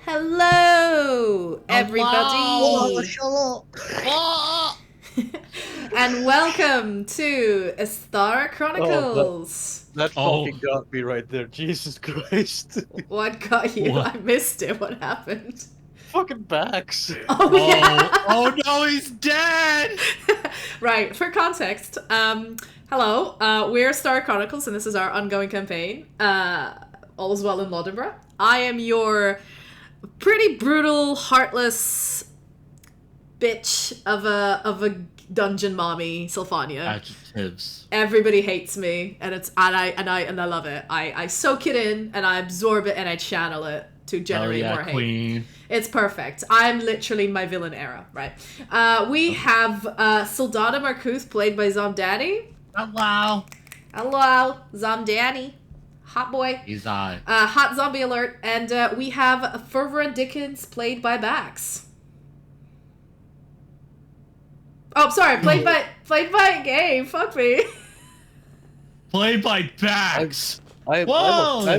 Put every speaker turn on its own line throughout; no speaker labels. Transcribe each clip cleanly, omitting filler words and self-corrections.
Hello, everybody. And welcome to Esthara Chronicles.
That fucking got me right there. Jesus Christ.
What got you?
What?
I missed it. What happened?
Fucking backs.
Oh, yeah.
Oh no, he's dead!
Right, for context, hello, we're Esthara Chronicles, and this is our ongoing campaign, All is Well in Loddenborough. I am your pretty brutal, heartless bitch of a dungeon mommy, Sylfania.
Adjectives.
Everybody hates me, and I love it. I soak it in, and I absorb it, and I channel it to generate more hate.
Queen.
It's perfect. I'm literally my villain era, right? We have Soldata Markuth, played by Zomdani.
Hello.
Hello, Zomdani. Hot boy.
He's I.
Hot zombie alert. And we have Fervent Dickens, played by Bax. Oh, sorry, played by Gabe. Fuck me.
Played by Bax.
I'm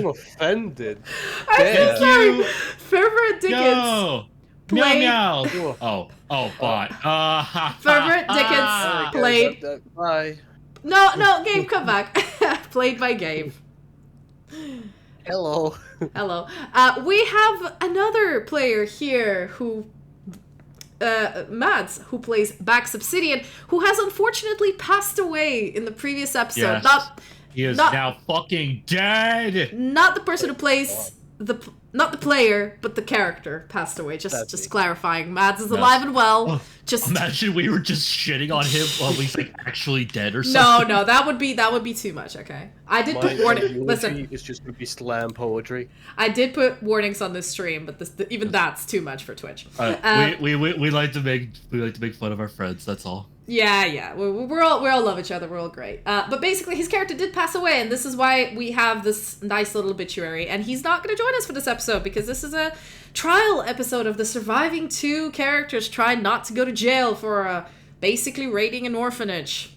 offended.
I'm so sorry. Fervent Dickens.
Yo.
Played...
Meow meow. Oh, bot.
Fervent Dickens played...
Bye.
No, Gabe, come back. Played by Gabe.
Hello.
Hello. We have another player here who... Mads, who plays Bax Obsidian, who has unfortunately passed away in the previous episode.
Yes. He is now fucking dead.
Not the person who plays not the player, but the character passed away. Just clarifying. Mads is alive and well. Just
imagine we were just shitting on him while he's like actually dead or something.
No, that would be too much. Okay, I did put warning. Listen,
it's just gonna be slam poetry.
I did put warnings on this stream, but even that's too much for Twitch.
We like to make fun of our friends. That's all.
Yeah. We all love each other. We're all great. But basically, his character did pass away, and this is why we have this nice little obituary. And he's not going to join us for this episode because this is a trial episode of the surviving two characters trying not to go to jail for basically raiding an orphanage.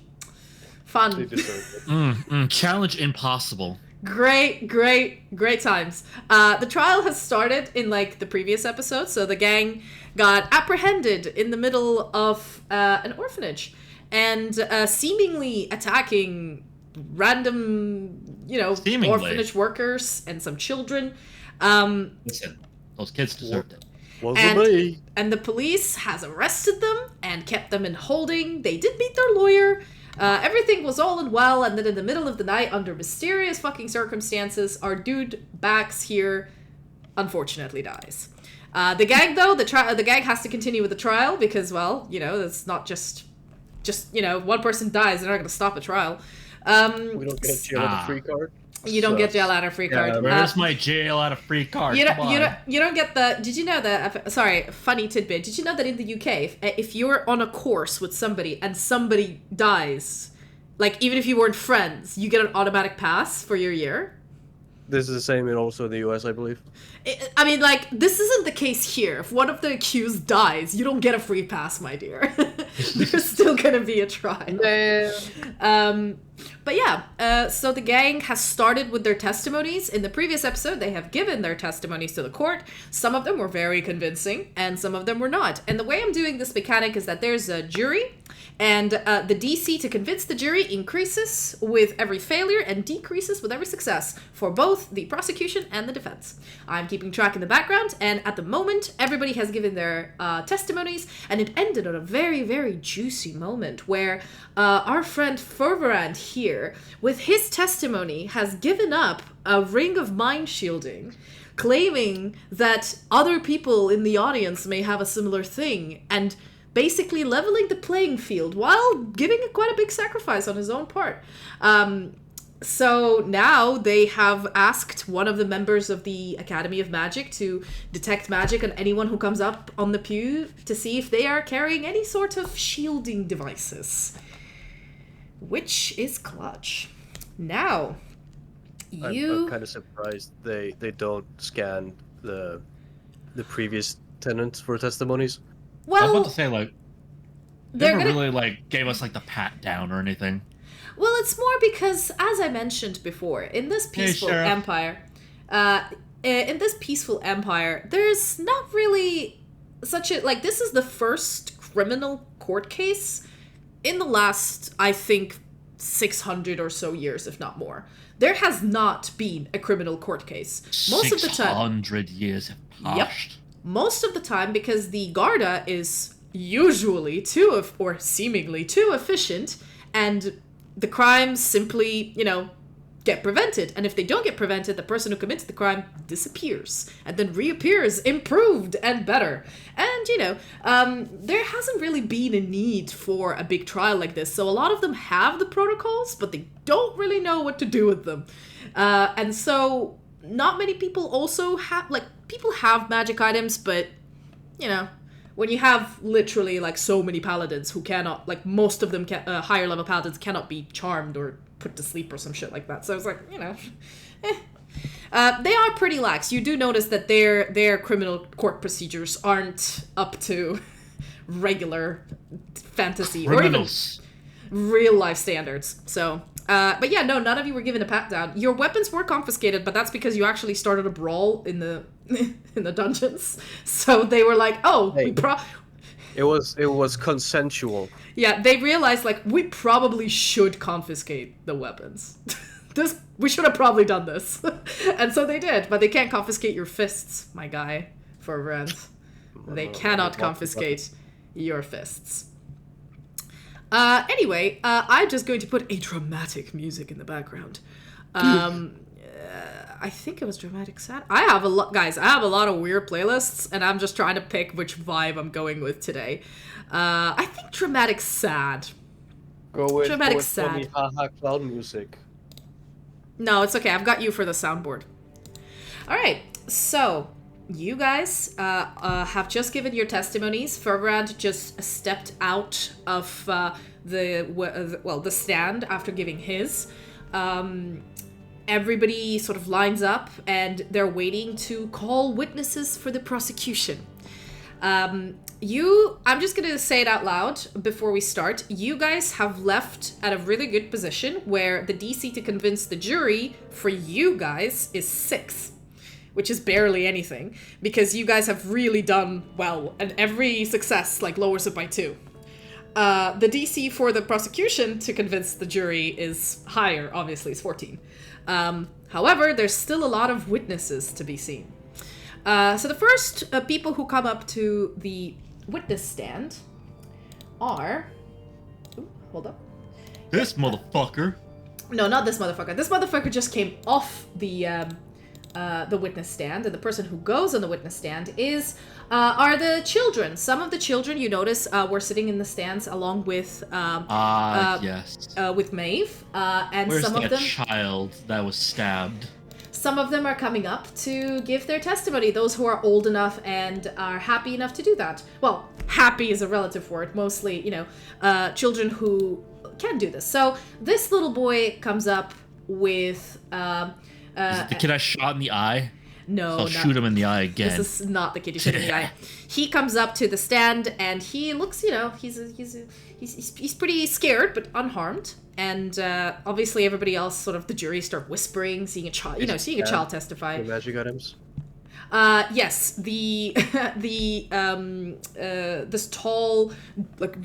Fun.
They deserve it.
Challenge impossible.
Great times. The trial has started in like the previous episode, so the gang got apprehended in the middle of an orphanage and seemingly attacking random, orphanage workers and some children.
Listen, those kids deserved it.
And the police has arrested them and kept them in holding. They did meet their lawyer. Everything was all and well, and then in the middle of the night, under mysterious fucking circumstances, our dude Bax here unfortunately dies. The gang, though, the gang has to continue with the trial because, well, it's not just one person dies, they're not going to stop a trial.
We don't get a jail out of free card.
You don't get jail out of free card.
Where's my jail out of free card?
You don't get the. Did you know that? Sorry, funny tidbit. Did you know that in the UK, if you're on a course with somebody and somebody dies, like even if you weren't friends, you get an automatic pass for your year?
This is the same also in the US, I believe.
This isn't the case here. If one of the accused dies, you don't get a free pass, my dear. There's still gonna be a trial. But yeah, so the gang has started with their testimonies. In the previous episode, they have given their testimonies to the court. Some of them were very convincing, and some of them were not. And the way I'm doing this mechanic is that there's a jury, and the DC to convince the jury increases with every failure and decreases with every success for both the prosecution and the defense. I'm keeping track in the background, and at the moment, everybody has given their testimonies, and it ended on a very, very juicy moment where our friend Ferverand here, with his testimony, has given up a ring of mind shielding, claiming that other people in the audience may have a similar thing, and basically leveling the playing field while giving quite a big sacrifice on his own part. So now they have asked one of the members of the Academy of Magic to detect magic on anyone who comes up on the pew to see if they are carrying any sort of shielding devices. Which is clutch. Now,
I'm kind of surprised they don't scan the previous tenants for testimonies.
I was about
Well,
to say, like,
they're
never
gonna...
really, like, gave us, like, the pat down or anything.
Well, it's more because, as I mentioned before, in this peaceful
Sheriff.
empire, there's not really such a... Like, this is the first criminal court case in the last, I think, 600 or so years, if not more. There has not been a criminal court case. Most of the time...
600 years have
Yep.
passed.
Most of the time, because the Garda is usually or seemingly too efficient, and the crimes simply, get prevented. And if they don't get prevented, the person who commits the crime disappears and then reappears improved and better. And, there hasn't really been a need for a big trial like this. So a lot of them have the protocols, but they don't really know what to do with them. And so not many people also have, people have magic items, but, when you have literally, so many paladins who cannot, most of them, higher level paladins cannot be charmed or put to sleep or some shit like that. So it's like, they are pretty lax. You do notice that their criminal court procedures aren't up to regular fantasy
Criminals.
or even real life standards. So, but yeah, no, none of you were given a pat down. Your weapons were confiscated, but that's because you actually started a brawl in the in the dungeons. So they were like, "Oh,
Hey. It was consensual.
yeah." They realized we probably should confiscate the weapons. We should have probably done this, and so they did. But they can't confiscate your fists, my guy, for rent. They cannot confiscate your fists. Anyway, I'm just going to put a dramatic music in the background. I think it was dramatic sad. I have a lot of weird playlists, and I'm just trying to pick which vibe I'm going with today. I think dramatic sad.
Go with
Dramatic
funny
sad.
haha clown music.
No, it's okay. I've got you for the soundboard. All right, so you guys have just given your testimonies. Ferbrand just stepped out of the stand after giving his. Everybody sort of lines up, and they're waiting to call witnesses for the prosecution. I'm just going to say it out loud before we start. You guys have left at a really good position where the DC to convince the jury for you guys is 6, which is barely anything, because you guys have really done well, and every success lowers it by 2. The DC for the prosecution to convince the jury is higher, obviously, it's 14. However, there's still a lot of witnesses to be seen. So the first people who come up to the witness stand are... Ooh, hold up.
This motherfucker.
No, not this motherfucker. This motherfucker just came off the witness stand, and the person who goes on the witness stand are the children. Some of the children, you notice, were sitting in the stands along with
Yes.
with Maeve, and
Where's
some of
that
them
child that was stabbed?
some of them are coming up to give their testimony. Those who are old enough and are happy enough to do that. Well, happy is a relative word. Mostly, children who can do this. So this little boy comes up with.
Is it the kid I shot in the eye?
No,
I'll shoot him in the eye again.
This is not the kid you shot in the eye. He comes up to the stand and he looks, he's pretty scared but unharmed. And obviously everybody else, sort of the jury, start whispering, seeing a child, seeing a child testify.
The magic items.
Yes, this tall,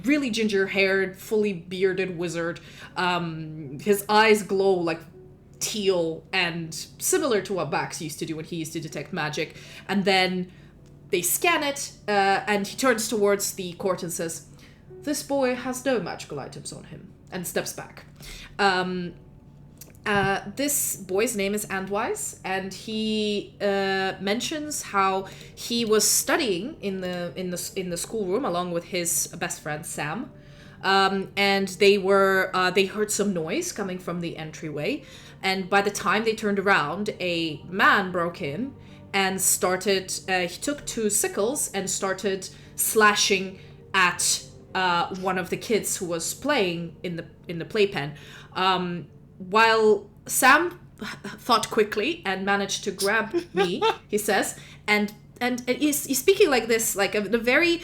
really ginger-haired, fully bearded wizard. His eyes glow like teal and similar to what Bax used to do when he used to detect magic. And then they scan it, and he turns towards the court and says, "This boy has no magical items on him," and steps back. And This boy's name is Andwise, and he mentions how he was studying in the schoolroom along with his best friend Sam, and they heard some noise coming from the entryway, and by the time they turned around, a man broke in and started. He took 2 sickles and started slashing at one of the kids who was playing in the playpen. While Sam thought quickly and managed to grab me, he says, and he's speaking like this, like a very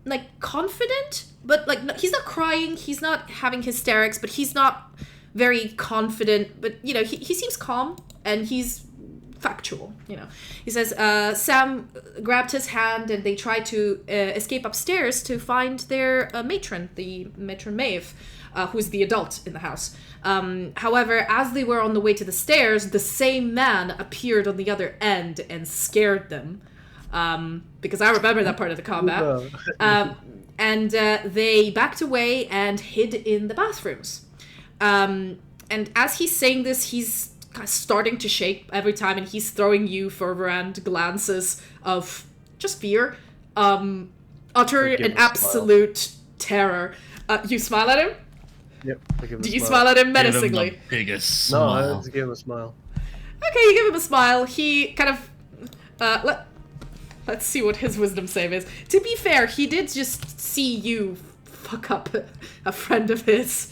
like confident, but like he's not crying, he's not having hysterics, but he's not very confident. But you know, he seems calm and he's factual. You know, he says Sam grabbed his hand and they tried to escape upstairs to find their matron, the matron Maeve. Who's the adult in the house. However, as they were on the way to the stairs, the same man appeared on the other end and scared them. Because I remember that part of the combat. And they backed away and hid in the bathrooms. And as he's saying this, he's starting to shake every time, and he's throwing you Fervent glances of just fear, utter and absolute terror. You smile at him?
Yep.
Do you smile at him menacingly?
Give him the biggest smile.
No, I have to give him a smile.
Okay, you give him a smile. He kind of let's see what his wisdom save is. To be fair, he did just see you fuck up a friend of his.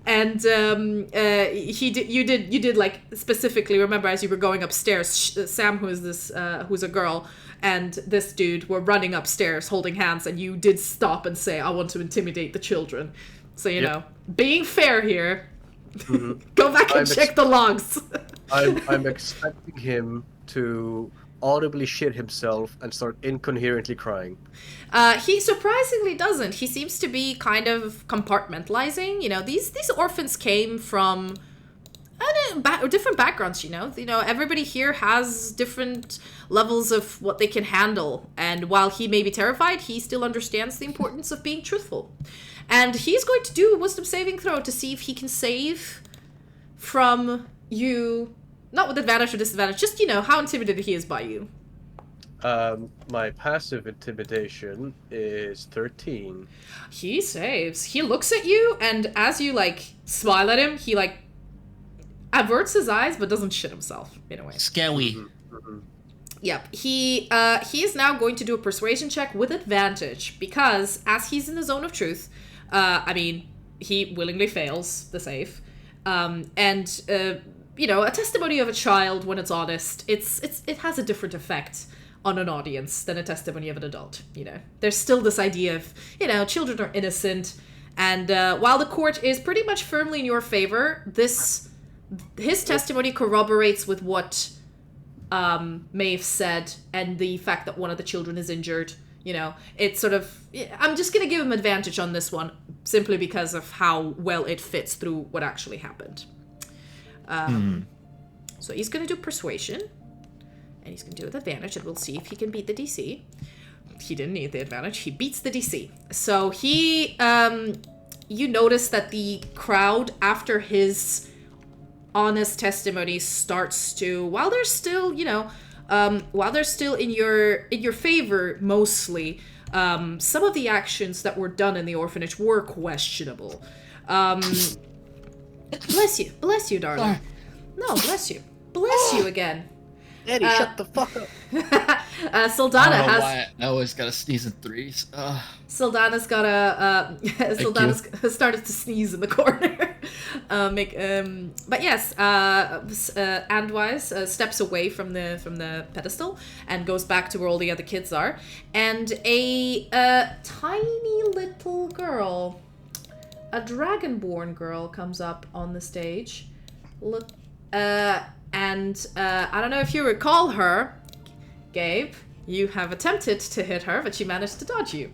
And you did like specifically remember as you were going upstairs, Sam, who's a girl, and this dude were running upstairs holding hands, and you did stop and say, "I want to intimidate the children." So you know, being fair here. Mm-hmm. Go back and check the logs.
I'm expecting him to audibly shit himself and start incoherently crying.
He surprisingly doesn't. He seems to be kind of compartmentalizing. You know, these orphans came from different backgrounds. You know, everybody here has different levels of what they can handle. And while he may be terrified, he still understands the importance of being truthful. And he's going to do a wisdom saving throw to see if he can save from you. Not with advantage or disadvantage, just, you know, how intimidated he is by you.
My passive intimidation is 13.
He saves. He looks at you, and as you, like, smile at him, he, like, averts his eyes, but doesn't shit himself, in a way.
Scary.
Mm-hmm.
Yep. He is now going to do a persuasion check with advantage, because as he's in the zone of truth, he willingly fails the save. You know, a testimony of a child, when it's honest, it has a different effect on an audience than a testimony of an adult. You know, there's still this idea of, you know, children are innocent, and while the court is pretty much firmly in your favor, his testimony corroborates with what Maeve said, and the fact that one of the children is injured. You know, it's sort of, I'm just gonna give him advantage on this one simply because of how well it fits through what actually happened. So he's going to do persuasion, and he's going to do it with advantage, and we'll see if he can beat the DC. He didn't need the advantage. He beats the DC. So he, you notice that the crowd, after his honest testimony, starts to, while they're still, you know, while they're still in your favor, mostly, some of the actions that were done in the orphanage were questionable. Bless you, darling. No, bless you again.
Eddie, shut the fuck up.
Saldana
I don't know
has.
why I always gotta sneeze in threes.
Saldana's got a. Saldana's started to sneeze in the corner. But yes, Andwise steps away from the pedestal and goes back to where all the other kids are, and a tiny little girl. A dragonborn girl comes up on the stage. Look, I don't know if you recall her, Gabe. You have attempted to hit her, but she managed to dodge you.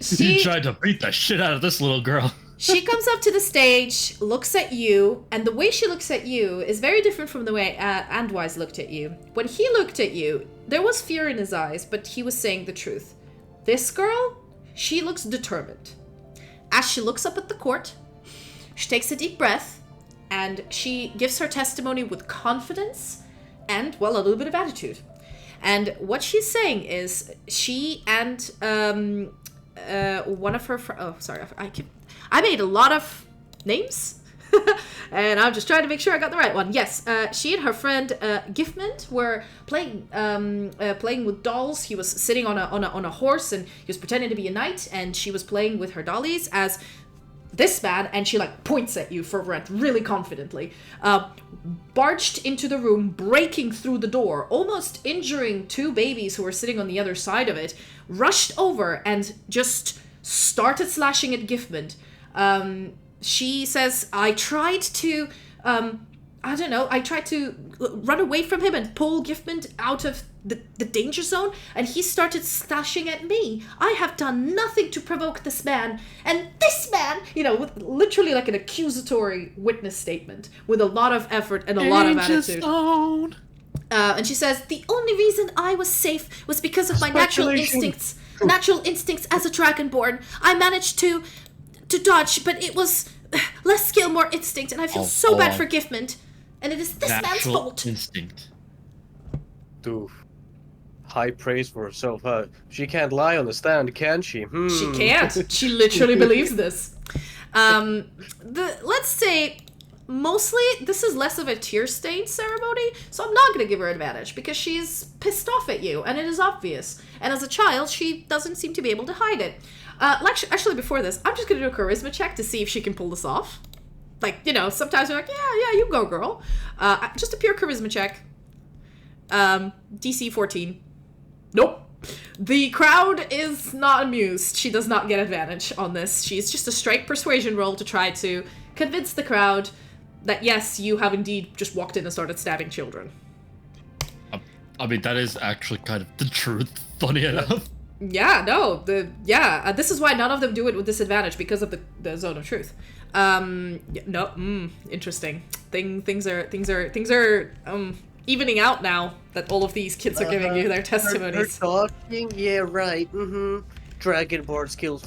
She tried to beat the shit out of this little girl.
She comes up to the stage, looks at you, and the way she looks at you is very different from the way Andwise looked at you. When he looked at you, there was fear in his eyes, but he was saying the truth. This girl, she looks determined. As she looks up at the court, she takes a deep breath, and she gives her testimony with confidence and, well, a little bit of attitude. And what she's saying is she and one of her I made a lot of names. And I'm just trying to make sure I got the right one. Yes, she and her friend Giftman were playing with dolls. He was sitting on a horse, and he was pretending to be a knight, and she was playing with her dollies as this man, and she like points at you for rent really confidently, barged into the room, breaking through the door, almost injuring two babies who were sitting on the other side of it, rushed over and just started slashing at Giftman. She says, I tried to run away from him and pull Giftman out of the danger zone, and he started slashing at me. I have done nothing to provoke this man, and this man, with literally like an accusatory witness statement with a lot of effort and a lot of attitude. And she says, the only reason I was safe was because of my natural instincts as a dragonborn. I managed to dodge, but it was less skill, more instinct, and I feel so bad for Giftman, and it is this man's fault.
Instinct.
Dude, high praise for herself. She can't lie on the stand, can she?
She can't. She literally believes this. Let's say mostly this is less of a tear-stained ceremony, so I'm not going to give her advantage because she's pissed off at you, and it is obvious. And as a child, she doesn't seem to be able to hide it. Actually, before this, I'm just going to do a charisma check to see if she can pull this off. Like, sometimes you're like, yeah, you go, girl. Just a pure charisma check. DC 14. Nope. The crowd is not amused. She does not get advantage on this. She's just a straight persuasion roll to try to convince the crowd that, yes, you have indeed just walked in and started stabbing children.
I mean, that is actually kind of the truth, funny enough.
Yeah, no, this is why none of them do it with disadvantage, because of the zone of truth. Interesting. Things are evening out now that all of these kids are giving you their testimonies.
They're talking? Yeah, right. Dragonborn skills.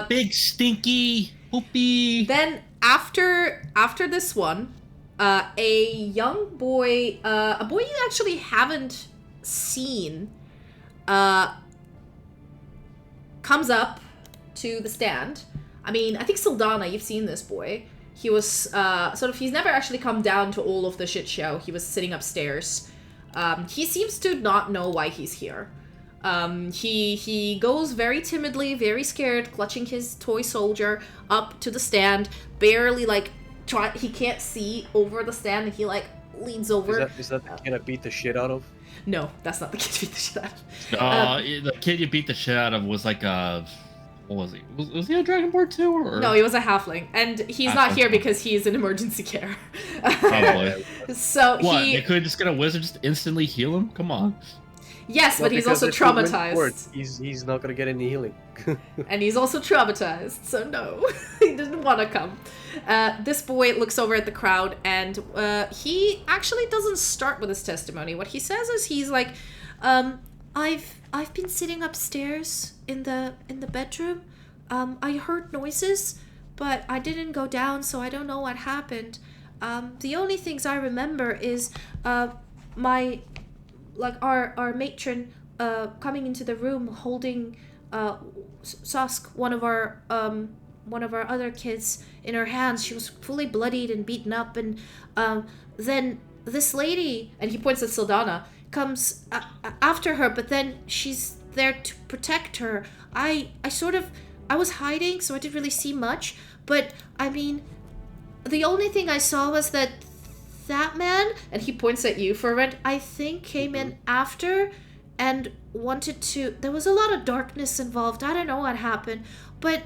Big stinky whoopee.
Then after this one, a young boy, a boy you actually haven't seen, comes up to the stand. I mean, I think Sylfania, you've seen this boy. He was he's never actually come down to all of the shit show. He was sitting upstairs. He seems to not know why he's here. He goes very timidly, very scared, clutching his toy soldier up to the stand, barely he can't see over the stand, and he leans over.
Is that the kid I beat the shit out of?
No, that's not the kid you beat the shit out of.
The kid you beat the shit out of was like a... What was he? Was he a Dragonborn too? Or?
No, he was a halfling, and he's not here because he's in emergency care.
Probably.
So
They could just get a wizard just instantly heal him? Come on.
Yes, but he's also traumatized.
He's not gonna get any healing.
And he's also traumatized, so no, he didn't want to come. This boy looks over at the crowd, and he actually doesn't start with his testimony. What he says is he's like, I've been sitting upstairs in the bedroom. I heard noises, but I didn't go down, so I don't know what happened. The only things I remember is our matron coming into the room holding Sask, one of our other kids, in her hands. She was fully bloodied and beaten up, and then this lady, and he points at Sylfania, comes after her, but then she's there to protect her. I was hiding, so I didn't really see much, but I mean, the only thing I saw was that man, and he points at you for a rent, I think came in after and wanted to... There was a lot of darkness involved. I don't know what happened, but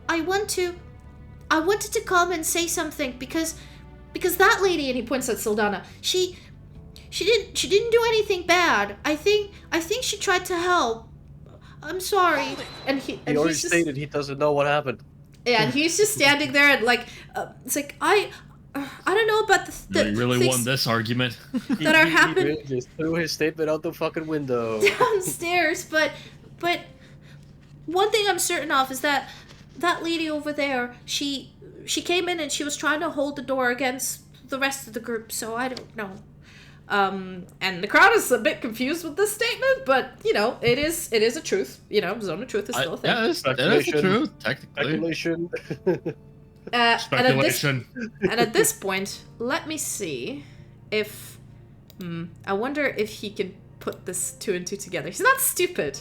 I wanted to come and say something because that lady, and he points at Sylfania, she didn't do anything bad. I think she tried to help. I'm sorry. And he
already stated he doesn't know what happened.
Yeah, and he's just standing there and it's like, I don't know about the
you really won this argument.
that are happening.
He really just threw his statement out the fucking window.
Downstairs, but one thing I'm certain of is that lady over there, she she came in and she was trying to hold the door against the rest of the group, so I don't know. And the crowd is a bit confused with this statement, but, you know, it is a truth. You know, zone of truth is still a thing.
Yeah, that is the truth, technically.
Speculation.
Speculation.
And at this point, let me see if... I wonder if he can put this 2 and 2 together. He's not stupid.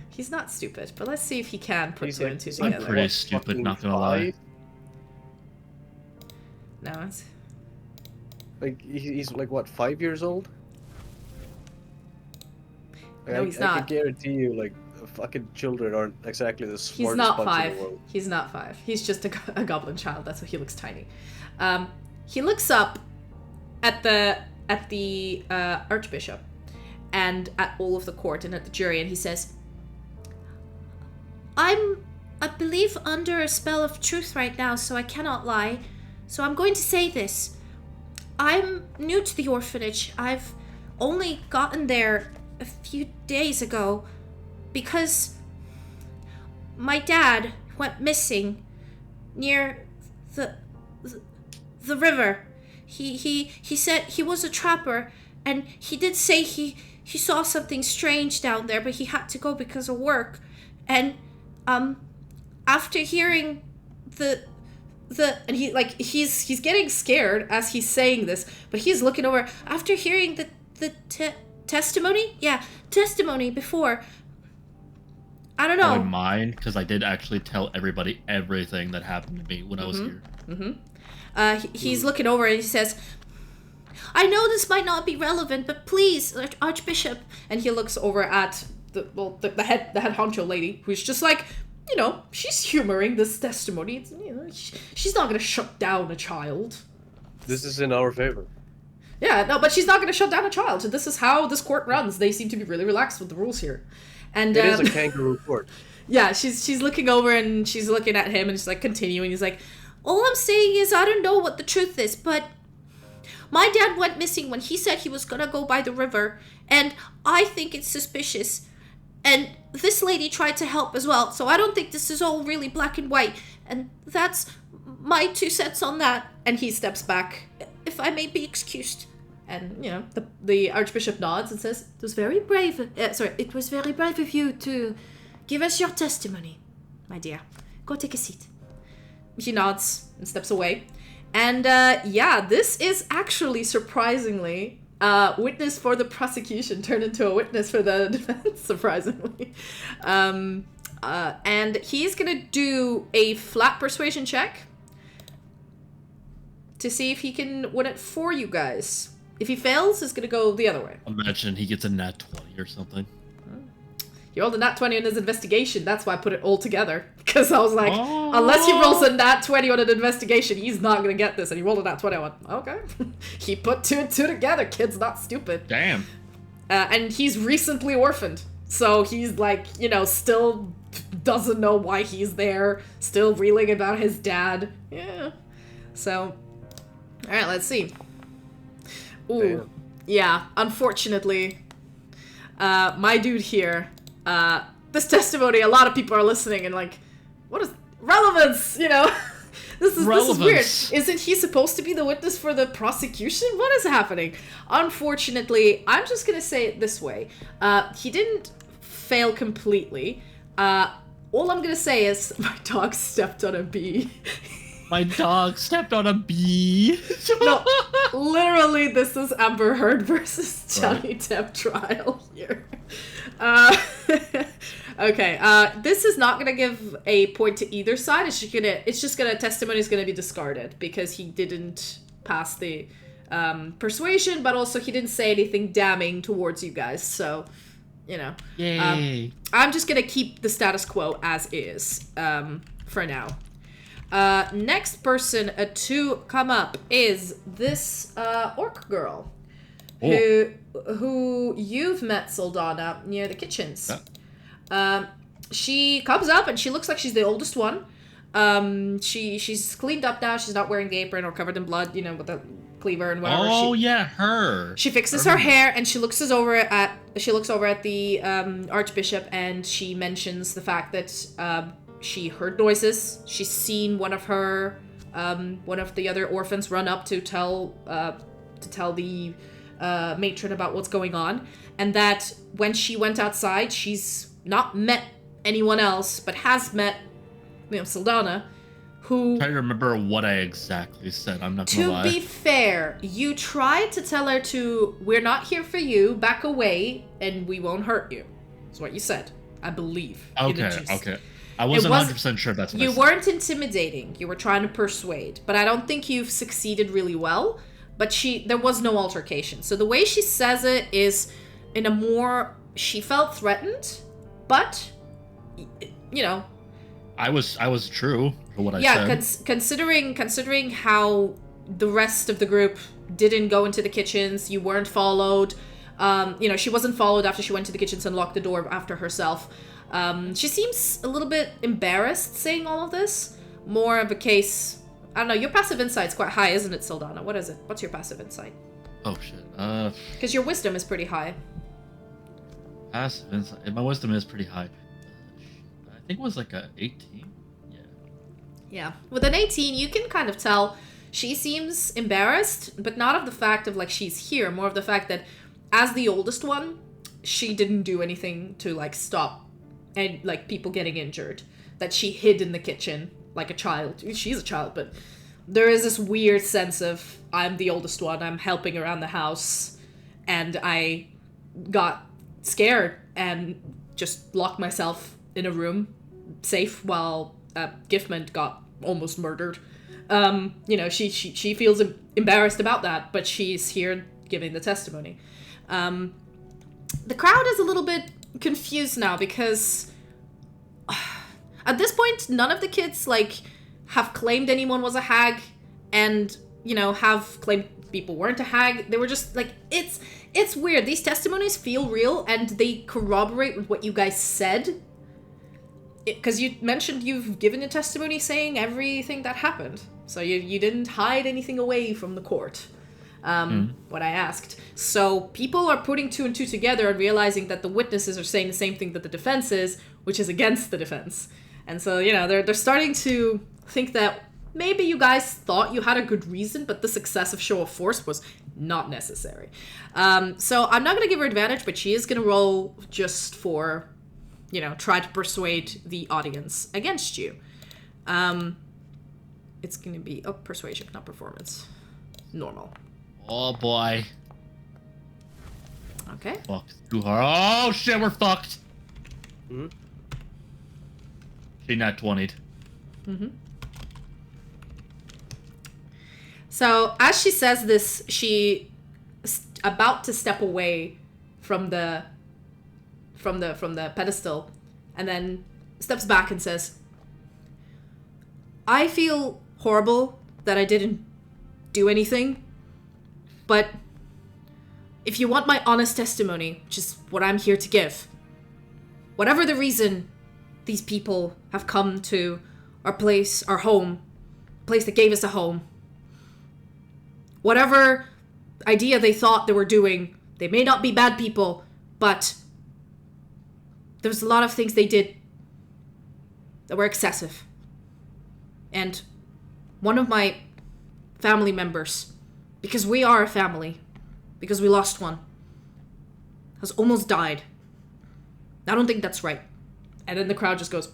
He's not stupid, but let's see if he can put 2 and 2 together.
I'm pretty stupid, not gonna lie.
No, it's...
Like, he's like, what, 5 years old? Like,
No, he's not.
I can guarantee you, like, fucking children aren't exactly the smartest
He's not
bunch
5.
in the world.
He's not 5. He's just a goblin child. That's why he looks tiny. He looks up at the archbishop and at all of the court and at the jury, and he says, I believe under a spell of truth right now, so I cannot lie. So I'm going to say this. I'm new to the orphanage. I've only gotten there a few days ago because my dad went missing near the river. He said he was a trapper, and he did say he saw something strange down there, but he had to go because of work. And after hearing and he's getting scared as he's saying this, but he's looking over after hearing the testimony before. I don't know.
I wouldn't mind, because I did actually tell everybody everything that happened to me when I was here.
He's looking over and he says, I know this might not be relevant, but please, Archbishop. And he looks over at the head honcho lady, who's just like, you know, she's humoring this testimony. It's, you know, she's not going to shut down a child.
This is in our favor.
Yeah, no, but she's not going to shut down a child. This is how this court runs. They seem to be really relaxed with the rules here. And
it is a kangaroo court.
Yeah, she's looking over and she's looking at him and she's like continuing. He's like, all I'm saying is I don't know what the truth is, but my dad went missing when he said he was going to go by the river, and I think it's suspicious. And this lady tried to help as well, so I don't think this is all really black and white. And that's my 2 cents on that. And he steps back, if I may be excused. And, you know, the Archbishop nods and says, it was very brave. It was very brave of you to give us your testimony, my dear. Go take a seat. He nods and steps away. And, this is actually surprisingly... witness for the prosecution turned into a witness for the defense, surprisingly. And he's gonna do a flat persuasion check to see if he can win it for you guys. If he fails, it's gonna go the other way.
Imagine he gets a nat 20 or something.
He rolled a nat 20 on his investigation. That's why I put it all together. Because I was like, unless he rolls a nat 20 on an investigation, he's not going to get this. And he rolled a nat 20. I went, okay. He put 2 and 2 together. Kid's not stupid.
Damn.
And he's recently orphaned. So he's like, you know, still doesn't know why he's there. Still reeling about his dad. Yeah. So, all right, let's see. Ooh.
Damn.
Yeah, unfortunately, my dude here... this testimony, a lot of people are listening and like, what is relevance? You know, this is weird. Isn't he supposed to be the witness for the prosecution? What is happening? Unfortunately, I'm just gonna say it this way. He didn't fail completely. All I'm gonna say is my dog stepped on a bee.
My dog stepped on a bee.
No, literally, this is Amber Heard versus Johnny Depp trial here. Okay, this is not gonna give a point to either side. It's just gonna testimony is gonna be discarded because he didn't pass the persuasion, but also he didn't say anything damning towards you guys. So, you know,
yay.
I'm just gonna keep the status quo as is for now. Next person to come up is this orc girl. Who you've met, Soldana, near the kitchens. Yeah. She comes up and she looks like she's the oldest one. She's cleaned up now. She's not wearing the apron or covered in blood, you know, with the cleaver and whatever.
Oh, yeah, her.
She fixes her hair and she looks over at the Archbishop, and she mentions the fact that she heard noises. She's seen one of her one of the other orphans run up to tell the matron about what's going on, and that when she went outside, she's not met anyone else, but has met, Sylfania, who...
I'm trying to remember what I exactly said. I'm not gonna lie.
To be fair, you tried to tell her we're not here for you, back away, and we won't hurt you. That's what you said, I believe.
Okay. I wasn't 100% sure that's what I said.
You weren't intimidating. You were trying to persuade. But I don't think you've succeeded really well. But there was no altercation. So the way she says it is in a more... She felt threatened, but,
I was true for what I said.
Considering how the rest of the group didn't go into the kitchens, you weren't followed. She wasn't followed after she went to the kitchens and locked the door after herself. She seems a little bit embarrassed saying all of this. More of a case... I don't know, your passive insight's quite high, isn't it, Sylfania? What is it? What's your passive insight?
Oh, shit.
Because your wisdom is pretty high.
Passive insight... My wisdom is pretty high. I think it was like a 18? Yeah.
Yeah. With an 18, you can kind of tell she seems embarrassed, but not of the fact of, she's here. More of the fact that, as the oldest one, she didn't do anything to, stop and people getting injured. That she hid in the kitchen like a child. She's a child, but there is this weird sense of, I'm the oldest one, I'm helping around the house, and I got scared and just locked myself in a room, safe, while Giftman got almost murdered. She feels embarrassed about that, but she's here giving the testimony. The crowd is a little bit confused now, because... At this point, none of the kids, have claimed anyone was a hag and, have claimed people weren't a hag. They were just, it's weird. These testimonies feel real and they corroborate with what you guys said. Because you mentioned you've given a testimony saying everything that happened. So you didn't hide anything away from the court, what I asked. So people are putting two and two together and realizing that the witnesses are saying the same thing that the defense is, which is against the defense. And so, they're starting to think that maybe you guys thought you had a good reason, but this excessive show of force was not necessary. So I'm not going to give her advantage, but she is going to roll just for, try to persuade the audience against you. It's going to be, persuasion, not performance. Normal.
Oh, boy.
Okay.
Fuck. Too hard. Oh, shit, we're fucked.
Mm-hmm.
She nat 20'd.
Mm-hmm. So as she says this, she about to step away from the pedestal, and then steps back and says, "I feel horrible that I didn't do anything, but if you want my honest testimony, which is what I'm here to give, whatever the reason these people have come to our place, our home, place that gave us a home, whatever idea they thought they were doing, they may not be bad people, but there's a lot of things they did that were excessive. And one of my family members, because we are a family, because we lost one, has almost died. I don't think that's right." And then the crowd just goes...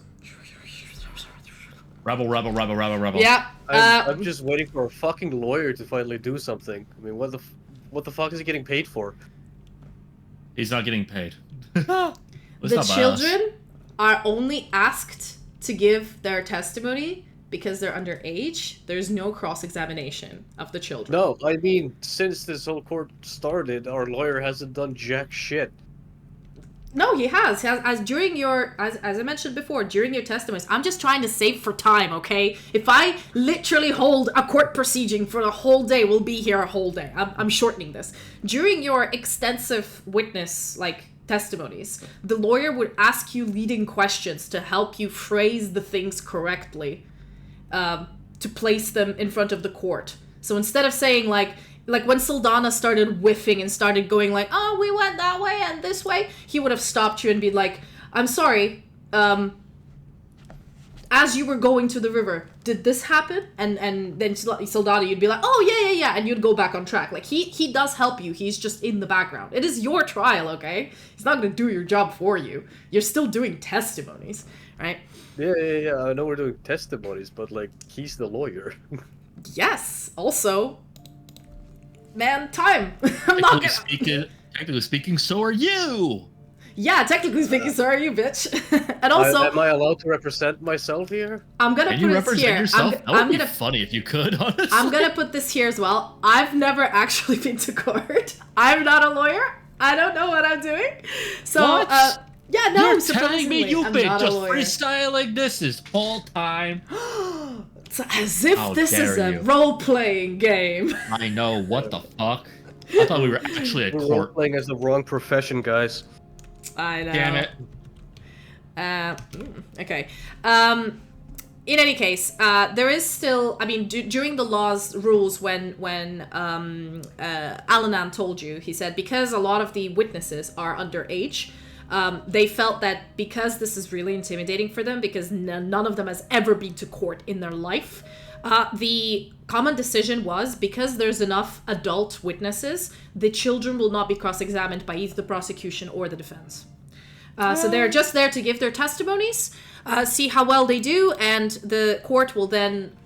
Rebel.
Yeah.
I'm just waiting for a fucking lawyer to finally do something. I mean, what the fuck is he getting paid for?
He's not getting paid.
The children are only asked to give their testimony because they're underage. There's no cross-examination of the children.
No, I mean, since this whole court started, our lawyer hasn't done jack shit.
No, he has. As I mentioned before, during your testimonies, I'm just trying to save for time, okay? If I literally hold a court proceeding for the whole day, we'll be here a whole day. I'm shortening this. During your extensive witness, testimonies, the lawyer would ask you leading questions to help you phrase the things correctly, to place them in front of the court. So instead of saying, when Sylfania started whiffing and started going "Oh, we went that way and this way," he would have stopped you and be like, "I'm sorry, as you were going to the river, did this happen? And then Soldado, you'd be like, oh, yeah, and you'd go back on track. Like, he does help you. He's just in the background. It is your trial, okay? He's not going to do your job for you. You're still doing testimonies, right?
Yeah. I know we're doing testimonies, but, like, he's the lawyer.
Yes. Also, man, time. I'm not gonna...
Technically speaking, so are you!
Yeah, technically speaking, so are you, bitch. And also...
am I allowed to represent myself here?
I'm gonna put this here.
Yourself? That would be funny if you could, honestly.
I'm gonna put this here as well. I've never actually been to court. I'm not a lawyer. I don't know what I'm doing. So,
what?
yeah, no,
You're telling me you've been just
lawyer.
freestyling this whole time?
It's as if this is a role-playing game.
I know, what the fuck? I thought we were actually at
We're
court.
role-playing as the wrong profession, guys.
I know.
Damn it.
Okay. In any case, there is still, I mean, during the law's rules, when Alanan told you, he said, because a lot of the witnesses are underage, they felt that because this is really intimidating for them, because none of them has ever been to court in their life, the common decision was, because there's enough adult witnesses, the children will not be cross-examined by either the prosecution or the defense. So they're just there to give their testimonies, see how well they do, and the court will then,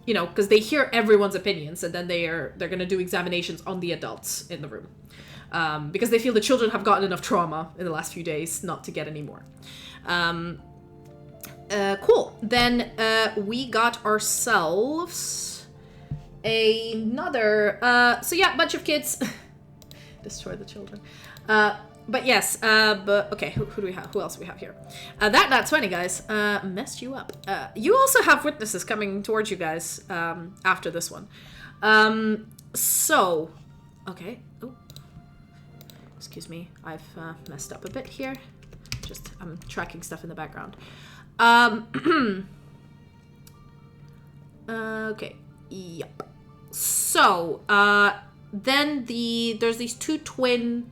you know, because they hear everyone's opinions, and then they're going to do examinations on the adults in the room. Because they feel the children have gotten enough trauma in the last few days not to get any more. Cool. Then we got ourselves another... so yeah, bunch of kids. Destroy the children. But yes, but okay, who do we have? Who else do we have here? That 20, guys, messed you up. You also have witnesses coming towards you guys after this one. So, okay. Oh, excuse me, I've messed up a bit here. I'm tracking stuff in the background. Okay, yep. So, then there's these two twin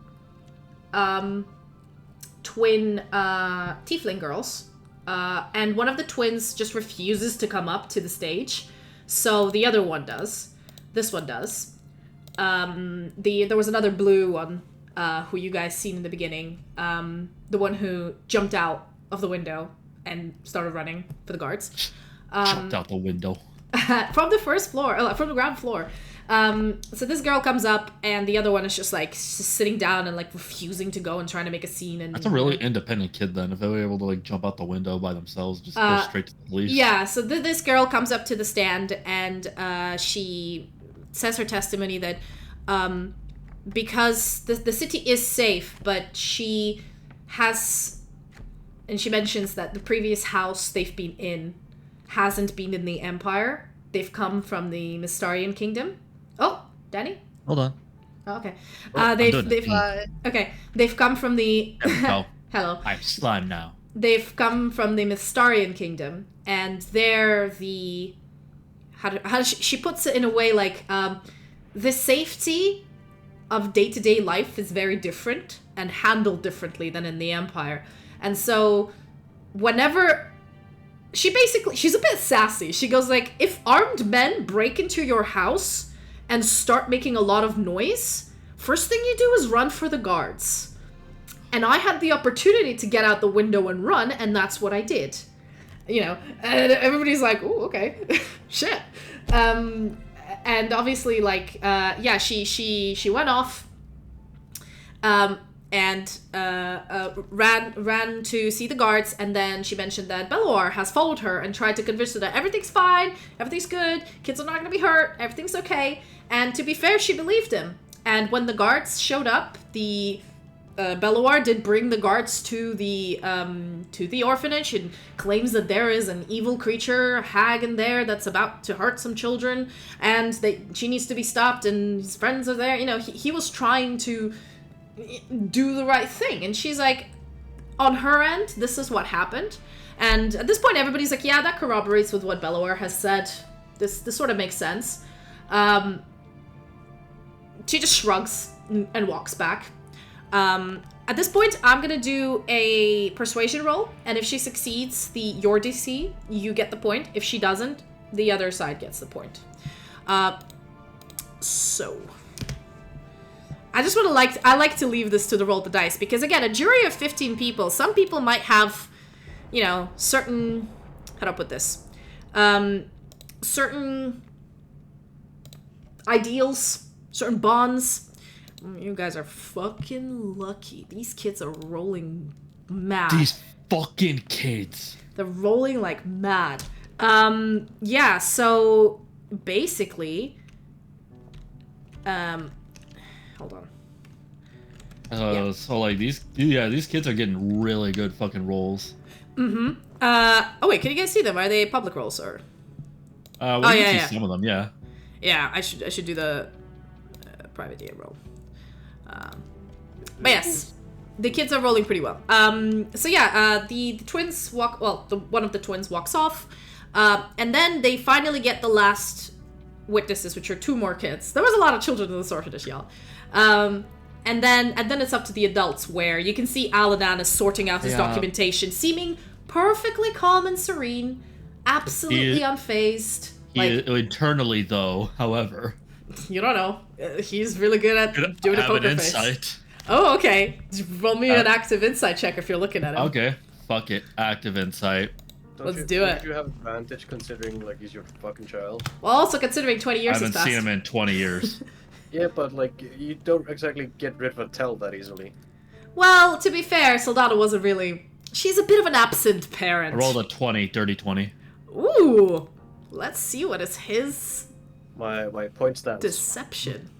tiefling girls, and one of the twins just refuses to come up to the stage, so the other one does. This one does. There was another blue one, who you guys seen in the beginning, the one who jumped out of the window and started running for the guards.
Jumped out the window.
From the first floor, from the ground floor. So this girl comes up, and the other one is just sitting down and like refusing to go and trying to make a scene. And
that's a really independent kid then. If they were able to like jump out the window by themselves, just go straight to the police.
Yeah. So this girl comes up to the stand, and she says her testimony that because the city is safe, but she has, and she mentions that the previous house they've been in hasn't been in the Empire. They've come from the Mystarian Kingdom. Oh, Danny?
Hold on.
Oh, okay. They've come from the...
There we go.
Hello.
I'm slime now.
They've come from the Mystarian Kingdom, and they're the... she puts it in a way like, the safety of day-to-day life is very different and handled differently than in the Empire. And so, whenever... she's a bit sassy. She goes like, if armed men break into your house and start making a lot of noise, first thing you do is run for the guards. And I had the opportunity to get out the window and run, and that's what I did. You know, and everybody's like, ooh, okay, shit. And obviously, like, yeah, she went off, and ran to see the guards, and then she mentioned that Belloir has followed her and tried to convince her that everything's fine, everything's good, kids are not going to be hurt, everything's okay. And to be fair, she believed him. And when the guards showed up, the Belloir did bring the guards to the orphanage and claims that there is an evil creature, a hag in there that's about to hurt some children, and she needs to be stopped, and his friends are there. You know, he was trying to do the right thing, and she's like, on her end, this is what happened. And at this point, everybody's like, yeah, that corroborates with what Belloir has said. This sort of makes sense. She just shrugs and walks back. At this point, I'm gonna do a persuasion roll, and if she succeeds your DC, you get the point. If she doesn't, the other side gets the point. So I just I like to leave this to the roll of the dice, because again, a jury of 15 people, some people might have, you know, certain, how do I put this? Certain ideals, certain bonds. You guys are fucking lucky. These kids are rolling mad.
These fucking kids.
They're rolling like mad. Yeah, so basically, hold on. Yeah.
So like these kids are getting really good fucking rolls.
Mm-hmm. Oh wait, can you guys see them? Are they public rolls or?
Well, you can see some of them, yeah.
Yeah, I should do the private DM roll. But yes, the kids are rolling pretty well. So yeah, the twins walk. Well, one of the twins walks off, and then they finally get the last witnesses, which are 2 more kids. There was a lot of children in this orphanage, y'all. And then it's up to the adults, where you can see Aladan is sorting out his documentation, seeming perfectly calm and serene, absolutely unfazed.
Internally, though, however,
you don't know. He's really good at doing a poker face.
Insight.
Oh, okay. Roll me an active insight check if you're looking at him.
Okay. Fuck it. Active insight.
Let's do it.
Don't you have advantage considering like he's your fucking child?
Well, also considering 20 years has passed.
I haven't seen him in 20 years.
Yeah, but like you don't exactly get rid of a tell that easily.
Well, to be fair, Soldado wasn't really. She's a bit of an absent parent.
I rolled a 20, dirty 20.
Ooh. Let's see what is his.
My point stats.
Deception.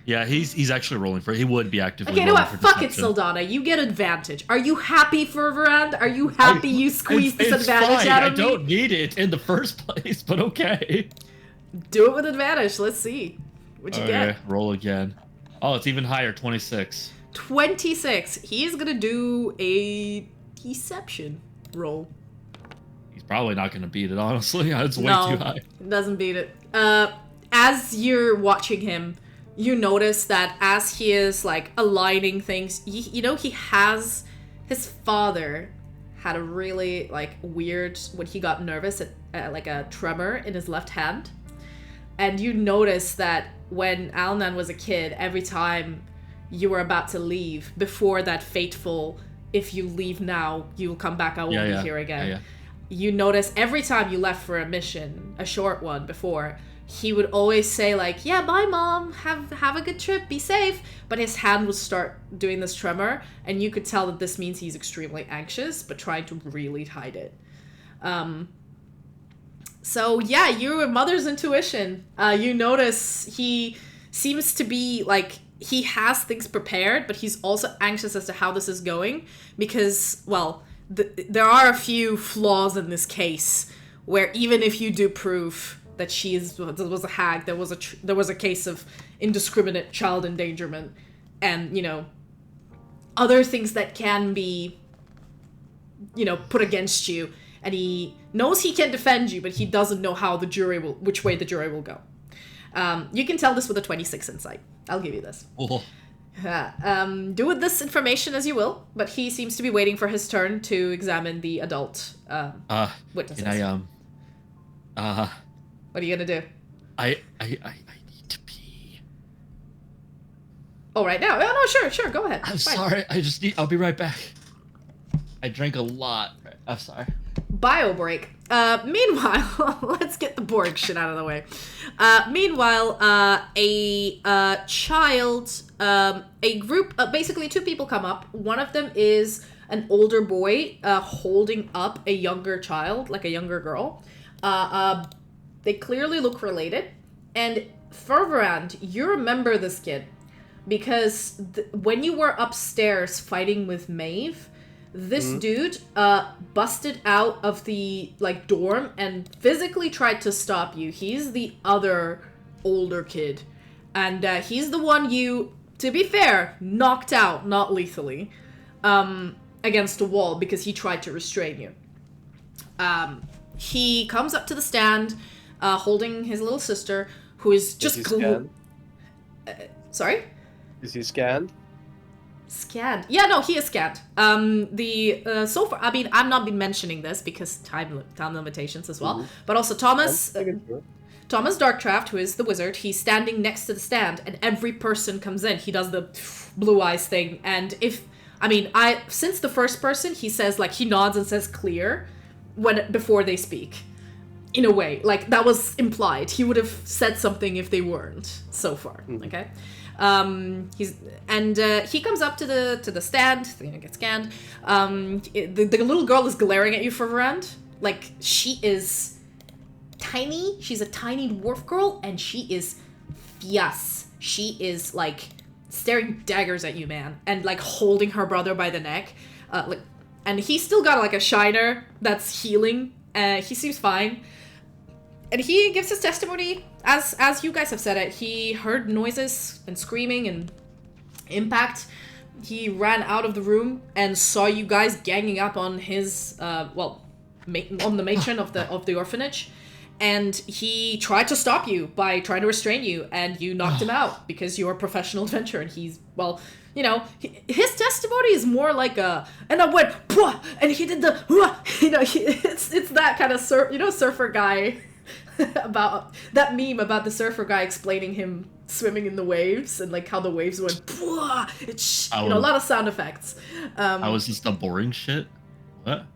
Yeah, he's actually rolling for it. He would be actively
rolling
rolling for
Fuck
deception.
it, Soldana. You get advantage. Are you happy, Fervorand? Are you happy you squeezed this advantage
fine.
out of
me? I don't need it in the first place, but okay.
Do it with advantage. Let's see. What'd you get?
Roll again. Oh, it's even higher, 26.
26. He's gonna do a deception roll.
He's probably not gonna beat it, honestly. It's way too high.
Doesn't beat it. As you're watching him, you notice that as he is like aligning things, he has his father had a really like weird, when he got nervous, like a tremor in his left hand. And you notice that when Alnan was a kid, every time you were about to leave, before that fateful, if you leave now, you will come back, I won't be here again.
Yeah.
You notice every time you left for a mission, a short one before, he would always say like, yeah, bye mom, have a good trip, be safe. But his hand would start doing this tremor, and you could tell that this means he's extremely anxious, but trying to really hide it. So yeah, your mother's intuition. You notice he seems to be like, he has things prepared, but he's also anxious as to how this is going, because, well, there are a few flaws in this case, where even if you do prove that there was a hag, there was a case of indiscriminate child endangerment, and, you know, other things that can be, you know, put against you, and he knows he can defend you, but he doesn't know which way the jury will go. You can tell this with a 26 insight. I'll give you this.
Oh.
Do with this information as you will, but he seems to be waiting for his turn to examine the adult witnesses.
Can I,
what are you gonna do?
I need to pee.
Oh, right now? Oh, no, sure, go ahead.
I'm sorry, I'll be right back. I drank a lot. I'm sorry.
Bio break. Meanwhile, let's get the Borg shit out of the way. Meanwhile, a child, a group, basically 2 people come up. One of them is an older boy holding up a younger child, like a younger girl. They clearly look related. And Fervorand, you remember this kid, because when you were upstairs fighting with Maeve, this dude busted out of the like dorm and physically tried to stop you. He's the other older kid, and he's the one you, to be fair, knocked out, not lethally, against a wall because he tried to restrain you. He comes up to the stand, holding his little sister, who is just
scanned?
Sorry?
Is he scanned?
Scanned. Yeah, no, he is scanned. So far, I mean, I'm not been mentioning this because time limitations as well. But also Thomas Darkdraft, who is the wizard, he's standing next to the stand, and every person comes in. He does the blue eyes thing, and since the first person, he says, like, he nods and says clear before they speak. In a way, like, that was implied. He would have said something if they weren't so far. Okay. He comes up to the stand, gets scanned. The little girl is glaring at you from around. Like, she is tiny. She's a tiny dwarf girl, and she is fierce. She is, like, staring daggers at you, man, and, like, holding her brother by the neck. And he's still got, like, a shiner that's healing. He seems fine. And he gives his testimony, as you guys have said it. He heard noises and screaming and impact. He ran out of the room and saw you guys ganging up on his, on the matron of the orphanage. And he tried to stop you by trying to restrain you, and you knocked him out because you're a professional adventurer, and he's, well, you know, his testimony is more like and I went, Pwah! And he did the, you know, it's that kind of, surfer guy. About that meme about the surfer guy explaining him swimming in the waves and like how the waves went. It's a lot of sound effects.
I was just the boring shit. What?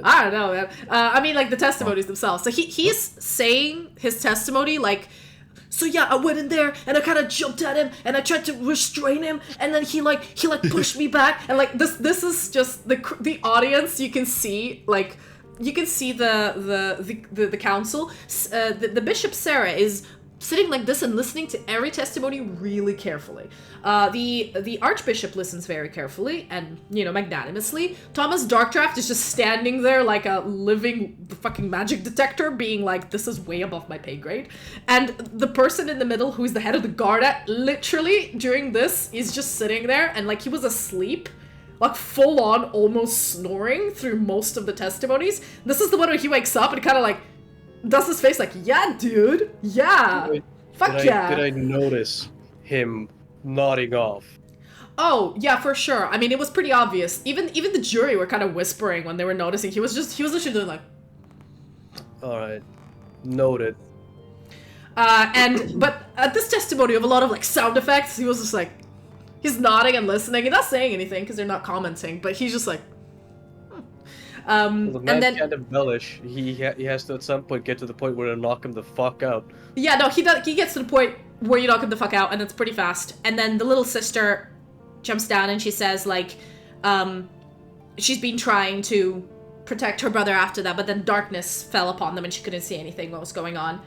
I don't know, man. I mean, like the testimonies themselves. So he's saying his testimony like. So yeah, I went in there and I kind of jumped at him and I tried to restrain him, and then he pushed me back, and like this is just the audience. You can see like. You can see the council. The Bishop Sarah is sitting like this and listening to every testimony really carefully. The Archbishop listens very carefully and, you know, magnanimously. Thomas Darkdraft is just standing there like a living fucking magic detector, being like, this is way above my pay grade. And the person in the middle, who's the head of the guard, literally during this is just sitting there and like he was asleep. Like, full on, almost snoring through most of the testimonies. This is the one where he wakes up and kind of, like, does his face like, yeah, dude, yeah,
Did I notice him nodding off?
Oh, yeah, for sure. I mean, it was pretty obvious. Even the jury were kind of whispering when they were noticing. He was literally doing, like...
Alright. Noted.
But at this testimony of a lot of, like, sound effects, he was just, like... He's nodding and listening. He's not saying anything because they're not commenting, but he's just like.
Well, the man can't embellish. He has to at some point get to the point where to knock him the fuck out.
Yeah, no, he does. He gets to the point where you knock him the fuck out, and it's pretty fast. And then the little sister jumps down and she says like, she's been trying to protect her brother after that, but then darkness fell upon them and she couldn't see anything what was going on.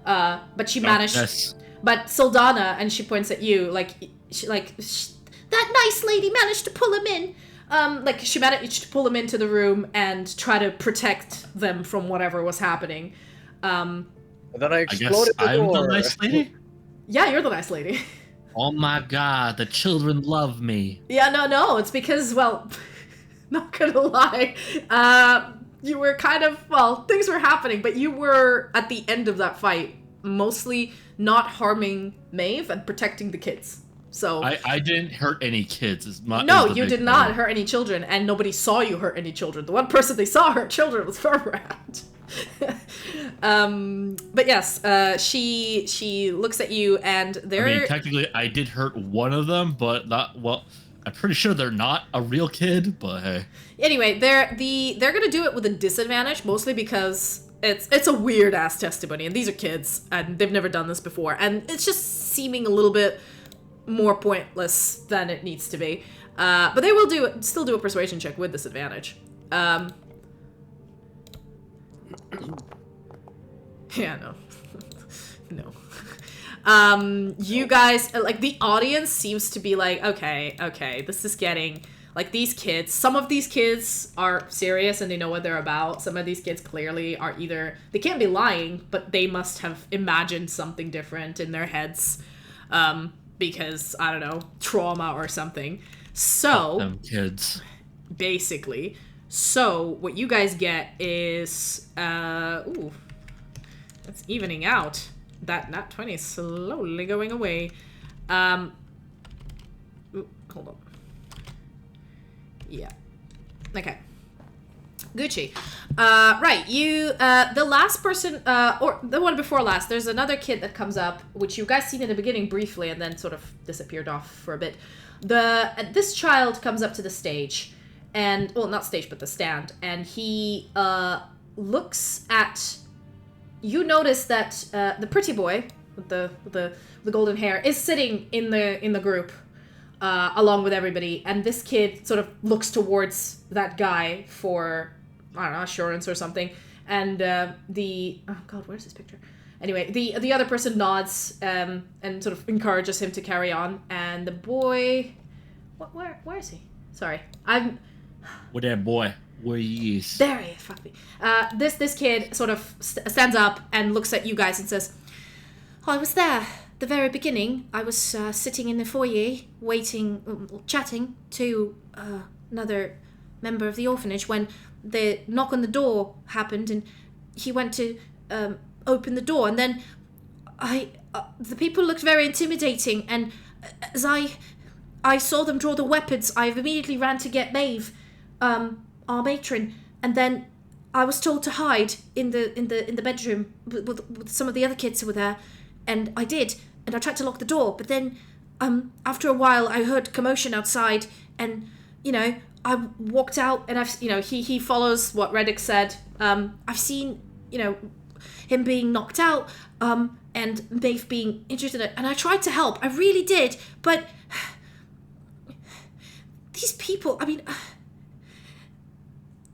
But she managed. But Sildana, and she points at you like. That nice lady managed to pull him in. She managed to pull him into the room and try to protect them from whatever was happening.
And then I exploded the door.
I'm the nice lady?
Yeah, you're the nice lady.
Oh my god, the children love me.
Yeah, no, it's because, well, not gonna lie, you were kind of, well, things were happening, but you were at the end of that fight, mostly not harming Maeve and protecting the kids. So
I didn't hurt any kids.
No, you did not hurt any children, and nobody saw you hurt any children. The one person they saw hurt children was Furbrand. But yes, she looks at you, and they're...
I mean, technically, I did hurt one of them, but not... Well, I'm pretty sure they're not a real kid, but hey.
Anyway, they're gonna do it with a disadvantage, mostly because it's a weird-ass testimony, and these are kids, and they've never done this before, and it's just seeming a little bit... more pointless than it needs to be. But they will still do a persuasion check with disadvantage. Yeah, no. No. You guys, like, the audience seems to be like, okay, this is getting, like, these kids, some of these kids are serious and they know what they're about. Some of these kids clearly are either, they can't be lying, but they must have imagined something different in their heads. Because, I don't know, trauma or something. So...
them kids.
Basically. So, what you guys get is... ooh. That's evening out. That nat 20 is slowly going away. hold on. Yeah. Okay. Gucci. Right, you, the last person, or the one before last, there's another kid that comes up, which you guys seen in the beginning briefly and then sort of disappeared off for a bit. This child comes up to the stage, and, well, not stage, but the stand, and he, looks at, you notice that, the pretty boy with the golden hair is sitting in the group, along with everybody, and this kid sort of looks towards that guy for, I don't know, assurance or something, and oh god, where's this picture? Anyway, the other person nods and sort of encourages him to carry on, and the boy, where is he? Sorry,
Where that boy? Where he is?
There he is. Fuck me. This kid sort of stands up and looks at you guys and says, "Oh, I was there. The very beginning, I was sitting in the foyer, chatting to another member of the orphanage when the knock on the door happened, and he went to open the door, and then the people looked very intimidating, and as I saw them draw the weapons, I immediately ran to get Maeve, our matron, and then I was told to hide in the bedroom with some of the other kids who were there, and I did. And I tried to lock the door, but then, after a while, I heard commotion outside, and, I walked out, and he follows what Reddick said. I've seen, him being knocked out, and Maeve being injured in it, and I tried to help. I really did, but these people,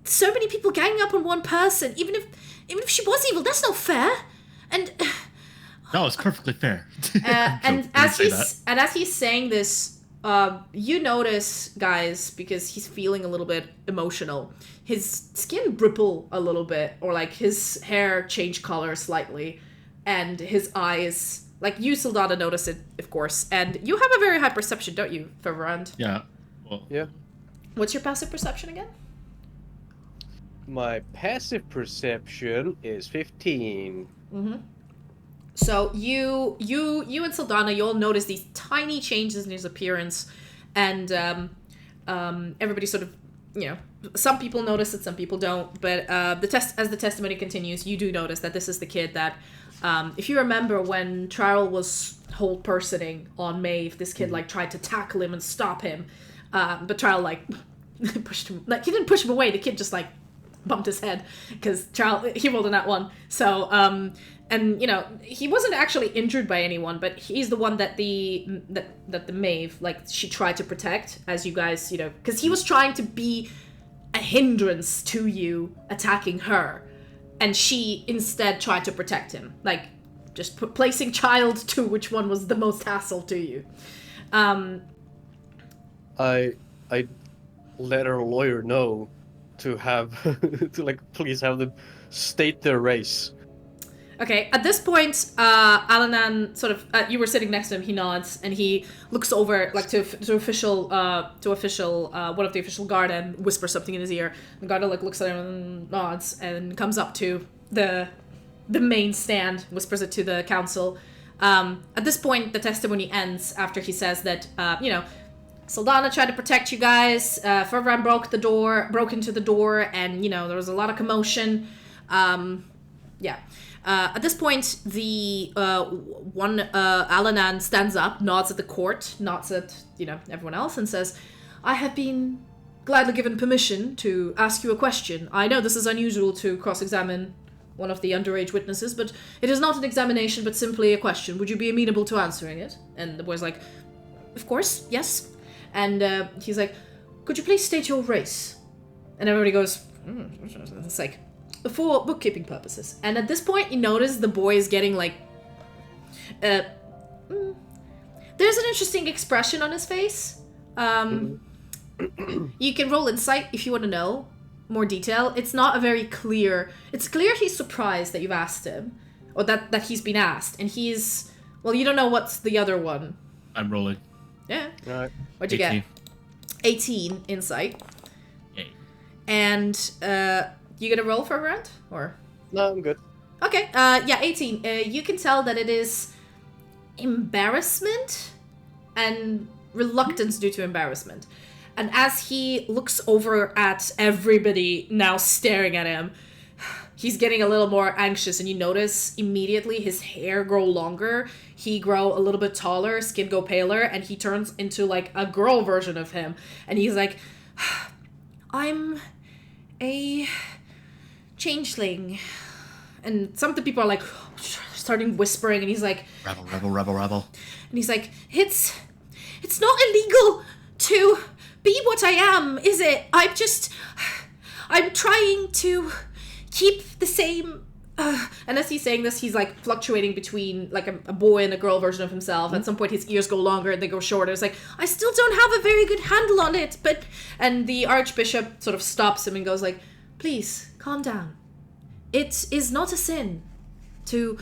so many people ganging up on one person, even if she was evil, that's not fair, and...
No, it's perfectly fair.
And as he's saying this, you notice, guys, because he's feeling a little bit emotional, his skin ripple a little bit, or like his hair change color slightly, and his eyes, like you, Sylfania, notice it, of course, and you have a very high perception, don't you, Ferverand?
Yeah. Well,
yeah.
What's your passive perception again?
My passive perception is 15.
Mm-hmm. So you and Sylfania, you'll notice these tiny changes in his appearance, and everybody sort of, some people notice it, some people don't. But as the testimony continues, you do notice that this is the kid that, if you remember when Trial was whole personing on Maeve, this kid tried to tackle him and stop him, but Trial pushed him. He didn't push him away. The kid just bumped his head because he rolled a nat 1. So and he wasn't actually injured by anyone, but he's the one that the Maeve she tried to protect, as you guys because he was trying to be a hindrance to you attacking her, and she instead tried to protect him, just placing child to which one was the most hassle to you.
I let our lawyer know to have to please have them state their race.
Okay, at this point, Alanan sort of, you were sitting next to him, he nods, and he looks over, to official, one of the official guard and whispers something in his ear. The guard, looks at him and nods, and comes up to the main stand, whispers it to the council. At this point, the testimony ends after he says that, Sylfania tried to protect you guys, Fervran broke into the door, and, there was a lot of commotion. Yeah. At this point, the Alanan stands up, nods at the court, nods at, everyone else, and says, "I have been gladly given permission to ask you a question. I know this is unusual to cross-examine one of the underage witnesses, but it is not an examination, but simply a question. Would you be amenable to answering it?" And the boy's like, "Of course, yes." And he's like, "Could you please state your race?" And everybody goes, it's for bookkeeping purposes. And at this point, you notice the boy is getting there's an interesting expression on his face. You can roll insight if you want to know more detail. It's not a very clear. It's clear he's surprised that you've asked him, or that he's been asked, and he's you don't know what's the other one.
I'm rolling.
Yeah.
All right.
What'd you
18.
get? 18 insight.
Yay.
And you gonna roll for a round, or?
No, I'm good.
Okay. Yeah, 18. You can tell that it is embarrassment and reluctance due to embarrassment. And as he looks over at everybody now staring at him, he's getting a little more anxious, and you notice immediately his hair grow longer, he grow a little bit taller, skin go paler, and he turns into like a girl version of him. And he's like, I'm a changeling. And some of the people are like starting whispering, and he's like,
Rebel.
And he's like, it's not illegal to be what I am, is it? I'm trying to keep the same... And as he's saying this, he's like fluctuating between like a boy and a girl version of himself. At some point his ears go longer and they go shorter. It's like, I still don't have a very good handle on it, but... And the Archbishop sort of stops him and goes like, please, calm down. It is not a sin to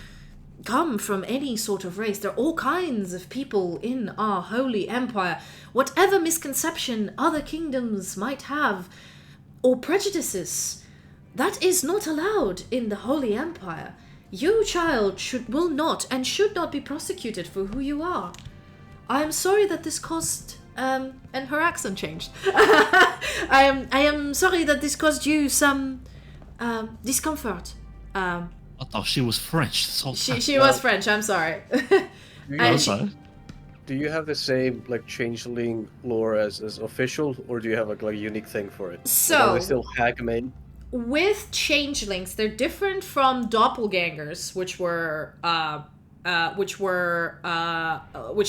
come from any sort of race. There are all kinds of people in our holy empire. Whatever misconception other kingdoms might have, or prejudices, that is not allowed in the holy empire. You, child, will not and should not be prosecuted for who you are. I am sorry that this caused... and her accent changed. I am sorry that this caused you some discomfort.
I thought she was French.
She was French, I'm sorry.
Do you have the same like changeling lore as official, or do you have like a unique thing for it?
So
they still hack them in?
With changelings, they're different from doppelgangers, which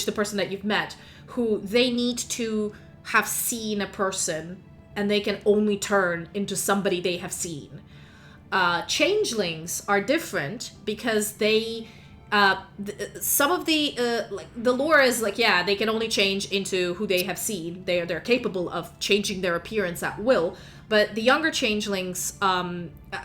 the person that you've met, who they need to have seen a person and they can only turn into somebody they have seen. Changelings are different because they some of the the lore is like, yeah, they can only change into who they have seen. They're capable of changing their appearance at will, but the younger changelings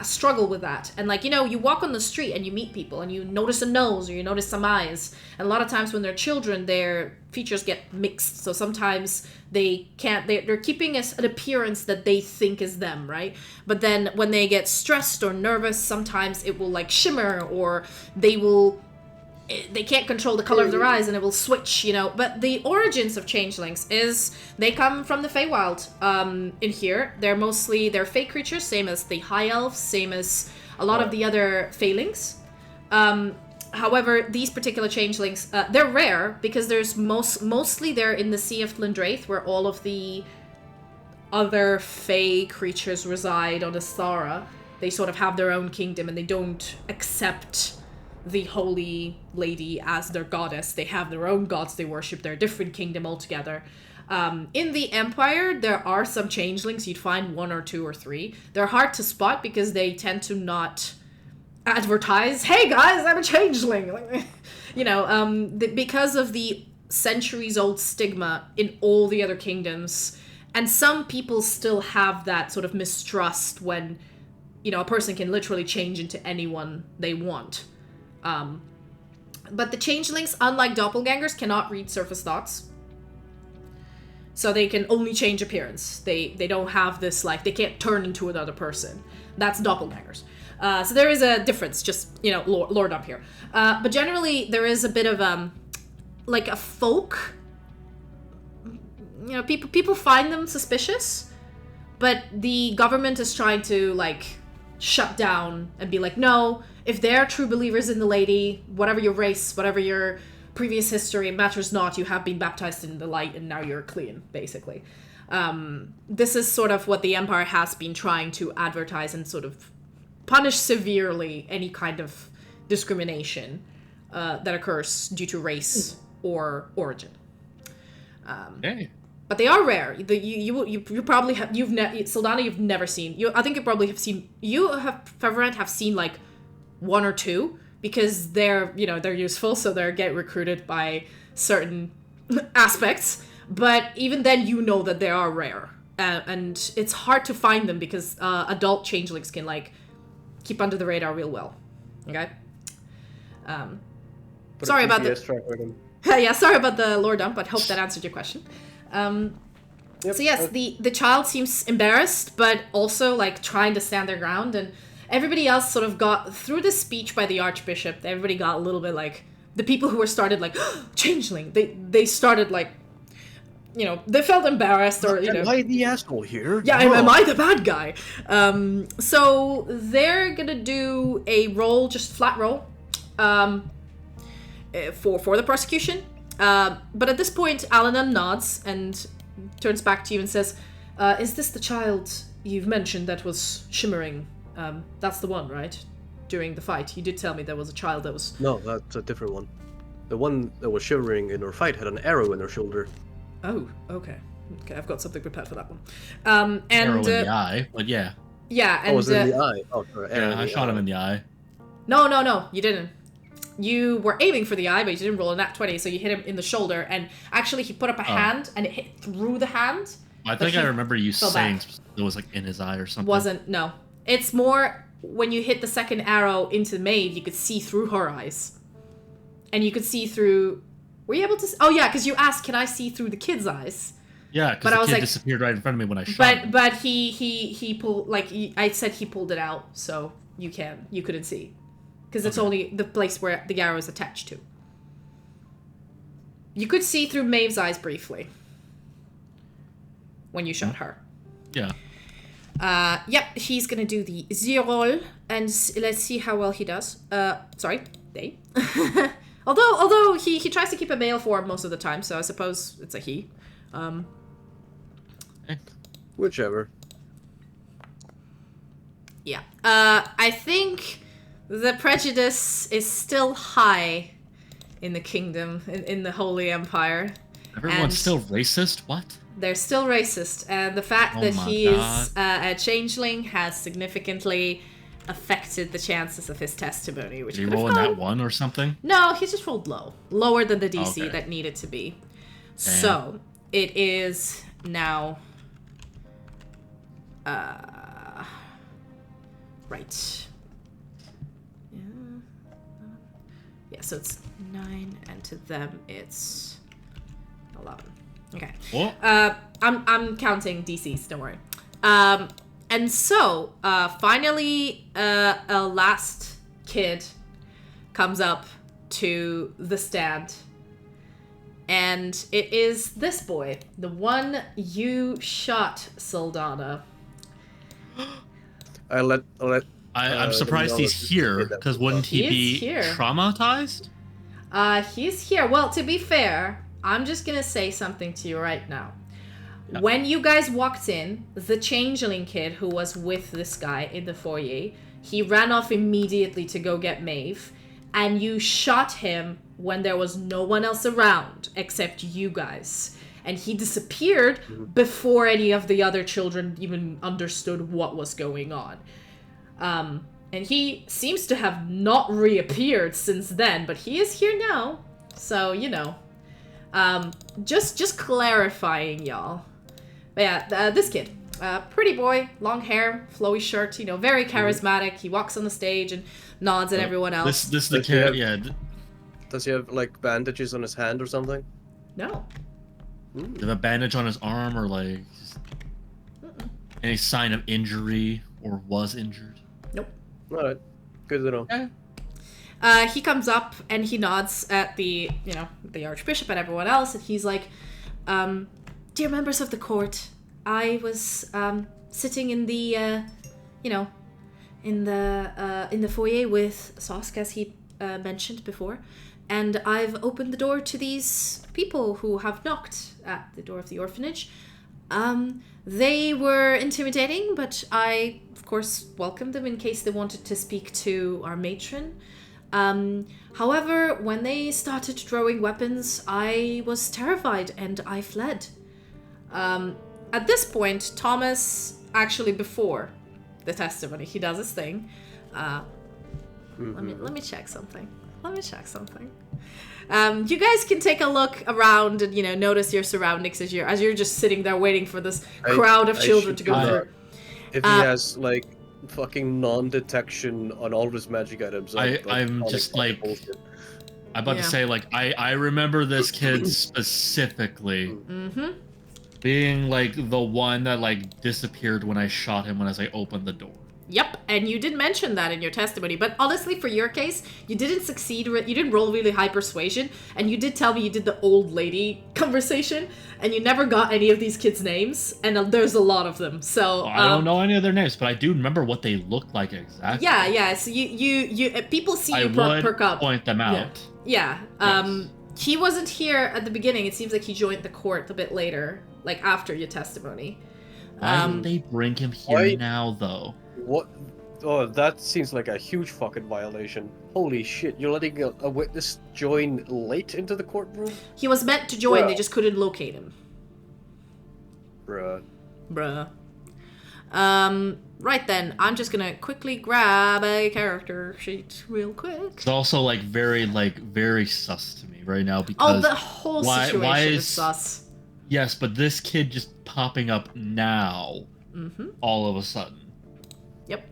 struggle with that. And like, you know, you walk on the street and you meet people and you notice a nose or you notice some eyes, and a lot of times when they're children their features get mixed, so sometimes they're keeping an appearance that they think is them, right? But then when they get stressed or nervous, sometimes it will like shimmer, or they can't control the color of their eyes and it will switch, you know. But the origins of changelings is they come from the Feywild. In here, they're fey creatures, same as the high elves, same as a lot of the other feylings. However, these particular changelings, they're rare because there's mostly they're in the Sea of Thlindraith, where all of the other fey creatures reside on Esthara. They sort of have their own kingdom and they don't accept the holy lady as their goddess. They have their own gods they worship. They're a different kingdom altogether. In the Empire, there are some changelings. You'd find 1 or 2 or 3. They're hard to spot because they tend to not advertise, hey guys, I'm a changeling. You know, because of the centuries-old stigma in all the other kingdoms. And some people still have that sort of mistrust when, you know, a person can literally change into anyone they want. But the changelings, unlike doppelgangers, cannot read surface thoughts. So they can only change appearance. They don't have this, like, they can't turn into another person. That's doppelgangers. So there is a difference, just, you know, lore dump here. But generally, there is a bit of, like, a folk. You know, people find them suspicious, but the government is trying to, like, shut down and be like, no, if they're true believers in the lady, whatever your race, whatever your previous history, it matters not. You have been baptized in the light and now you're clean, basically. This is sort of what the Empire has been trying to advertise and sort of punish severely any kind of discrimination that occurs due to race or origin.
Hey.
But they are rare. You probably have Sylfania, you've never seen. I think you probably have seen. You have Feverant have seen like 1 or 2 because they're useful, so they get recruited by certain aspects. But even then, you know that they are rare, and it's hard to find them because adult changelings can like keep under the radar real well. Okay. Sorry about the. Yeah, sorry about the lore dump, but hope that answered your question.
Yep.
So yes, the child seems embarrassed, but also like trying to stand their ground, and everybody else sort of got through the speech by the Archbishop. Everybody got a little bit like the people who were started like changeling, they started like, you know, they felt embarrassed or, you know.
Am I the asshole here?
Yeah, am I the bad guy? So they're gonna do a roll, just flat roll, for the prosecution. But at this point, Alanan nods and turns back to you and says, is this the child you've mentioned that was shimmering? That's the one, right? During the fight. You did tell me there was a child that was...
No, that's a different one. The one that was shivering in her fight had an arrow in her shoulder.
Oh, okay. Okay, I've got something prepared for that one. And
arrow in the eye, but yeah.
Yeah, and...
Oh, was it in the eye? Oh, sorry.
Yeah, I shot him in the eye.
No, you didn't. You were aiming for the eye, but you didn't roll a nat 20, so you hit him in the shoulder, and actually he put up a hand, and it hit through the hand.
I think I remember you saying it was like in his eye or something.
Wasn't, no. It's more, when you hit the second arrow into Maeve, you could see through her eyes. And you could see through... Were you able to... Oh, yeah, because you asked, can I see through the kid's eyes?
Yeah, because the kid disappeared right in front of me when I shot him.
But he pulled... Like, I said he pulled it out, so you couldn't see. Because it's only the place where the arrow is attached to. You could see through Maeve's eyes briefly. When you shot her.
Yeah.
Yep, he's gonna do the roll, and let's see how well he does. Sorry, they. although he tries to keep a male form most of the time, so I suppose it's a he.
Whichever.
Yeah. I think the prejudice is still high in the kingdom, in the Holy Empire.
Everyone's still racist? What?
They're still racist, and the fact that he is a changeling has significantly affected the chances of his testimony. Which
did he roll in that one or something?
No, he just rolled lower than the DC that needed to be. Damn. So it is now. Right. Yeah, so it's 9, and to them it's 11. Okay.
What?
I'm counting DCs, don't worry. And so, finally, a last kid comes up to the stand. And it is this boy, the one you shot, Saldana.
I'm surprised he's here, because wouldn't he be traumatized?
He's here. Well, to be fair, I'm just gonna say something to you right now. Yeah. When you guys walked in, the changeling kid who was with this guy in the foyer, he ran off immediately to go get Maeve, and you shot him when there was no one else around except you guys. And he disappeared before any of the other children even understood what was going on. And he seems to have not reappeared since then, but he is here now. So, you know. Just clarifying, y'all. But yeah, this kid. Pretty boy, long hair, flowy shirt, you know, very charismatic. He walks on the stage and nods at everyone else.
This is the kid, yeah.
Does he have, like, bandages on his hand or something?
No.
Does he have a bandage on his arm or, like, any sign of injury or was injured?
Nope.
Alright. Good to know.
Okay. He comes up and he nods at the Archbishop and everyone else, and he's like, dear members of the court, I was sitting in the, in the foyer with Sosk, as he mentioned before, and I've opened the door to these people who have knocked at the door of the orphanage. They were intimidating, but I, of course, welcomed them in case they wanted to speak to our matron. However, when they started throwing weapons, I was terrified and I fled. At this point, Thomas, actually before the testimony, he does his thing. Let me check something. You guys can take a look around and, notice your surroundings as you're just sitting there waiting for this crowd of children to go through.
If he has, like, fucking non-detection on all of his magic items.
I'm just like... Bullshit. I'm about to say, like, I remember this kid specifically being, like, the one that, like, disappeared when I shot him as I opened the door.
Yep, and you did mention that in your testimony. But honestly, for your case, you didn't succeed. You didn't roll really high persuasion, and you did tell me you did the old lady conversation, and you never got any of these kids' names, and there's a lot of them. So
I don't know any of their names, but I do remember what they looked like exactly.
Yeah. So you people see you perk up.
Point them out.
Yeah. Yes. He wasn't here at the beginning. It seems like he joined the court a bit later, like after your testimony.
Why did they bring him here now, though?
What? Oh, that seems like a huge fucking violation. Holy shit, you're letting a witness join late into the courtroom?
He was meant to join, they just couldn't locate him.
Bruh.
Right then, I'm just gonna quickly grab a character sheet real quick.
It's also, very sus to me right now, because...
Oh, the whole situation is sus.
Yes, but this kid just popping up now, all of a sudden.
Yep.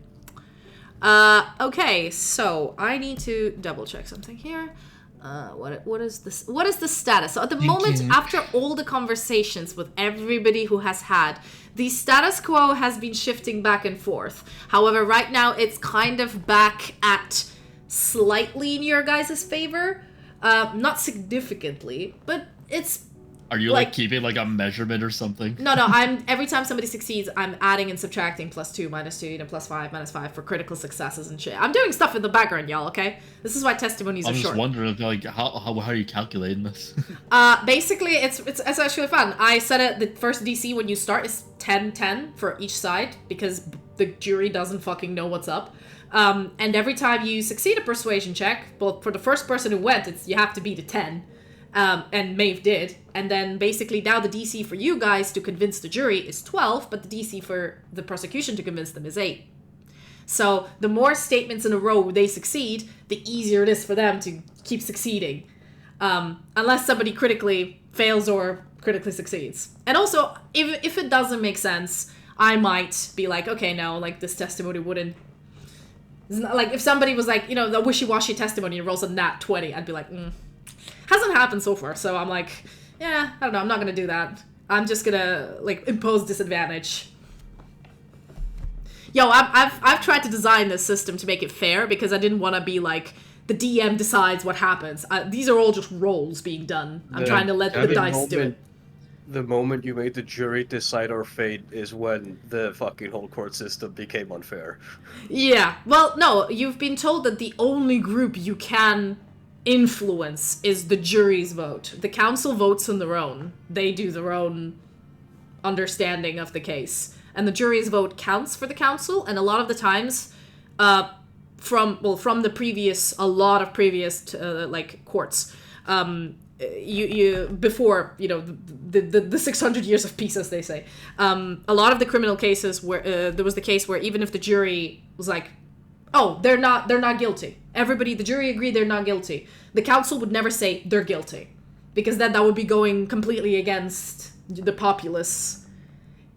Okay, so I need to double check something here. What is this? What is the status? So at the moment, after all the conversations with everybody who has had, the status quo has been shifting back and forth. However, right now it's kind of back at slightly in your guys' favor. Not significantly, but it's...
Are you keeping a measurement or something?
No, every time somebody succeeds, I'm adding and subtracting +2, -2, +5, -5 for critical successes and shit. I'm doing stuff in the background, y'all, okay? This is why testimonies are short.
I'm just wondering, how are you calculating this?
Basically, it's actually fun. I set it, the first DC when you start is 10-10 for each side, because the jury doesn't fucking know what's up. And every time you succeed a persuasion check, well, for the first person who went, you have to beat a 10. And Maeve did. And then basically now the DC for you guys to convince the jury is 12, but the DC for the prosecution to convince them is 8. So the more statements in a row they succeed, the easier it is for them to keep succeeding. Unless somebody critically fails or critically succeeds. And also, if it doesn't make sense, I might be like, okay, no, this testimony wouldn't... if somebody was the wishy-washy testimony and rolls a nat 20, I'd be like, Hasn't happened so far, so I'm like, yeah, I don't know, I'm not gonna do that. I'm just gonna, impose disadvantage. Yo, I've tried to design this system to make it fair, because I didn't want to be the DM decides what happens. These are all just rolls being done. I'm trying to let the dice do it.
The moment you made the jury decide our fate is when the fucking whole court system became unfair. Yeah,
well, no, you've been told that the only group you can influence is the jury's vote. The council votes on their own. They do their own understanding of the case. And the jury's vote counts for the council, and a lot of the times, from the previous, a lot of previous, courts, before, the 600 years of peace, as they say, a lot of the criminal cases where, there was the case where even if the jury was oh, they're not guilty. The jury agreed they're not guilty. The council would never say they're guilty, because then that would be going completely against the populace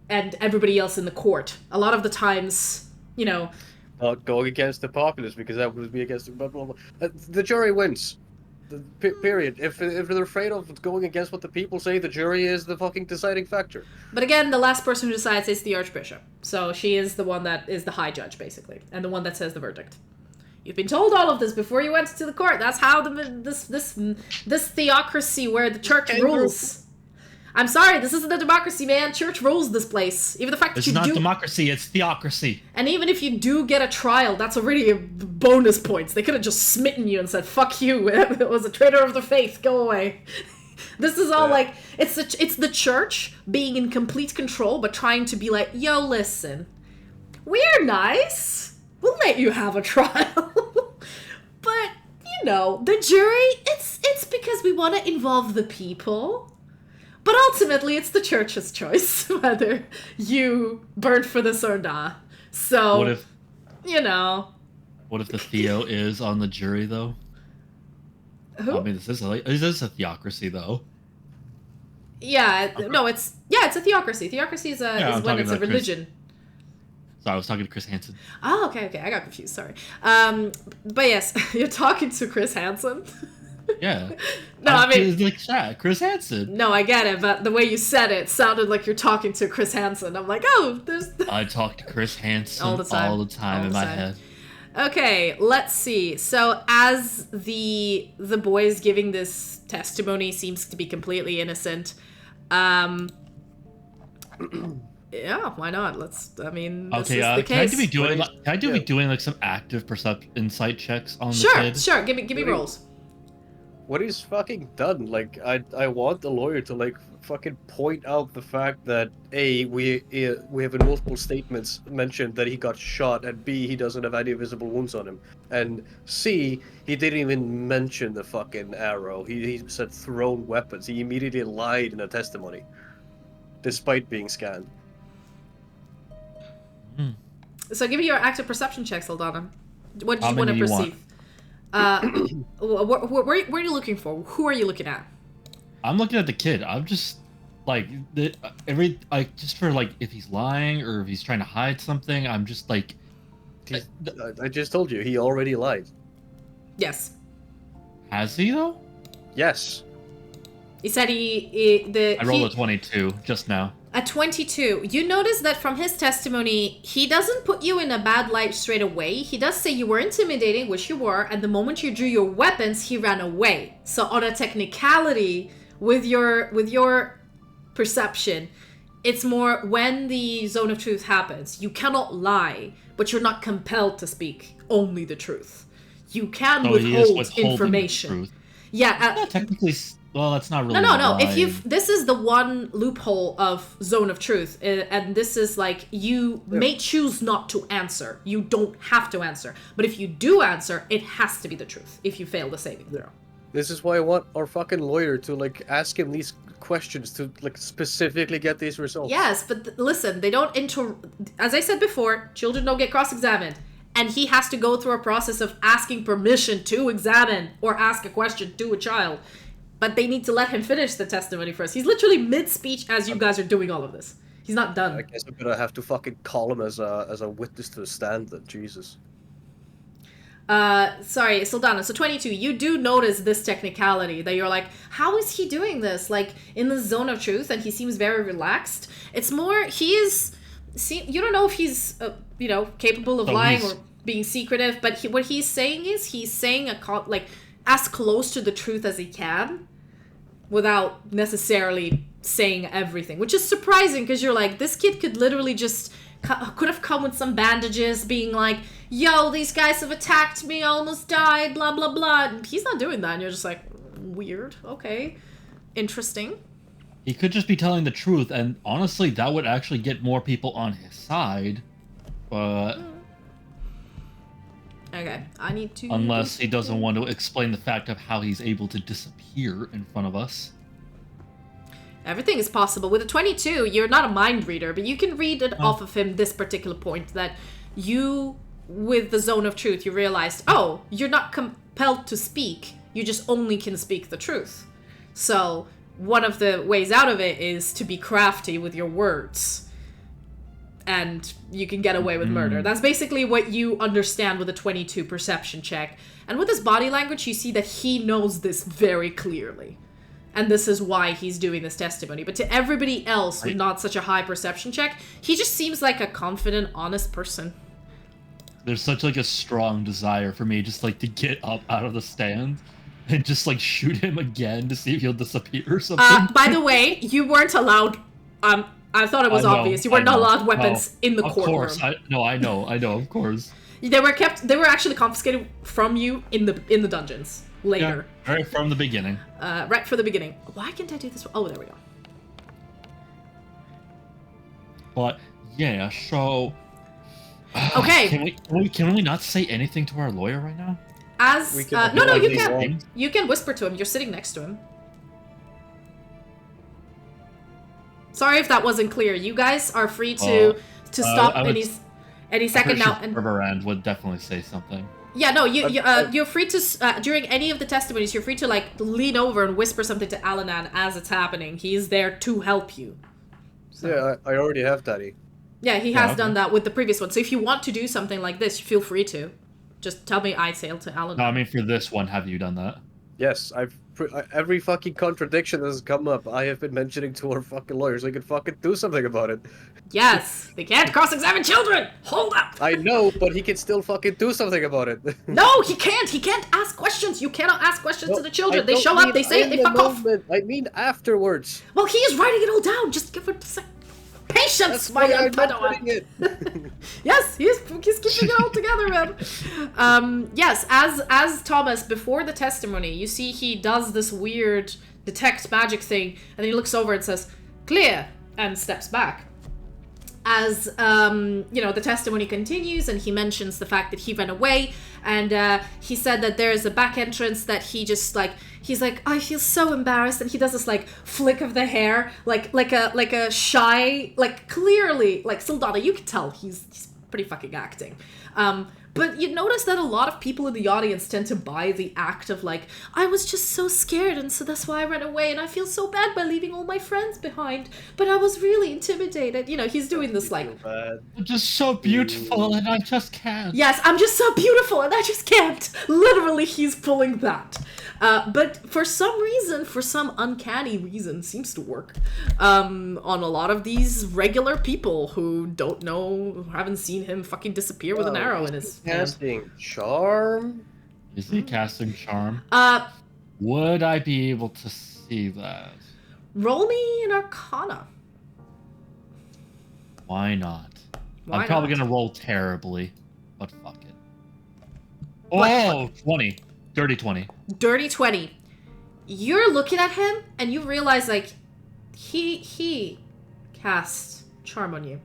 and everybody else in the court. A lot of the times,
not going against the populace, because that would be against the jury wins. Period. If they're afraid of going against what the people say, the jury is the fucking deciding factor.
But again, the last person who decides is the Archbishop. So she is the one that is the high judge, basically, and the one that says the verdict. You've been told all of this before you went to the court. That's how this theocracy where the church rules. I'm sorry, this isn't a democracy, man. Church rules this place. Even the fact that
it's not democracy, it's theocracy.
And even if you do get a trial, that's already a bonus points. They could have just smitten you and said, "Fuck you! It was a traitor of the faith. Go away." This is all it's the church being in complete control, but trying to be like, "Yo, listen, we're nice. We'll let you have a trial." But the jury, it's because we want to involve the people. But ultimately, it's the church's choice whether you burn for this or not. So,
what if the Theo is on the jury, though?
Who?
I mean, this is a theocracy, though.
Yeah, no, it's a theocracy. Theocracy is when it's a religion.
So I was talking to Chris Hansen.
Oh, okay, I got confused. Sorry. But yes, you're talking to Chris Hansen.
Yeah.
No, I mean,
It's like Shaq, Chris Hansen.
no, I get it, but the way you said it sounded like you're talking to Chris Hansen. I'm like, oh, there's
I talk to Chris Hansen
all the time,
all the time
all
in
the
my
time.
head.
Okay, let's see. So as the boys giving this testimony seems to be completely innocent, yeah, why not? This
Okay,
is the
can I
case.
be doing like some active insight checks on the kid?
Sure, give me rolls.
What he's fucking done, like, I want the lawyer to, like, fucking point out the fact that A, we have in multiple statements mentioned that he got shot, and B, he doesn't have any visible wounds on him, and C, he didn't even mention the fucking arrow. He said thrown weapons. He immediately lied in a testimony, despite being scanned.
So give me your active perception check, Saldana. What do
How
you want to
many do you
perceive? Where are you looking for? Who are you looking at?
I'm looking at the kid. I'm just like just for like if he's lying or if he's trying to hide something. I'm just like.
I just told you, he already lied.
Yes.
Has he though?
Yes.
He said
I rolled a 22 just now.
A 22. You notice that from his testimony, he doesn't put you in a bad light straight away. He does say you were intimidating, which you were, and the moment you drew your weapons, he ran away. So on a technicality, with your perception, it's more when the zone of truth happens. You cannot lie, but you're not compelled to speak only the truth. You can withhold information. Yeah,
technically. Well, that's not really.
No. This is the one loophole of zone of truth, and this is like you may choose not to answer. You don't have to answer, but if you do answer, it has to be the truth. If you fail the saving throw.
This is why I want our fucking lawyer to like ask him these questions to like specifically get these results.
Yes, but listen, they don't as I said before, children don't get cross-examined. And he has to go through a process of asking permission to examine or ask a question to a child. But they need to let him finish the testimony first. He's literally mid-speech as you guys are doing all of this. He's not done.
I guess I'm gonna have to fucking call him as a witness to the stand then, Jesus.
Sorry, Saldana, so 22, you do notice this technicality that you're like, how is he doing this? Like, in the zone of truth, and he seems very relaxed. It's more, you don't know if he's, capable of lying or being secretive, but what he's saying is, he's saying as close to the truth as he can, without necessarily saying everything, which is surprising, because you're like, this kid could literally just could have come with some bandages, being like, yo, these guys have attacked me, I almost died, blah, blah, blah. And he's not doing that, and you're just like, weird, okay, interesting.
He could just be telling the truth, and honestly, that would actually get more people on his side, but...
Okay, I need to...
Unless he doesn't want to explain the fact of how he's able to disappear in front of us.
Everything is possible. With a 22, you're not a mind reader, but you can read it off of him this particular point, that you, with the zone of truth, you realized, oh, you're not compelled to speak, you just only can speak the truth. So, one of the ways out of it is to be crafty with your words. And you can get away with murder. That's basically what you understand with a 22 perception check. And with his body language, you see that he knows this very clearly. And this is why he's doing this testimony. But to everybody else with not such a high perception check, he just seems like a confident, honest person.
There's such like a strong desire for me just like to get up out of the stand and just like shoot him again to see if he'll disappear or something.
By the way, you weren't allowed... I thought it was obvious. You were not allowed weapons in the courtroom. Of
course, I know, of course.
They were actually confiscated from you in the dungeons later.
Yeah, right from the beginning.
Right from the beginning. Why can't I do this? Oh, there we go.
But yeah, so.
Okay.
Can we not say anything to our lawyer right now?
No, you can. You can whisper to him. You're sitting next to him. Sorry if that wasn't clear. You guys are free to stop any second now. And
Riverand would definitely say something.
Yeah, no, you're free to during any of the testimonies. You're free to like lean over and whisper something to Alanan as it's happening. He is there to help you. So.
Yeah, I already have Daddy.
Yeah, he has done that with the previous one. So if you want to do something like this, feel free to. Just tell me I sail to Alanan.
No, I mean for this one, have you done that?
Yes, every fucking contradiction that has come up, I have been mentioning to our fucking lawyers. They could fucking do something about it.
Yes, they can't cross-examine children. Hold up.
I know, but he can still fucking do something about it.
No, he can't. He can't ask questions. You cannot ask questions
No,
to the children.
I
They
don't
show up,
mean
they say it,
in
they
the
fuck off.
moment. I mean afterwards.
Well, he is writing it all down. Just give it a sec. Patience,
That's
my
why
young
I'm not
Padawan.
putting it.
Yes, he's keeping it all together, man. Yes, as Thomas, before the testimony, you see he does this weird detect magic thing, and then he looks over and says, "Clear," and steps back. As the testimony continues, and he mentions the fact that he ran away, and he said that there is a back entrance that he just he's like, I feel so embarrassed, and he does this flick of the hair, like a shy, clearly, Sildana, you can tell he's pretty fucking acting. But you notice that a lot of people in the audience tend to buy the act of I was just so scared, and so that's why I ran away, and I feel so bad by leaving all my friends behind, but I was really intimidated. He's doing this
I'm just so beautiful and I just can't.
Yes, I'm just so beautiful and I just can't. Literally, he's pulling that. But for some reason, for some uncanny reason, seems to work on a lot of these regular people who don't know, haven't seen him fucking disappear with an arrow in his hand.
Casting charm?
Is he casting charm? Would I be able to see that?
Roll me an Arcana.
Why not?
Why
I'm probably
not?
gonna roll terribly, but fuck it. Oh, 20. Dirty 20.
Dirty 20. You're looking at him and you realize he cast charm on you.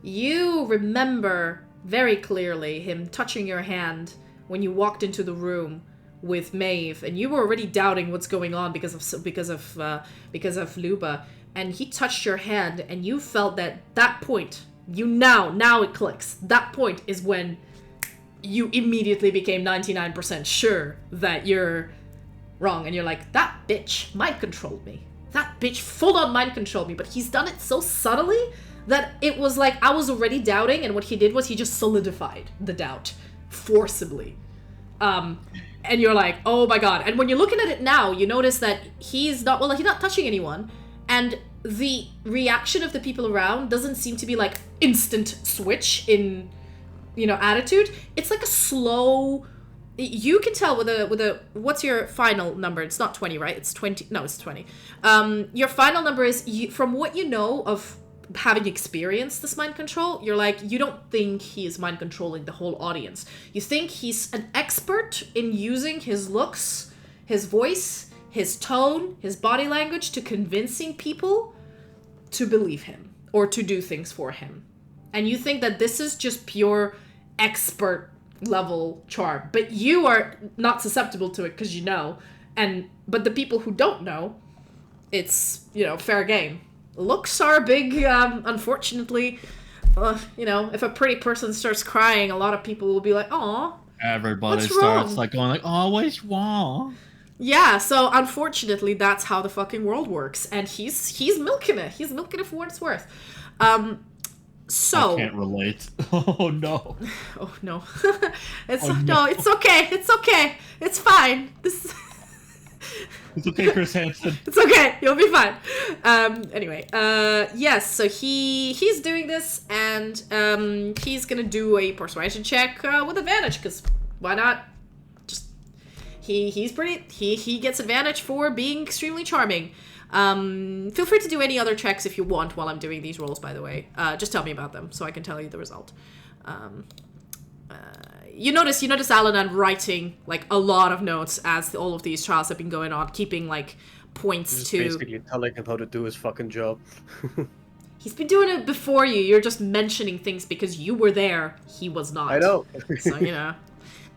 You remember very clearly him touching your hand when you walked into the room with Maeve, and you were already doubting what's going on because of Luba, and he touched your hand, and you felt that point. Now it clicks. That point is when you immediately became 99% sure that you're wrong, and you're like, that bitch mind controlled me. That bitch full on mind controlled me, but he's done it so subtly that it was like I was already doubting, and what he did was he just solidified the doubt forcibly. And you're like, oh my god. And when you're looking at it now, you notice that he's not touching anyone, and the reaction of the people around doesn't seem to be instant switch in attitude. It's like a slow, you can tell with a what's your final number? It's not 20, right? It's 20. No, it's 20. Your final number is, from what you know of having experienced this mind control, you're like, you don't think he is mind controlling the whole audience. You think he's an expert in using his looks, his voice, his tone, his body language to convincing people to believe him or to do things for him. And you think that this is just pure expert level charm, but you are not susceptible to it because but the people who don't know, it's fair game. Looks are big, unfortunately. If a pretty person starts crying, a lot of people will be like, "Aw,
everybody
what's
starts
wrong?"
going "Oh, what's wrong?"
Yeah, so unfortunately, that's how the fucking world works, and he's milking it. He's milking it for what it's worth. So
I can't relate. Oh no.
Oh no. No, it's okay. It's okay. It's fine.
It's okay, Chris Hansen.
It's okay. You'll be fine. Anyway, yes. So he's doing this, and he's gonna do a persuasion check with advantage, because why not? Just he gets advantage for being extremely charming. Feel free to do any other checks if you want while I'm doing these rolls, by the way. Just tell me about them so I can tell you the result. You notice Alanan writing a lot of notes as all of these trials have been going on, keeping points
Just
to
basically telling him how to do his fucking job.
He's been doing it before you. You're just mentioning things because you were there. He was not.
I know.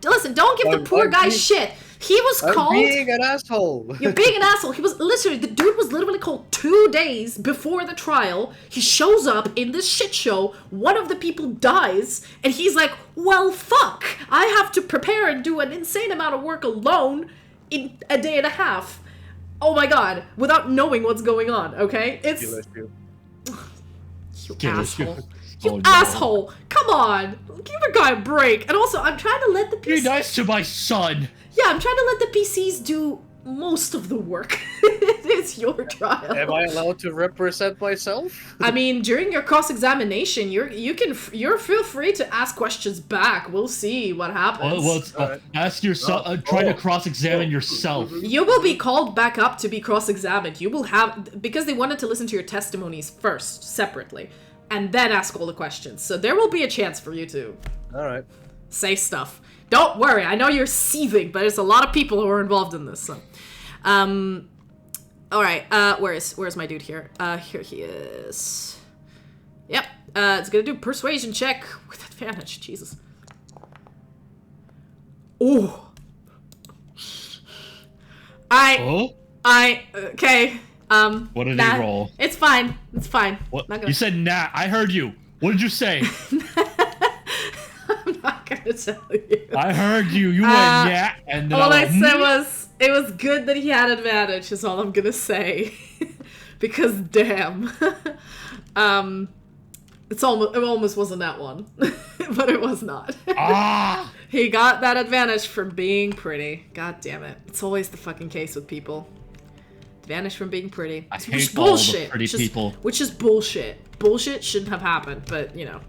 So listen, don't give the poor guy shit. He was called.
I'm being an asshole.
You're being an asshole. The dude was literally called 2 days before the trial. He shows up in this shit show. One of the people dies, and he's like, well, fuck. I have to prepare and do an insane amount of work alone in a day and a half. Oh my god. Without knowing what's going on, okay? It's... You asshole. You
Oh, no.
asshole! Come on! Give a guy a break. And also, I'm trying to let the
Be
PCs...
nice to my son!
Yeah, I'm trying to let the PCs do most of the work. It's your trial.
Am I allowed to represent myself?
I mean, during your cross-examination, you're feel free to ask questions back. We'll see what happens.
Well, ask yourself. Try to cross-examine yourself.
You will be called back up to be cross-examined. You will have, because they wanted to listen to your testimonies first, separately, and then ask all the questions. So there will be a chance for you to
Alright.
say stuff. Don't worry, I know you're seething, but there's a lot of people who are involved in this. So, all right. Where's my dude here? Here he is. Yep. It's gonna do persuasion check with advantage. Jesus. Oh. Okay.
What did
nah,
he roll?
It's fine. It's fine.
What?
Not gonna...
You said nah. I heard you. What did you say?
I'm not gonna tell you.
I heard you. You went yeah, and then
all I
went,
said was it was good that he had advantage. Is all I'm gonna say, because damn, it almost wasn't that one, but it was not.
Ah!
He got that advantage from being pretty. God damn it! It's always the fucking case with people. Advantage from being pretty.
I
Which
hate
is
all
bullshit.
the pretty people.
Which is bullshit. Bullshit shouldn't have happened, but you know,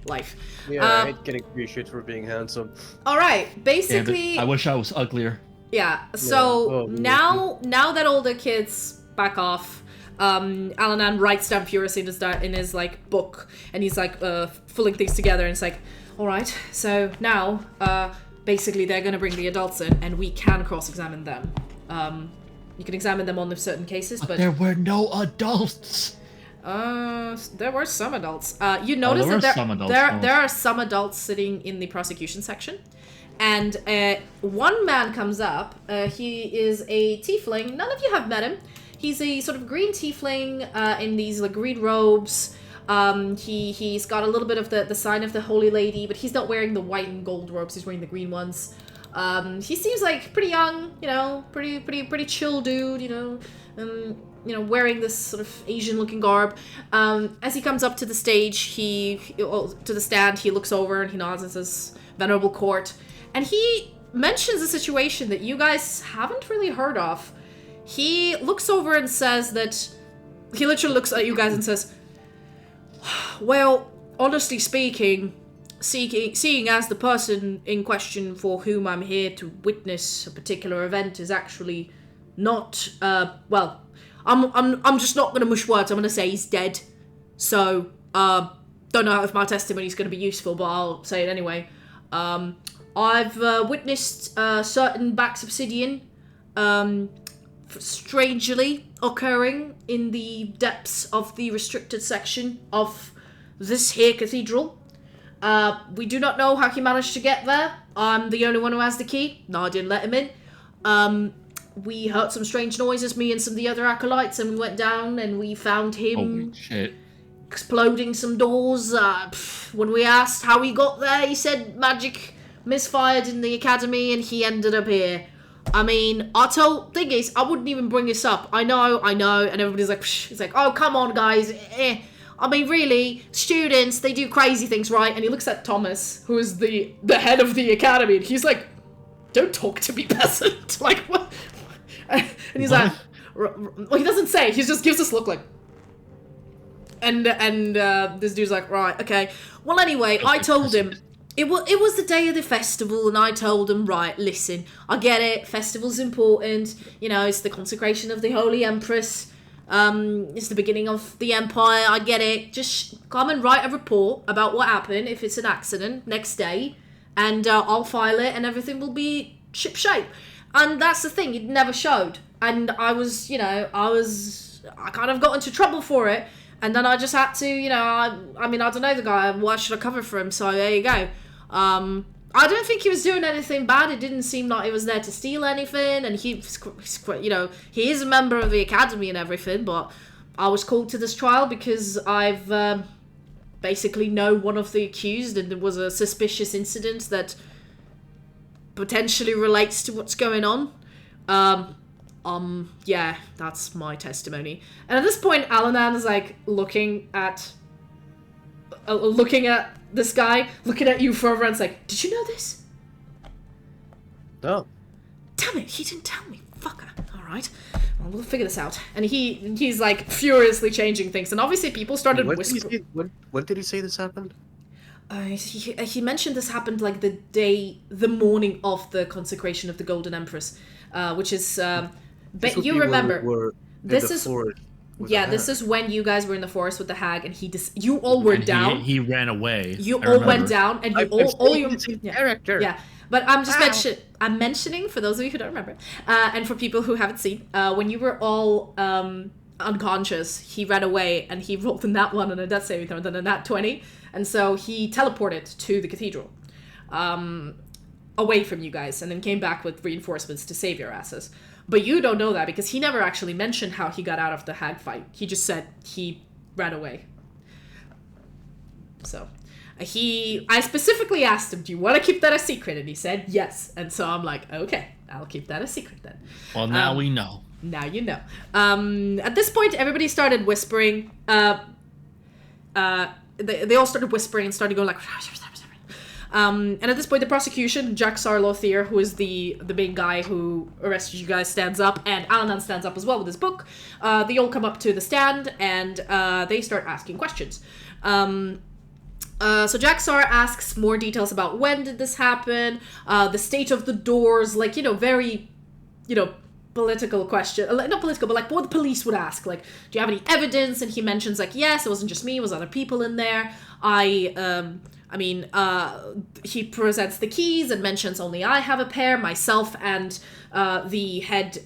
life.
Yeah, I hate getting free shit for being handsome.
All right, basically.
I wish I was uglier.
Yeah. So
Yeah.
now that all the kids back off, Alanan writes down furiously in his like book, and he's like pulling things together, and it's like, all right. So now, basically, they're gonna bring the adults in, and we can cross-examine them. You can examine them on the certain cases, but
there were no adults.
there were some adults. You notice that there are some adults sitting in the prosecution section, and one man comes up. He is a tiefling. None of you have met him. He's a sort of green tiefling in these like green robes. He's got a little bit of the sign of the Holy Lady, but he's not wearing the white and gold robes. He's wearing the green ones. He seems like pretty young, you know, pretty chill dude, you know, wearing this sort of Asian-looking garb. As he comes up to the stage, to the stand, he looks over and he nods and says, "Venerable Kourt," and he mentions a situation that you guys haven't really heard of. He looks over and says that he literally looks at you guys and says, "Well, honestly speaking, seeing as the person in question for whom I'm here to witness a particular event is actually not, well, I'm just not gonna mush words. I'm gonna say he's dead. So, don't know if my testimony is gonna be useful, but I'll say it anyway. I've witnessed certain Bax obsidian, strangely occurring in the depths of the restricted section of this here cathedral. We do not know how he managed to get there. I'm the only one who has the key. No, I didn't let him in. We heard some strange noises, me and some of the other acolytes, and we went down and we found him
Holy shit.
exploding some doors. When we asked how he got there, he said magic misfired in the academy and he ended up here. I mean, thing is, I wouldn't even bring this up. I know, and everybody's like, psh. It's like, oh, come on, guys. I mean, really, students, they do crazy things, right? And he looks at Thomas, who is the head of the academy, and he's like, don't talk to me, peasant. Like, what? And he's like, well, he doesn't say, he just gives this look like, and this dude's like, right, okay. Well, anyway, I told him, it was the day of the festival, and I told him, right, listen, I get it, festival's important, you know, it's the consecration of the Holy Empress, it's the beginning of the Empire, I get it, just come and write a report about what happened, if it's an accident, next day, and I'll file it, and everything will be shipshape. And that's the thing, it never showed, and I was, you know, I kind of got into trouble for it, and then I just had to, you know, I mean, I don't know the guy, why should I cover for him, so there you go. I don't think he was doing anything bad, it didn't seem like he was there to steal anything, and he's you know, he is a member of the academy and everything, but I was called to this trial because I've basically know one of the accused, and there was a suspicious incident that potentially relates to what's going on. Yeah, that's my testimony. And at this point, Alanan is like looking at looking at this guy, looking at you for a run, like, did you know this?
No.
Damn it, he didn't tell me. Fucker. Alright. Well, we'll figure this out. And he's like furiously changing things. And obviously people started whispering.
When did he say this happened?
He mentioned this happened like the morning of the consecration of the Golden Empress, which is, you remember, this is, this is when you guys were in the forest with the hag, and you all were down.
He ran away.
You all went down, and
character.
Yeah. But I'm just I'm mentioning for those of you who don't remember, and for people who haven't seen, when you were all unconscious, he ran away and he rolled a nat 1 on a death saving throw, then a nat 20, and so he teleported to the cathedral, away from you guys, and then came back with reinforcements to save your asses. But you don't know that because he never actually mentioned how he got out of the hag fight. He just said he ran away. So. I specifically asked him, do you want to keep that a secret? And he said yes. And so I'm like, okay, I'll keep that a secret then.
Well, now we know.
Now you know. At this point, everybody started whispering. They all started whispering and started going like... and at this point, the prosecution, Jaxar Lothier, who is the main guy who arrested you guys, stands up. And Alanan stands up as well with his book. They all come up to the stand and they start asking questions. So Jaxar asks more details about when did this happen, the state of the doors, like, very, political question. Not political, but like what the police would ask. Like, do you have any evidence? And he mentions like, yes, it wasn't just me, it was other people in there. He presents the keys and mentions only I have a pair, myself and the head,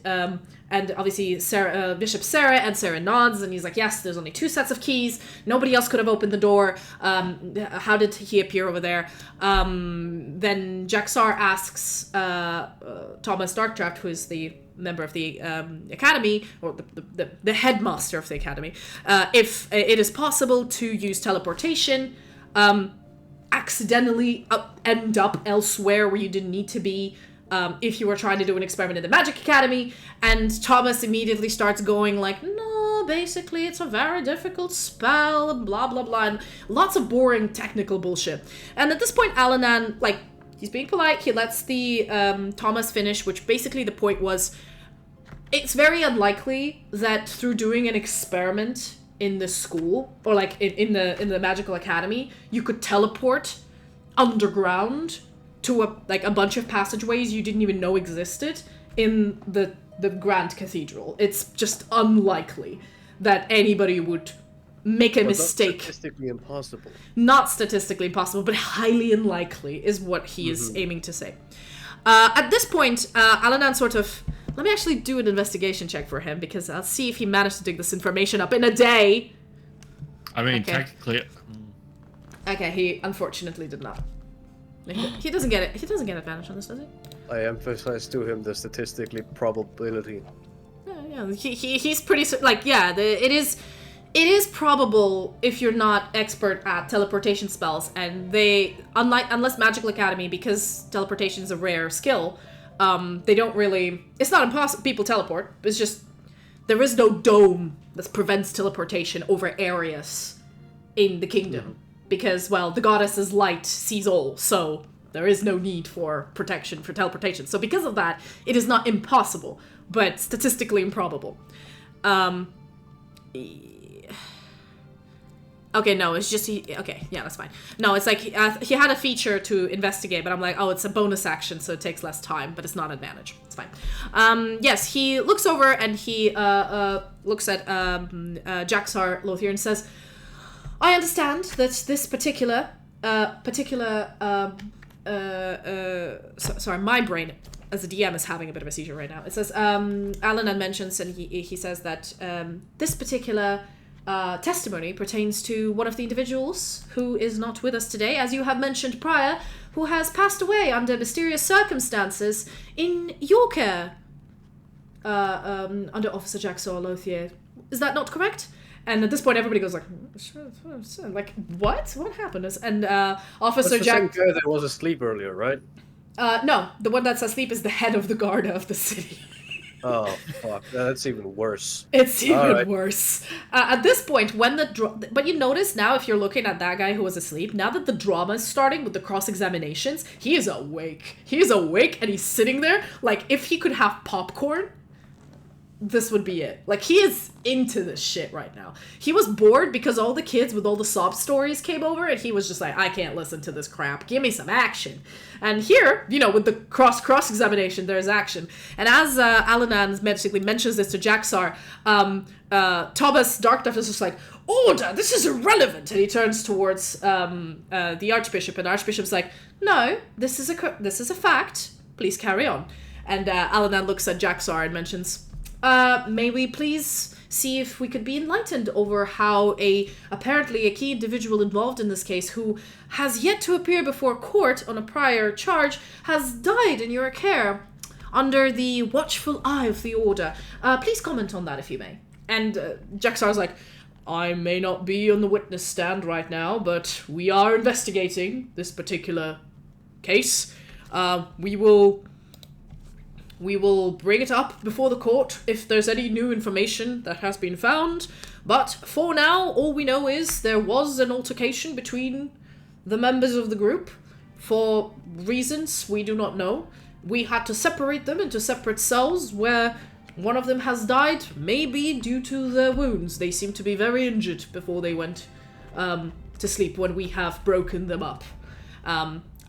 and obviously Sarah, Bishop Sarah, and Sarah nods, and he's like, yes, there's only 2 sets of keys. Nobody else could have opened the door. How did he appear over there? Then Jaxar asks Thomas Darkdraft, who is the member of the academy, or the headmaster of the academy, if it is possible to use teleportation, accidentally end up elsewhere where you didn't need to be, if you were trying to do an experiment in the Magic Academy. And Thomas immediately starts going like, no, basically it's a very difficult spell, blah blah blah, and lots of boring technical bullshit. And at this point, Alanan, like, he's being polite, he lets the Thomas finish, which basically the point was, it's very unlikely that through doing an experiment in the school, or like in the Magical Academy, you could teleport underground to a bunch of passageways you didn't even know existed in the Grand Cathedral. It's just unlikely that anybody would make a mistake.
Not statistically impossible.
Not statistically impossible, but highly unlikely is what he is aiming to say. At this point, Alanan sort of... Let me actually do an investigation check for him, because I'll see if he managed to dig this information up in a day.
I mean, technically...
Okay, he unfortunately did not. He doesn't get it. He doesn't get advantage on this, does he?
I emphasize to him the statistically probability.
Yeah. He's pretty like, yeah. It is probable if you're not expert at teleportation spells, and unless Magical Academy, because teleportation is a rare skill, they don't really. It's not impossible. People teleport. It's just there is no dome that prevents teleportation over areas in the kingdom. Because, well, the goddess's light sees all, so there is no need for protection for teleportation. So because of that, it is not impossible, but statistically improbable. Okay, no, it's just... Okay, yeah, that's fine. No, it's like he had a feature to investigate, but I'm like, oh, it's a bonus action, so it takes less time, but it's not advantage. It's fine. Yes, he looks over and he looks at Jaxar Lothier and says... I understand that this particular, sorry, my brain as a DM is having a bit of a seizure right now. It says, Alanan mentions, and he says that this particular testimony pertains to one of the individuals who is not with us today, as you have mentioned prior, who has passed away under mysterious circumstances in your care, under Officer Jaxar Lothier. Is that not correct? And at this point, everybody goes like, what? What happened? And Officer Jack...
That's the same guy that was asleep earlier, right?
No, the one that's asleep is the head of the guard of the city.
Oh, fuck. That's even worse.
It's even
Alright.
worse. At this point, when but you notice now, if you're looking at that guy who was asleep, now that the drama is starting with the cross-examinations, he is awake. He is awake, and he's sitting there, like, if he could have popcorn, this would be it. Like, he is into this shit right now. He was bored because all the kids with all the sob stories came over, and he was just like, I can't listen to this crap. Give me some action. And here, you know, with the cross-examination, there's action. And as Alanan basically mentions this to Jaxar, Thomas Darkdeath is just like, order, this is irrelevant. And he turns towards the Archbishop, and the Archbishop's like, no, this is a fact. Please carry on. And Alanan looks at Jaxar and mentions, may we please see if we could be enlightened over how apparently a key individual involved in this case, who has yet to appear before court on a prior charge, has died in your care under the watchful eye of the Order. Please comment on that if you may. And Jaxar's like, I may not be on the witness stand right now, but we are investigating this particular case. We will bring it up before the court if there's any new information that has been found. But for now, all we know is there was an altercation between the members of the group. For reasons we do not know, we had to separate them into separate cells where one of them has died, maybe due to their wounds. They seem to be very injured before they went to sleep when we have broken them up.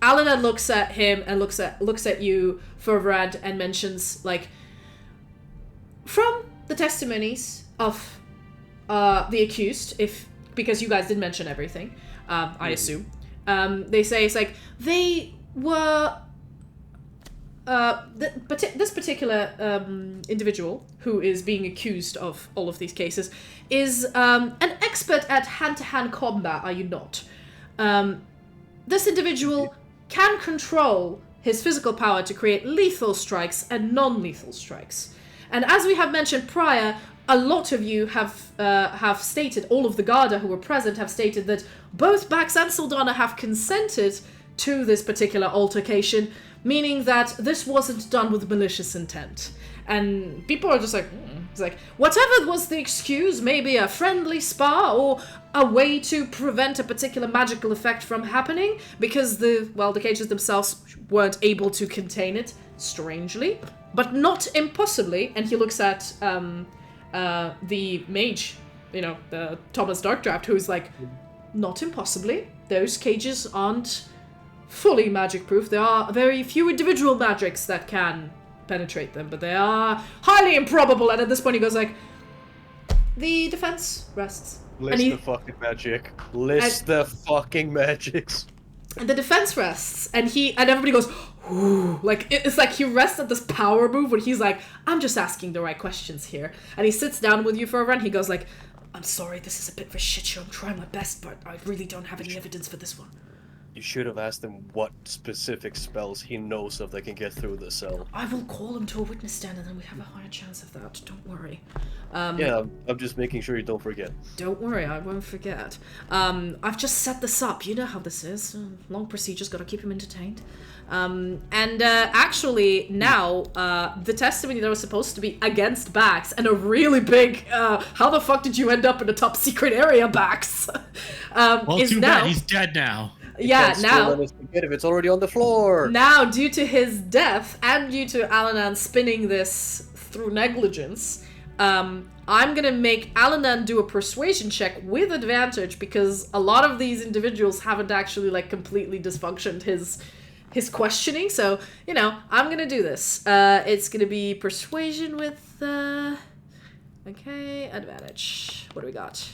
Alana looks at him and looks at you, Fervrad, and mentions, like, from the testimonies of the accused, because you guys did mention everything, I assume, they say it's like, they were, this particular individual who is being accused of all of these cases is an expert at hand-to-hand combat, are you not? This individual can control his physical power to create lethal strikes and non-lethal strikes. And as we have mentioned prior, a lot of you have stated, all of the Garda who were present have stated that both Bax and Sildana have consented to this particular altercation, meaning that this wasn't done with malicious intent. And people are just like, It's like, whatever was the excuse, maybe a friendly spar or a way to prevent a particular magical effect from happening, because the cages themselves weren't able to contain it, strangely, but not impossibly. And he looks at the mage, the Thomas Darkdraft, who's like, not impossibly. Those cages aren't fully magic-proof. There are very few individual magics that can penetrate them, but they are highly improbable. And at this point he goes like, the defense rests.
List the fucking magic. The fucking magics.
And the defense rests, and everybody goes, ooh. Like, it's like he rests at this power move when he's like, I'm just asking the right questions here. And he sits down with you for a run. He goes like, I'm sorry, this is a bit of a shit show. I'm trying my best, but I really don't have any evidence for this one.
You should have asked him what specific spells he knows of that can get through the cell.
I will call him to a witness stand, and then we have a higher chance of that. Don't worry.
Yeah, I'm just making sure you don't forget.
Don't worry, I won't forget. I've just set this up. You know how this is. Long procedures, gotta keep him entertained. Actually, now, the testimony that was supposed to be against Bax, and a really big, how the fuck did you end up in a top secret area, Bax?
Well, too bad, he's dead now.
Yeah, now
if it's already on the floor.
Now, due to his death and due to Alanan spinning this through negligence, I'm gonna make Alanan do a persuasion check with advantage, because a lot of these individuals haven't actually completely dysfunctioned his questioning. So I'm gonna do this. It's gonna be persuasion with advantage. What do we got?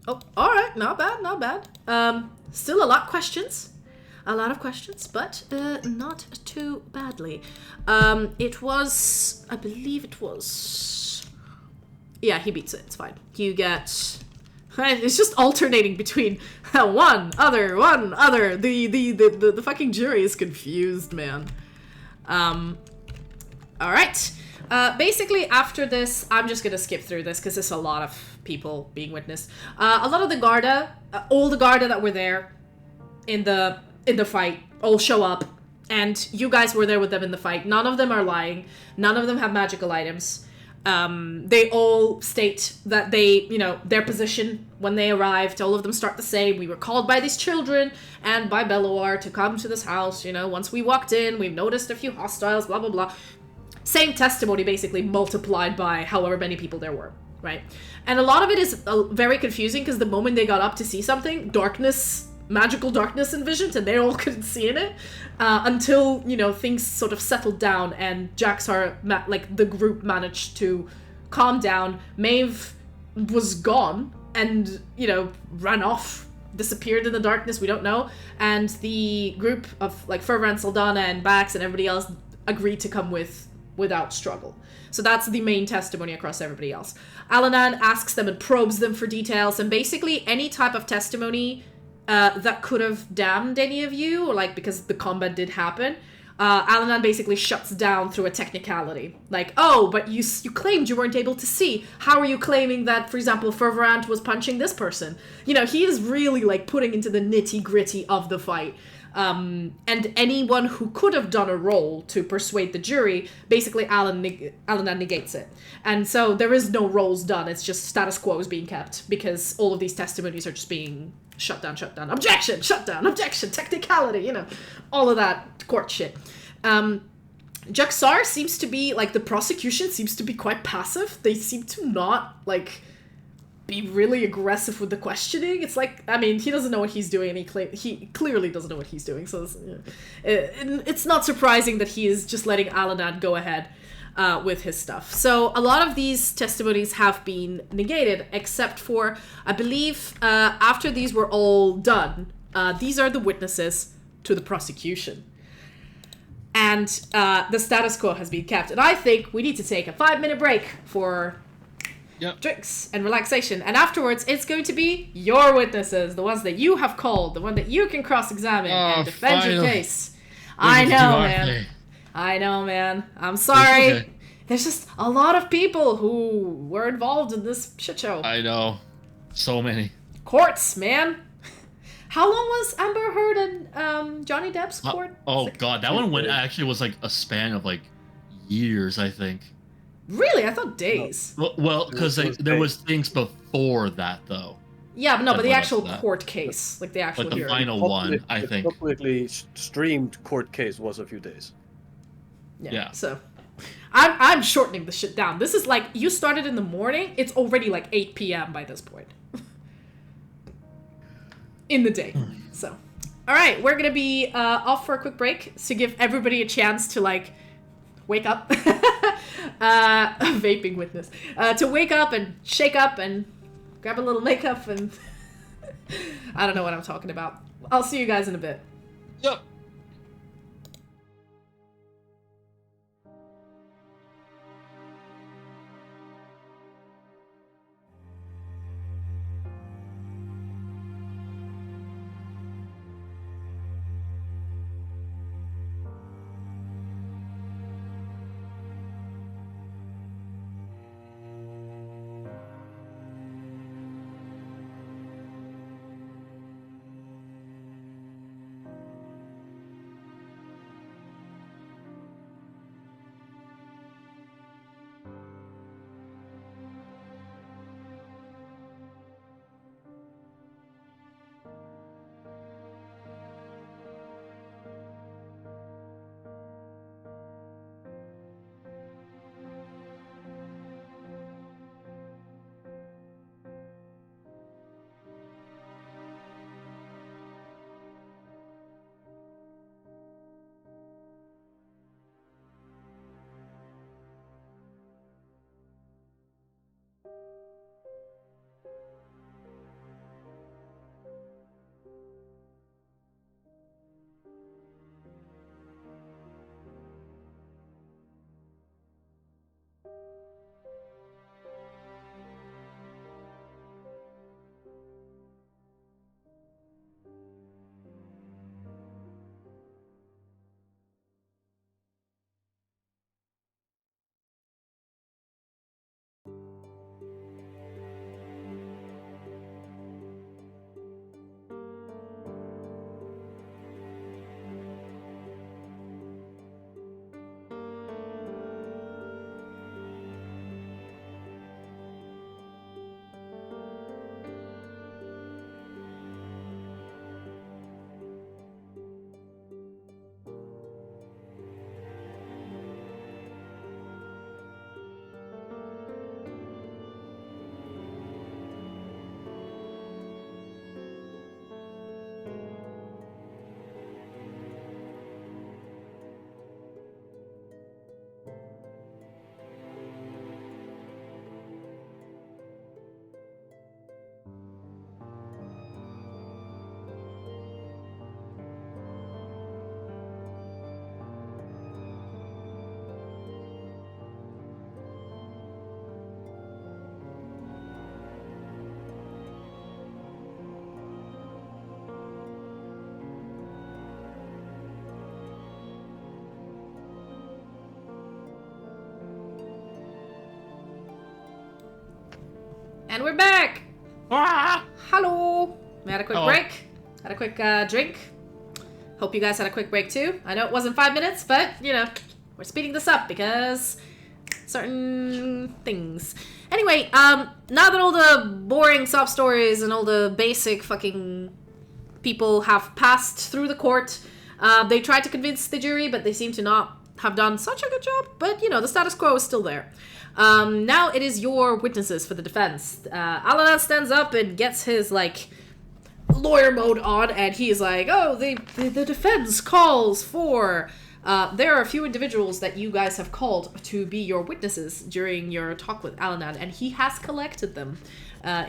Oh, all right, not bad. Still a lot of questions, but not too badly. It was, I believe it was, yeah, he beats it, it's fine. You get, it's just alternating between one other. The fucking jury is confused, man. All right. Basically, after this, I'm just gonna skip through this because there's a lot of people being witnessed. A lot of the Garda, all the Garda that were there in the fight, all show up And you guys were there with them in the fight. None of them are lying. None of them have magical items. They all state that they, their position when they arrived, all of them start the same. We were called by these children and by Belloir to come to this house. Once we walked in, we've noticed a few hostiles, blah, blah, blah. Same testimony, basically, multiplied by however many people there were, right? And a lot of it is very confusing because the moment they got up to see something, magical darkness envisioned, and they all couldn't see in it until, things sort of settled down and Jaxar, the group managed to calm down. Maeve was gone and, ran off, disappeared in the darkness, we don't know. And the group of, Fervor and Saldana and Bax and everybody else agreed to come without struggle. So that's the main testimony across everybody else. Alanan asks them and probes them for details, and basically any type of testimony that could have damned any of you, or because the combat did happen, Alanan basically shuts down through a technicality. But you claimed you weren't able to see. How are you claiming that, for example, Fervorant was punching this person? He is really putting into the nitty-gritty of the fight. And anyone who could have done a roll to persuade the jury, basically Alanan negates it. And so there is no rolls done, it's just status quo is being kept, because all of these testimonies are just being shut down, objection, shut down, objection, technicality, all of that court shit. Jaxar seems to be, the prosecution seems to be quite passive. They seem to not, be really aggressive with the questioning. It's he doesn't know what he's doing, and he clearly doesn't know what he's doing, so it's not surprising that he is just letting Alanan go ahead with his stuff. So a lot of these testimonies have been negated, except for, I believe, after these were all done, these are the witnesses to the prosecution. And the status quo has been kept. And I think we need to take a 5-minute break for drinks and relaxation. And afterwards, it's going to be your witnesses, the ones that you have called, the one that you can cross-examine and defend your case. I know, man. I'm sorry. Okay. There's just a lot of people who were involved in this shit show.
I know. So many.
Courts, man. How long was Amber Heard and Johnny Depp's court?
God, that one was a span of years, I think.
Really? I thought days.
Well, because there was things before that, though.
Yeah, but the actual court case, the actual
the final one, I think.
The publicly streamed court case was a few days.
Yeah. So, I'm shortening the shit down. This is you started in the morning. It's already 8 p.m. by this point. In the day. So, all right, we're gonna be off for a quick break to give everybody a chance to wake up. Vaping witness. To wake up and shake up and grab a little makeup and I don't know what I'm talking about. I'll see you guys in a bit.
Yep.
And we're back!
Ah!
Hello! We had a quick
Hello.
break. Had a quick drink. Hope you guys had a quick break too. I know it wasn't 5 minutes, but, you know, we're speeding this up because certain things. Anyway, now that all the boring sob stories and all the basic fucking people have passed through the court, they tried to convince the jury, but they seem to not have done such a good job. But, you know, the status quo is still there. Now it is your witnesses for the defense. Alanan stands up and gets his, like, lawyer mode on, and he's like, oh, the defense calls for... there are a few individuals that you guys have called to be your witnesses during your talk with Alanan, and he has collected them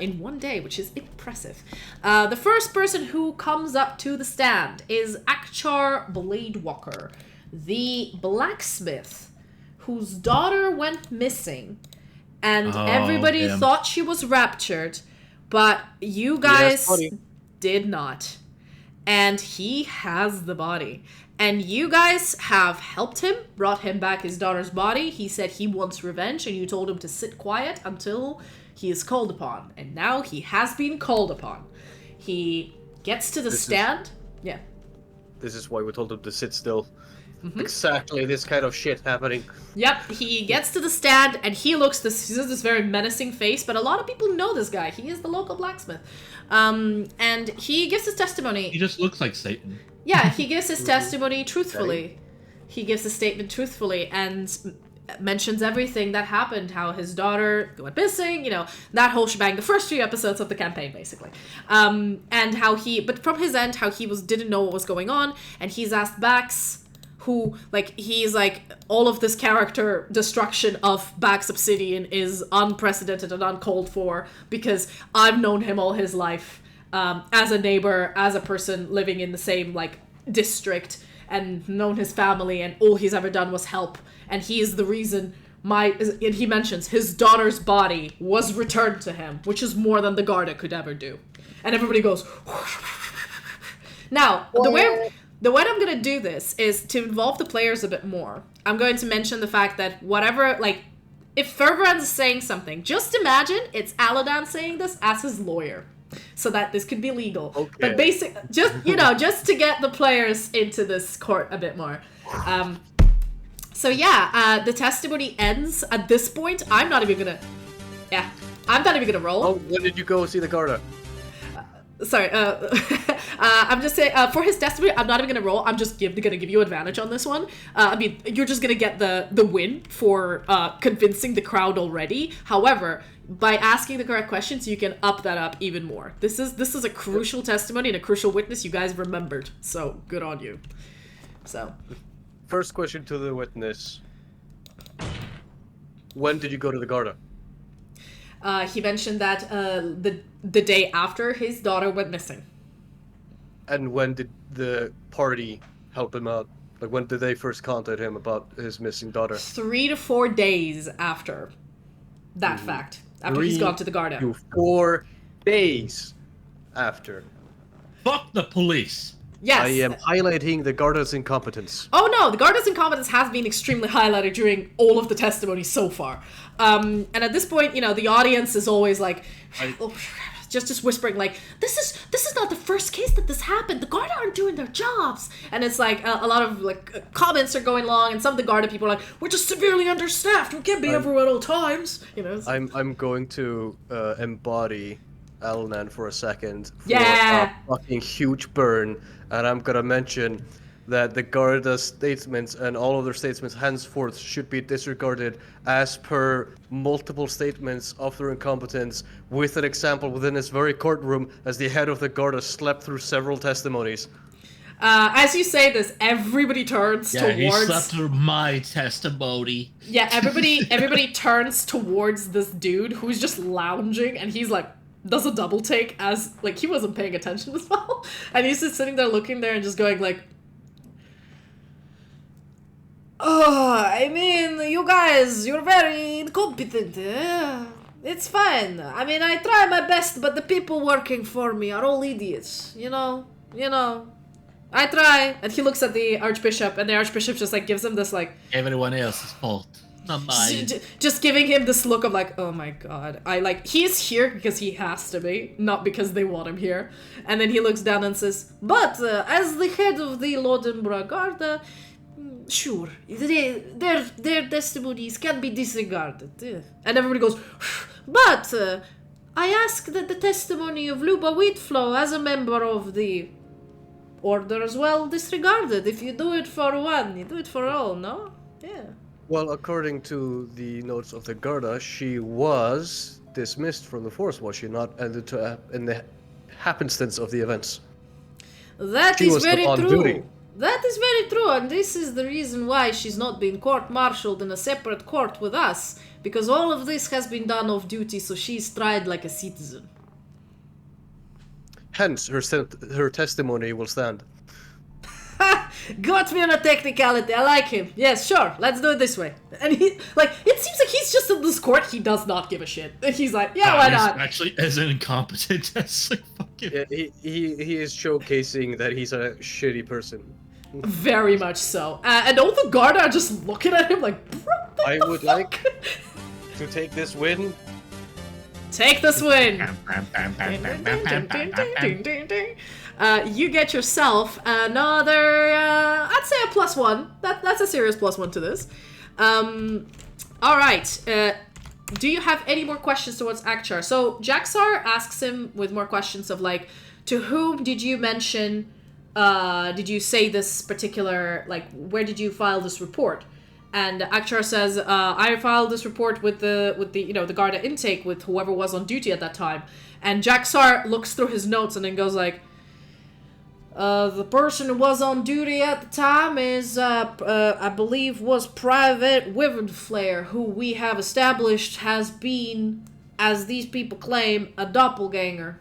in one day, which is impressive. The first person who comes up to the stand is Akchar Bladewalker, the blacksmith whose daughter went missing, and everybody thought she was raptured, but you guys did not. And he has the body. And you guys have helped him, brought him back his daughter's body. He said he wants revenge, and you told him to sit quiet until he is called upon. And now he has been called upon. He gets to the stand.
This is why we told him to sit still. Exactly this kind of shit happening.
Yep, he gets to the stand, and he has this very menacing face, but a lot of people know this guy. He is the local blacksmith. And he gives his testimony.
He just looks like Satan.
Yeah, he gives his testimony truthfully. He gives a statement truthfully and mentions everything that happened, how his daughter went missing, you know, that whole shebang, the first 3 episodes of the campaign, basically. And how but from his end, how he didn't know what was going on, and he's asked Bax, who, like, he's like, all of this character destruction of Bax Obsidian is unprecedented and uncalled for, because I've known him all his life, as a neighbor, as a person living in the same, like, district, and known his family, and all he's ever done was help, and he is the reason and he mentions his daughter's body was returned to him, which is more than the Garda could ever do. And everybody goes, now, the way I'm going to do this is to involve the players a bit more. I'm going to mention the fact that whatever, like, if Ferbrand's saying something, just imagine it's Aladan saying this as his lawyer, so that this could be legal.
Okay.
But just to get the players into this court a bit more. The testimony ends at this point. I'm not even gonna roll.
Oh, when did you go see the Garda?
Sorry, I'm just saying, for his testimony, I'm not even gonna roll. I'm just gonna give you advantage on this one. I mean, you're just gonna get the win for convincing the crowd already. However, by asking the correct questions, you can up that up even more. This is a crucial testimony and a crucial witness you guys remembered. So, good on you. So.
First question to the witness. When did you go to the Garda?
He mentioned that the day after his daughter went missing.
And when did the party help him out? Like, when did they first contact him about his missing daughter?
3 to 4 days after that fact. After he's gone to the Garda.
3 to 4 days after.
Fuck the police.
Yes.
I am highlighting the Garda's incompetence.
Oh no, the Garda's incompetence has been extremely highlighted during all of the testimonies so far. And at this point, you know, the audience is always like, just whispering like, this is not the first case that this happened. The Garda aren't doing their jobs. And it's like a lot of like comments are going along, and some of the Garda people are like, we're just severely understaffed. We can't be everywhere at all times. You know.
I'm going to embody Alanan for a second for
Yeah.
a fucking huge burn, and I'm gonna mention that the Garda's statements and all of their statements henceforth should be disregarded as per multiple statements of their incompetence, with an example within this very courtroom as the head of the Garda slept through several testimonies.
As you say this, everybody turns
Yeah, he
towards...
slept through my testimony.
Yeah, everybody turns towards this dude who's just lounging, and he's like, does a double take as, like, he wasn't paying attention as well. And he's just sitting there looking there and just going like, oh, I mean, you guys, you're very incompetent. It's fine. I mean, I try my best, but the people working for me are all idiots. You know. I try. And he looks at the Archbishop, and the Archbishop just, like, gives him this, like...
Everyone else's fault. Not mine.
Just giving him this look of like, oh my god. He's here because he has to be, not because they want him here. And then he looks down and says, but as the head of the Lodenbra Guard, sure, their testimonies can be disregarded. And everybody goes, but I ask that the testimony of Luba Wheatflow as a member of the Order as well disregarded. If you do it for one, you do it for all, no? Yeah.
Well, according to the notes of the Garda, she was dismissed from the force, was she not? And in the happenstance of the events.
That
She
is
was
very
on
true.
duty.
That is very true, and this is the reason why she's not been court-martialed in a separate court with us, because all of this has been done off duty, so she's tried like a citizen.
Hence, her testimony will stand.
Got me on a technicality, I like him. Yes, sure, let's do it this way. And he, it seems like he's just in this court, he does not give a shit. He's like, yeah, why not?
Actually, as an incompetent as like fucking...
Yeah, he is showcasing that he's a shitty person.
Very much so. And all the guard are just looking at him like, bro, what
I
the
would
fuck?
like to take this win.
Take this win! You get yourself another, I'd say a +1. That's a serious +1 to this. Alright, do you have any more questions towards Akchar? So, Jaxar asks him with more questions of like, to whom did you mention, did you say this particular, like, where did you file this report? And Akchar says, I filed this report with the the Garda intake with whoever was on duty at that time. And Jaxar looks through his notes and then goes like, the person who was on duty at the time is, I believe, was Private Wyvernflare, who we have established has been, as these people claim, a doppelganger.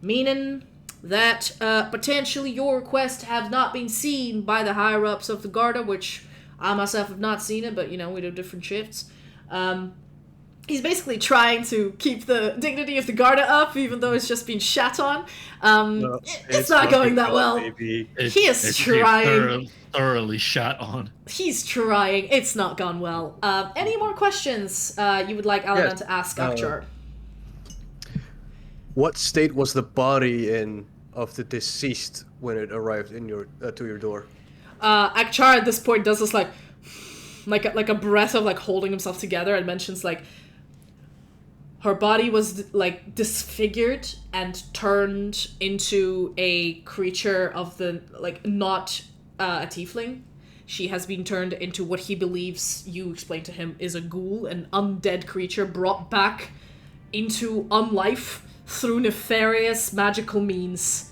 Meaning that potentially your request have not been seen by the higher-ups of the Garda, which I myself have not seen it, but, we do different shifts. He's basically trying to keep the dignity of the Garda up, even though it's just been shat on. It's not going that well. He is trying.
Thoroughly shat on.
He's trying. It's not gone well. Any more questions you would like Alanan to ask Akchar?
What state was the body in of the deceased when it arrived in your to your door?
Akchar at this point does this like a breath of like holding himself together and mentions like her body was like disfigured and turned into a creature of the like not a tiefling. She has been turned into what he believes, you explained to him, is a ghoul, an undead creature brought back into unlife through nefarious magical means.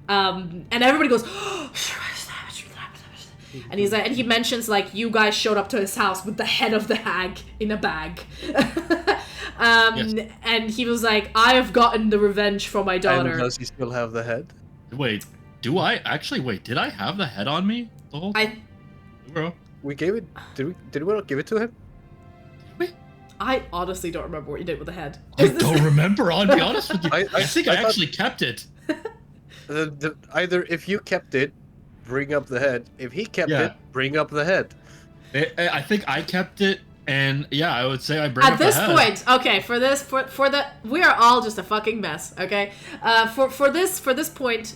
And everybody goes, and he's like, and he mentions like you guys showed up to his house with the head of the hag in a bag.
Yes.
And he was like, I have gotten the revenge for my daughter.
And does he still have the head?
Wait, do I actually? Wait, did I have the head on me the whole time? Bro.
We gave it. Did we not give it to him?
I honestly don't remember what you did with the head.
I don't remember. I'll be honest with you. I think I
thought-
actually kept it.
Either if you kept it, bring up the head. If he kept it, bring up the head.
I think I kept it, and yeah, I would say I bring
At
up the
this
head.
point, okay, for the we are all just a fucking mess, okay? For this point,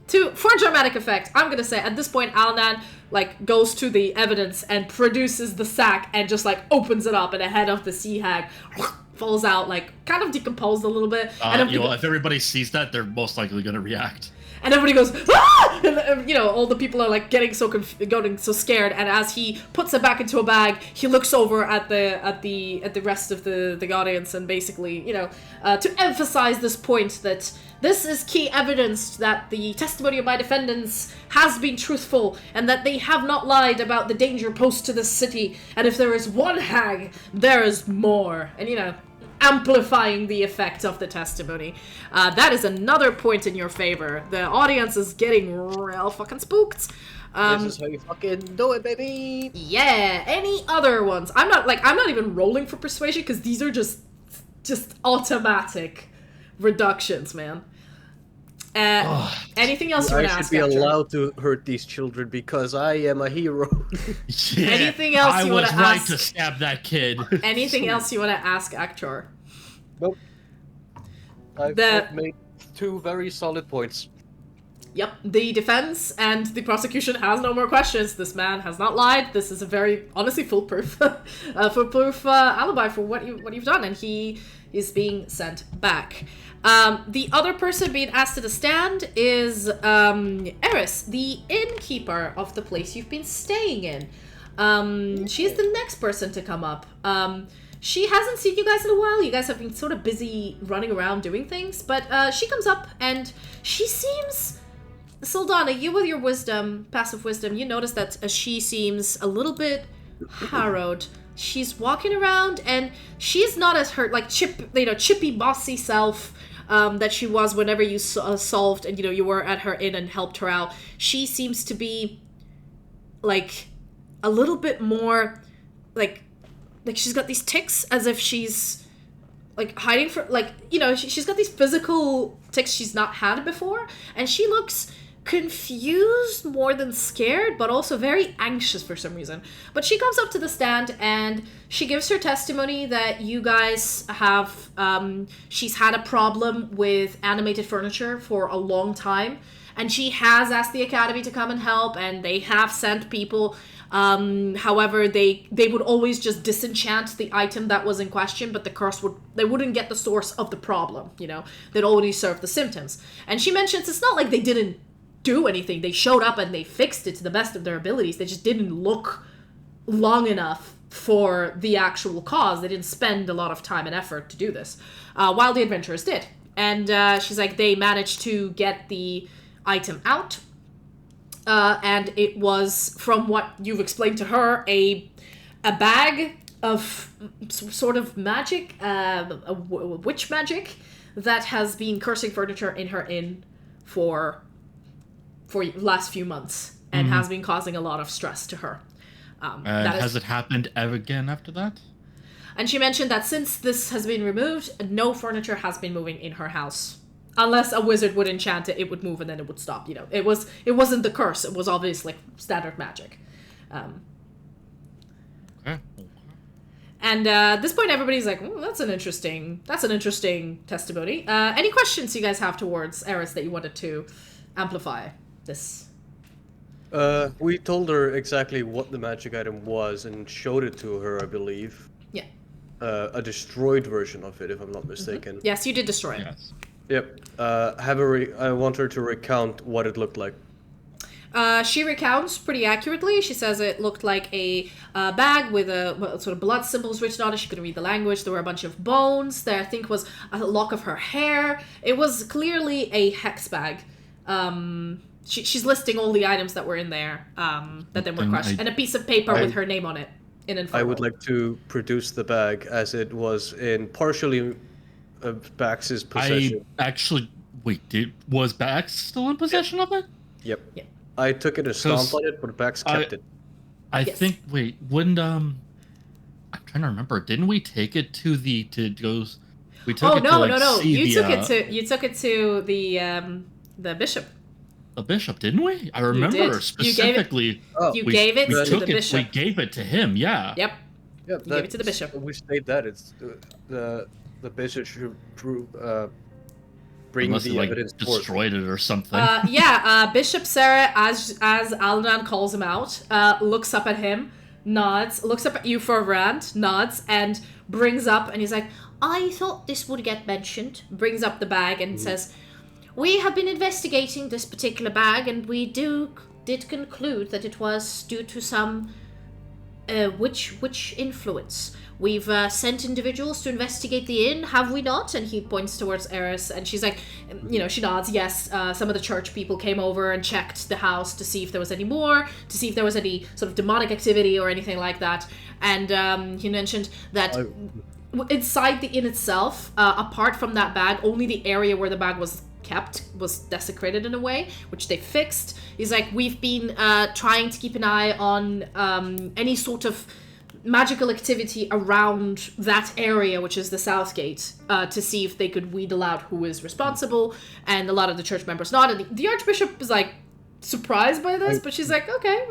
for dramatic effect, I'm gonna say at this point Alnan like goes to the evidence and produces the sack and just like opens it up, and a head of the sea hag falls out, like kind of decomposed a little bit. And
if everybody sees that, they're most likely gonna react.
And everybody goes, ah! And, all the people are like getting so scared. And as he puts it back into a bag, he looks over at the rest of the audience and basically, to emphasize this point that this is key evidence that the testimony of my defendants has been truthful and that they have not lied about the danger posed to this city. And if there is one hag, there is more. And amplifying the effect of the testimony. That is another point in your favor. The audience is getting real fucking spooked.
This is how you fucking do it, baby.
Yeah. Any other ones? I'm not even rolling for persuasion because these are just automatic reductions, man. Anything else you
I
want to
should
ask?
be
Actor?
allowed to hurt these children because I am a hero.
Yeah,
Anything else you wanna
I was right
ask?
to stab that kid.
Anything else you want to ask Actor?
Nope. I've made 2 very solid points.
Yep, the defense and the prosecution has no more questions. This man has not lied. This is a very, honestly, foolproof alibi for what you've done, and he is being sent back. The other person being asked to the stand is Eris, the innkeeper of the place you've been staying in. She is the next person to come up. She hasn't seen you guys in a while. You guys have been sort of busy running around doing things, but she comes up and she seems... Sildana, you with your wisdom, passive wisdom, you notice that she seems a little bit harrowed. She's walking around and she's not as her like chippy, bossy self that she was whenever you solved and you were at her inn and helped her out. She seems to be like a little bit more like she's got these tics as if she's like hiding for she's got these physical tics she's not had before, and she looks confused more than scared, but also very anxious for some reason. But she comes up to the stand and she gives her testimony that you guys have she's had a problem with animated furniture for a long time, and she has asked the academy to come and help, and they have sent people. However, they would always just disenchant the item that was in question, but the curse they wouldn't get the source of the problem, they'd only serve the symptoms. And she mentions it's not like they didn't do anything. They showed up and they fixed it to the best of their abilities. They just didn't look long enough for the actual cause. They didn't spend a lot of time and effort to do this, while the adventurers did. And she's like, they managed to get the item out. And it was, from what you've explained to her, a bag of sort of magic, a witch magic, that has been cursing furniture in her inn for last few months, and has been causing a lot of stress to her.
Has it happened ever again after that?
And she mentioned that since this has been removed, no furniture has been moving in her house. Unless a wizard would enchant it, it would move and then it would stop. It wasn't the curse. It was obviously like standard magic.
Okay.
And at this point, everybody's like, "That's an interesting testimony." Any questions you guys have towards Eris that you wanted to amplify this?
We told her exactly what the magic item was and showed it to her, I believe.
Yeah.
A destroyed version of it, if I'm not mistaken.
Yes, you did destroy it.
Yes.
Yep. I want her to recount what it looked like.
She recounts pretty accurately. She says it looked like a bag with sort of blood symbols written on it. She couldn't read the language. There were a bunch of bones. There, I think, was a lock of her hair. It was clearly a hex bag. She's listing all the items that were in there that then were crushed, and a piece of paper with her name on it.
I would like to produce the bag as it was in partially Bax's possession.
Was Bax still in possession of it?
Yep.
Yeah.
I took it a stomp on it, but Bax kept it.
I think. Wait, when I'm trying to remember. Didn't we take it to go? We took it
no.
to
You took it to the bishop.
The bishop, didn't we? I remember specifically.
You gave it to the bishop.
We gave it to him. Yeah.
Yep.
Yep.
You gave it to the bishop.
We state that it's the bishop should bring
Unless
the evidence forth.
Destroyed it or something.
Bishop Sarah, as Aldan calls him out, looks up at him, nods, looks up at you for a rant, nods, and brings up, and he's like, I thought this would get mentioned. Brings up the bag and says, we have been investigating this particular bag, and we did conclude that it was due to some witch influence. We've sent individuals to investigate the inn, have we not? And he points towards Eris, and she's like, she nods, yes. Some of the church people came over and checked the house to see if there was any more, to see if there was any sort of demonic activity or anything like that. And he mentioned that inside the inn itself, apart from that bag, only the area where the bag was kept was desecrated in a way, which they fixed. He's like, we've been trying to keep an eye on any sort of magical activity around that area, which is the south gate, to see if they could wheedle out who is responsible. And a lot of the church members nodded. The archbishop is like surprised by this, but she's like, okay.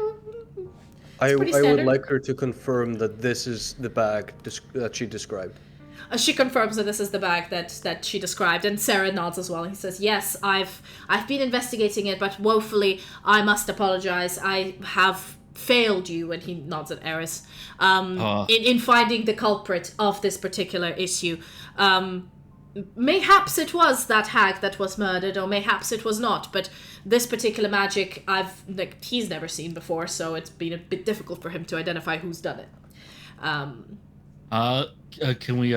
I
pretty
would
standard.
like her to confirm that this is the bag that she described.
She confirms that this is the bag that she described, and Sarah nods as well. And he says, "Yes, I've been investigating it, but woefully, I must apologize. I have failed you." And he nods at Eris in finding the culprit of this particular issue. Mayhaps it was that hag that was murdered, or mayhaps it was not. But this particular magic, he's never seen before, so it's been a bit difficult for him to identify who's done it.
Can we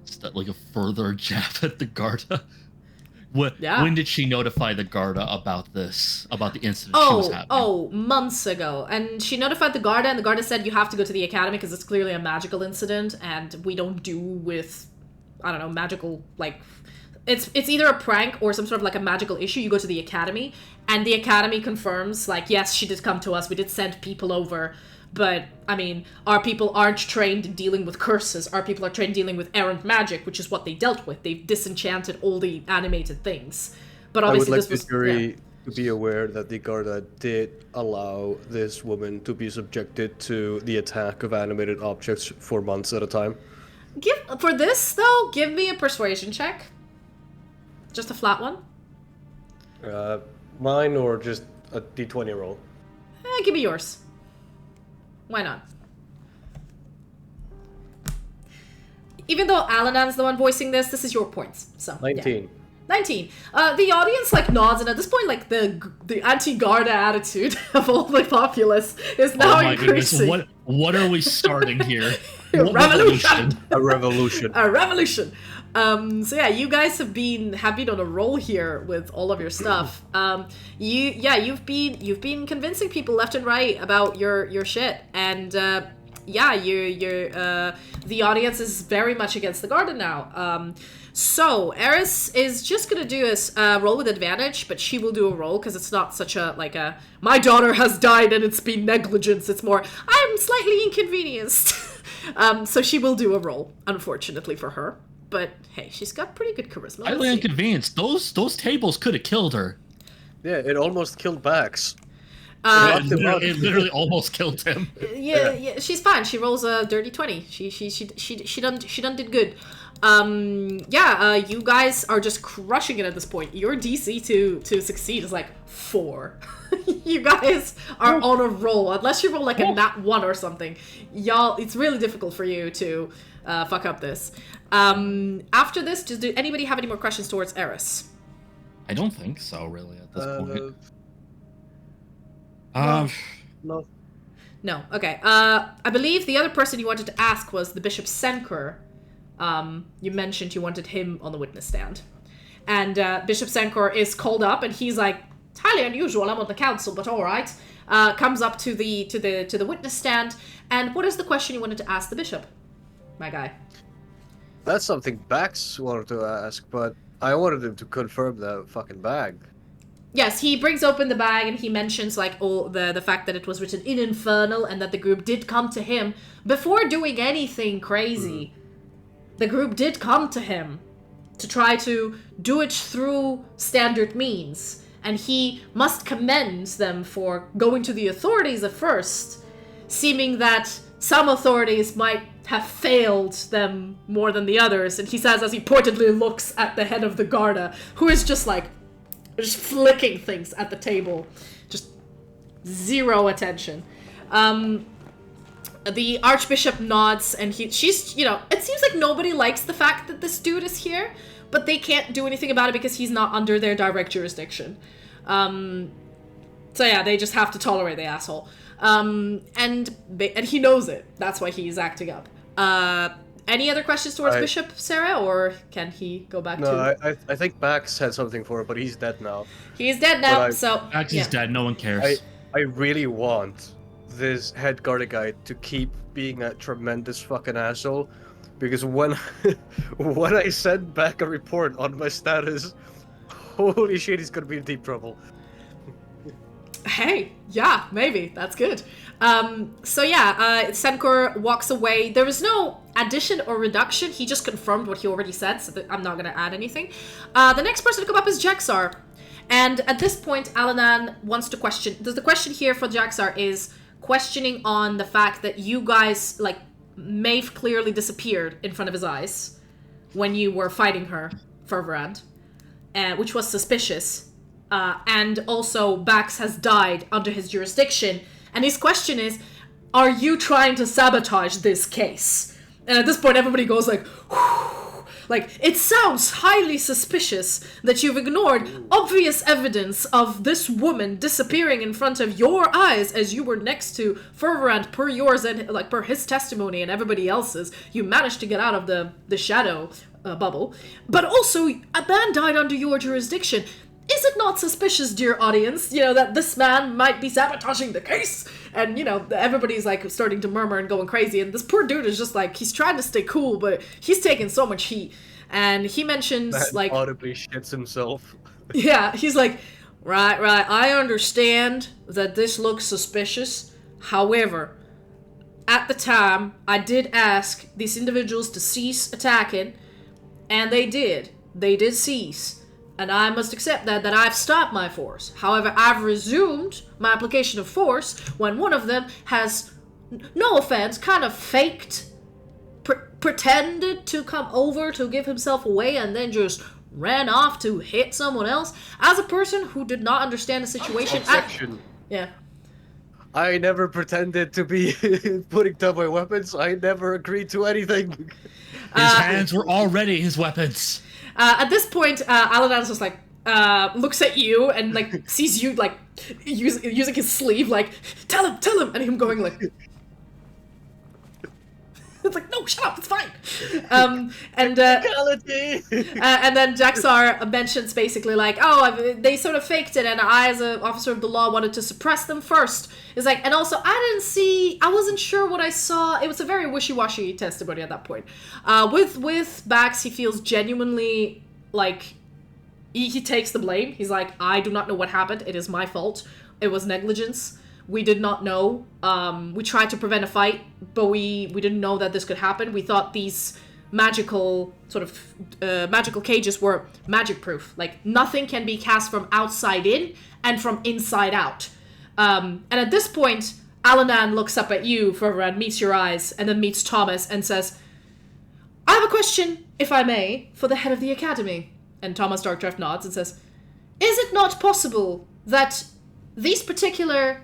start like a further jab at the Garda? When did she notify the Garda about this, about the incident she was having?
Months ago. And she notified the Garda, and the Garda said you have to go to the academy because it's clearly a magical incident, and we don't do with, I don't know, magical, like, it's either a prank or some sort of like a magical issue. You go to the academy, and the academy confirms, like, yes, she did come to us, we did send people over, but, I mean, our people aren't trained in dealing with curses. Our people are trained dealing with errant magic, which is what they dealt with. They've disenchanted all the animated things. But obviously
I would like the jury to be aware that the Garda did allow this woman to be subjected to the attack of animated objects for months at a time.
For this, though, give me a persuasion check. Just a flat one.
Mine or just a d20 roll?
Give me yours. Why not? Even though Alanan's the one voicing this is your points. So
19.
Yeah. 19. The audience like nods, and at this point, like the anti-Garda attitude of all the populace is now increasing.
Goodness, what are we starting here?
Revolution.
A revolution.
A revolution. So yeah, you guys have been on a roll here with all of your stuff. You've been convincing people left and right about your shit, and the audience is very much against the Garden now. So Eris is just gonna do a roll with advantage, but she will do a roll because it's not such a my daughter has died and it's been negligence. It's more I'm slightly inconvenienced. So she will do a roll, unfortunately for her. But hey, she's got pretty good charisma.
Highly inconvenienced. Those tables could have killed her.
Yeah, it almost killed Bax.
It literally almost killed him.
Yeah, she's fine. She rolls a dirty 20. She done did good. You guys are just crushing it at this point. Your DC to succeed is like 4. You guys are on a roll. Unless you roll like a nat 1 or something, y'all, it's really difficult for you to fuck up this. After this, does anybody have any more questions towards Eris?
I don't think so, really, at this point.
No. Okay. I believe the other person you wanted to ask was the Bishop Senkor. You mentioned you wanted him on the witness stand, and Bishop Senkor is called up, and he's like, "It's highly unusual. I'm on the council, but all right." Comes up to the witness stand, and what is the question you wanted to ask the bishop, my guy?
That's something Bax wanted to ask, but I wanted him to confirm the fucking bag.
Yes, he brings open the bag and he mentions like all the fact that it was written in Infernal and that the group did come to him before doing anything crazy. The group did come to him to try to do it through standard means, and he must commend them for going to the authorities at first, seeming that some authorities might have failed them more than the others. And he says as he pointedly looks at the head of the Garda, who is just flicking things at the table. Just zero attention. The Archbishop nods, and she's, it seems like nobody likes the fact that this dude is here, but they can't do anything about it because he's not under their direct jurisdiction. So yeah, they just have to tolerate the asshole. And he knows it. That's why he's acting up. Any other questions towards Bishop Sarah, or can he go back to...
No, I think Bax had something for her, but he's dead now.
He's dead now, so...
Bax is dead, no one cares.
I really want this head Garda guy to keep being a tremendous fucking asshole, because when I send back a report on my status, holy shit, he's gonna be in deep trouble.
Hey, yeah, maybe. That's good. Senkor walks away. There was no addition or reduction. He just confirmed what he already said, so I'm not going to add anything. The next person to come up is Jaxar. And at this point, Alanan wants to question. The question here for Jaxar is questioning on the fact that you guys, like, Maeve clearly disappeared in front of his eyes when you were fighting her, Fervorand, which was suspicious. And also, Bax has died under his jurisdiction. And his question is, are you trying to sabotage this case? And at this point, everybody goes like, whew. Like, it sounds highly suspicious that you've ignored obvious evidence of this woman disappearing in front of your eyes as you were next to Fervorand per yours and, like, per his testimony and everybody else's. You managed to get out of the shadow bubble. But also, a man died under your jurisdiction. Is it not suspicious, dear audience, that this man might be sabotaging the case? And, everybody's, like, starting to murmur and going crazy. And this poor dude is just, like, he's trying to stay cool, but he's taking so much heat. And he mentions,
that
like...
audibly shits himself.
Yeah, he's like, right, I understand that this looks suspicious. However, at the time, I did ask these individuals to cease attacking, and they did. They did cease. And I must accept that I've stopped my force. However, I've resumed my application of force when one of them has, no offense, kind of faked, pretended to come over to give himself away and then just ran off to hit someone else. As a person who did not understand the situation...
I never pretended to be putting down my weapons. I never agreed to anything.
His hands were already his weapons.
At this point, Aladan's just like, looks at you and, like, sees you, like, using his sleeve, like, tell him, and him going, like, it's like, no, shut up, it's fine. And then Jaxar mentions basically, like, they sort of faked it, and I, as an officer of the law, wanted to suppress them first. It's like, and also, I wasn't sure what I saw. It was a very wishy-washy testimony at that point. With Bax, he feels genuinely, like, he takes the blame. He's like, I do not know what happened. It is my fault. It was negligence. We did not know. We tried to prevent a fight, but we didn't know that this could happen. We thought these magical magical cages were magic proof. Like, nothing can be cast from outside in and from inside out. And at this point, Alanan looks up at you, Fervorand, meets your eyes, and then meets Thomas and says, I have a question, if I may, for the head of the academy. And Thomas Darkdrift nods and says, is it not possible that these particular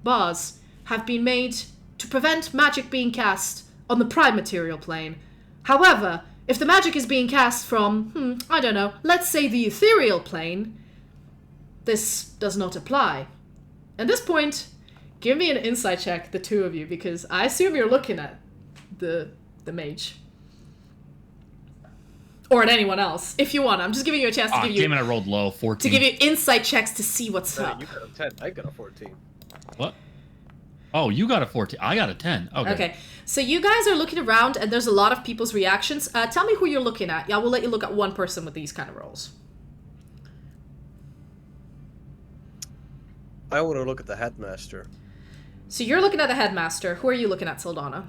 bars have been made to prevent magic being cast on the prime material plane? However, if the magic is being cast from, I don't know, let's say the ethereal plane, this does not apply. At this point, give me an insight check, the two of you, because I assume you're looking at the mage. Or at anyone else, if you want. I'm just giving you a chance to give you...
Damn it, I rolled low, 14.
To give you insight checks to see what's up.
You got a 10, I got a 14.
What? Oh, you got a 14. I got a 10. Okay.
So you guys are looking around, and there's a lot of people's reactions. Tell me who you're looking at. Yeah, we'll let you look at one person with these kind of rolls.
I want to look at the headmaster.
So you're looking at the headmaster. Who are you looking at, Sildana?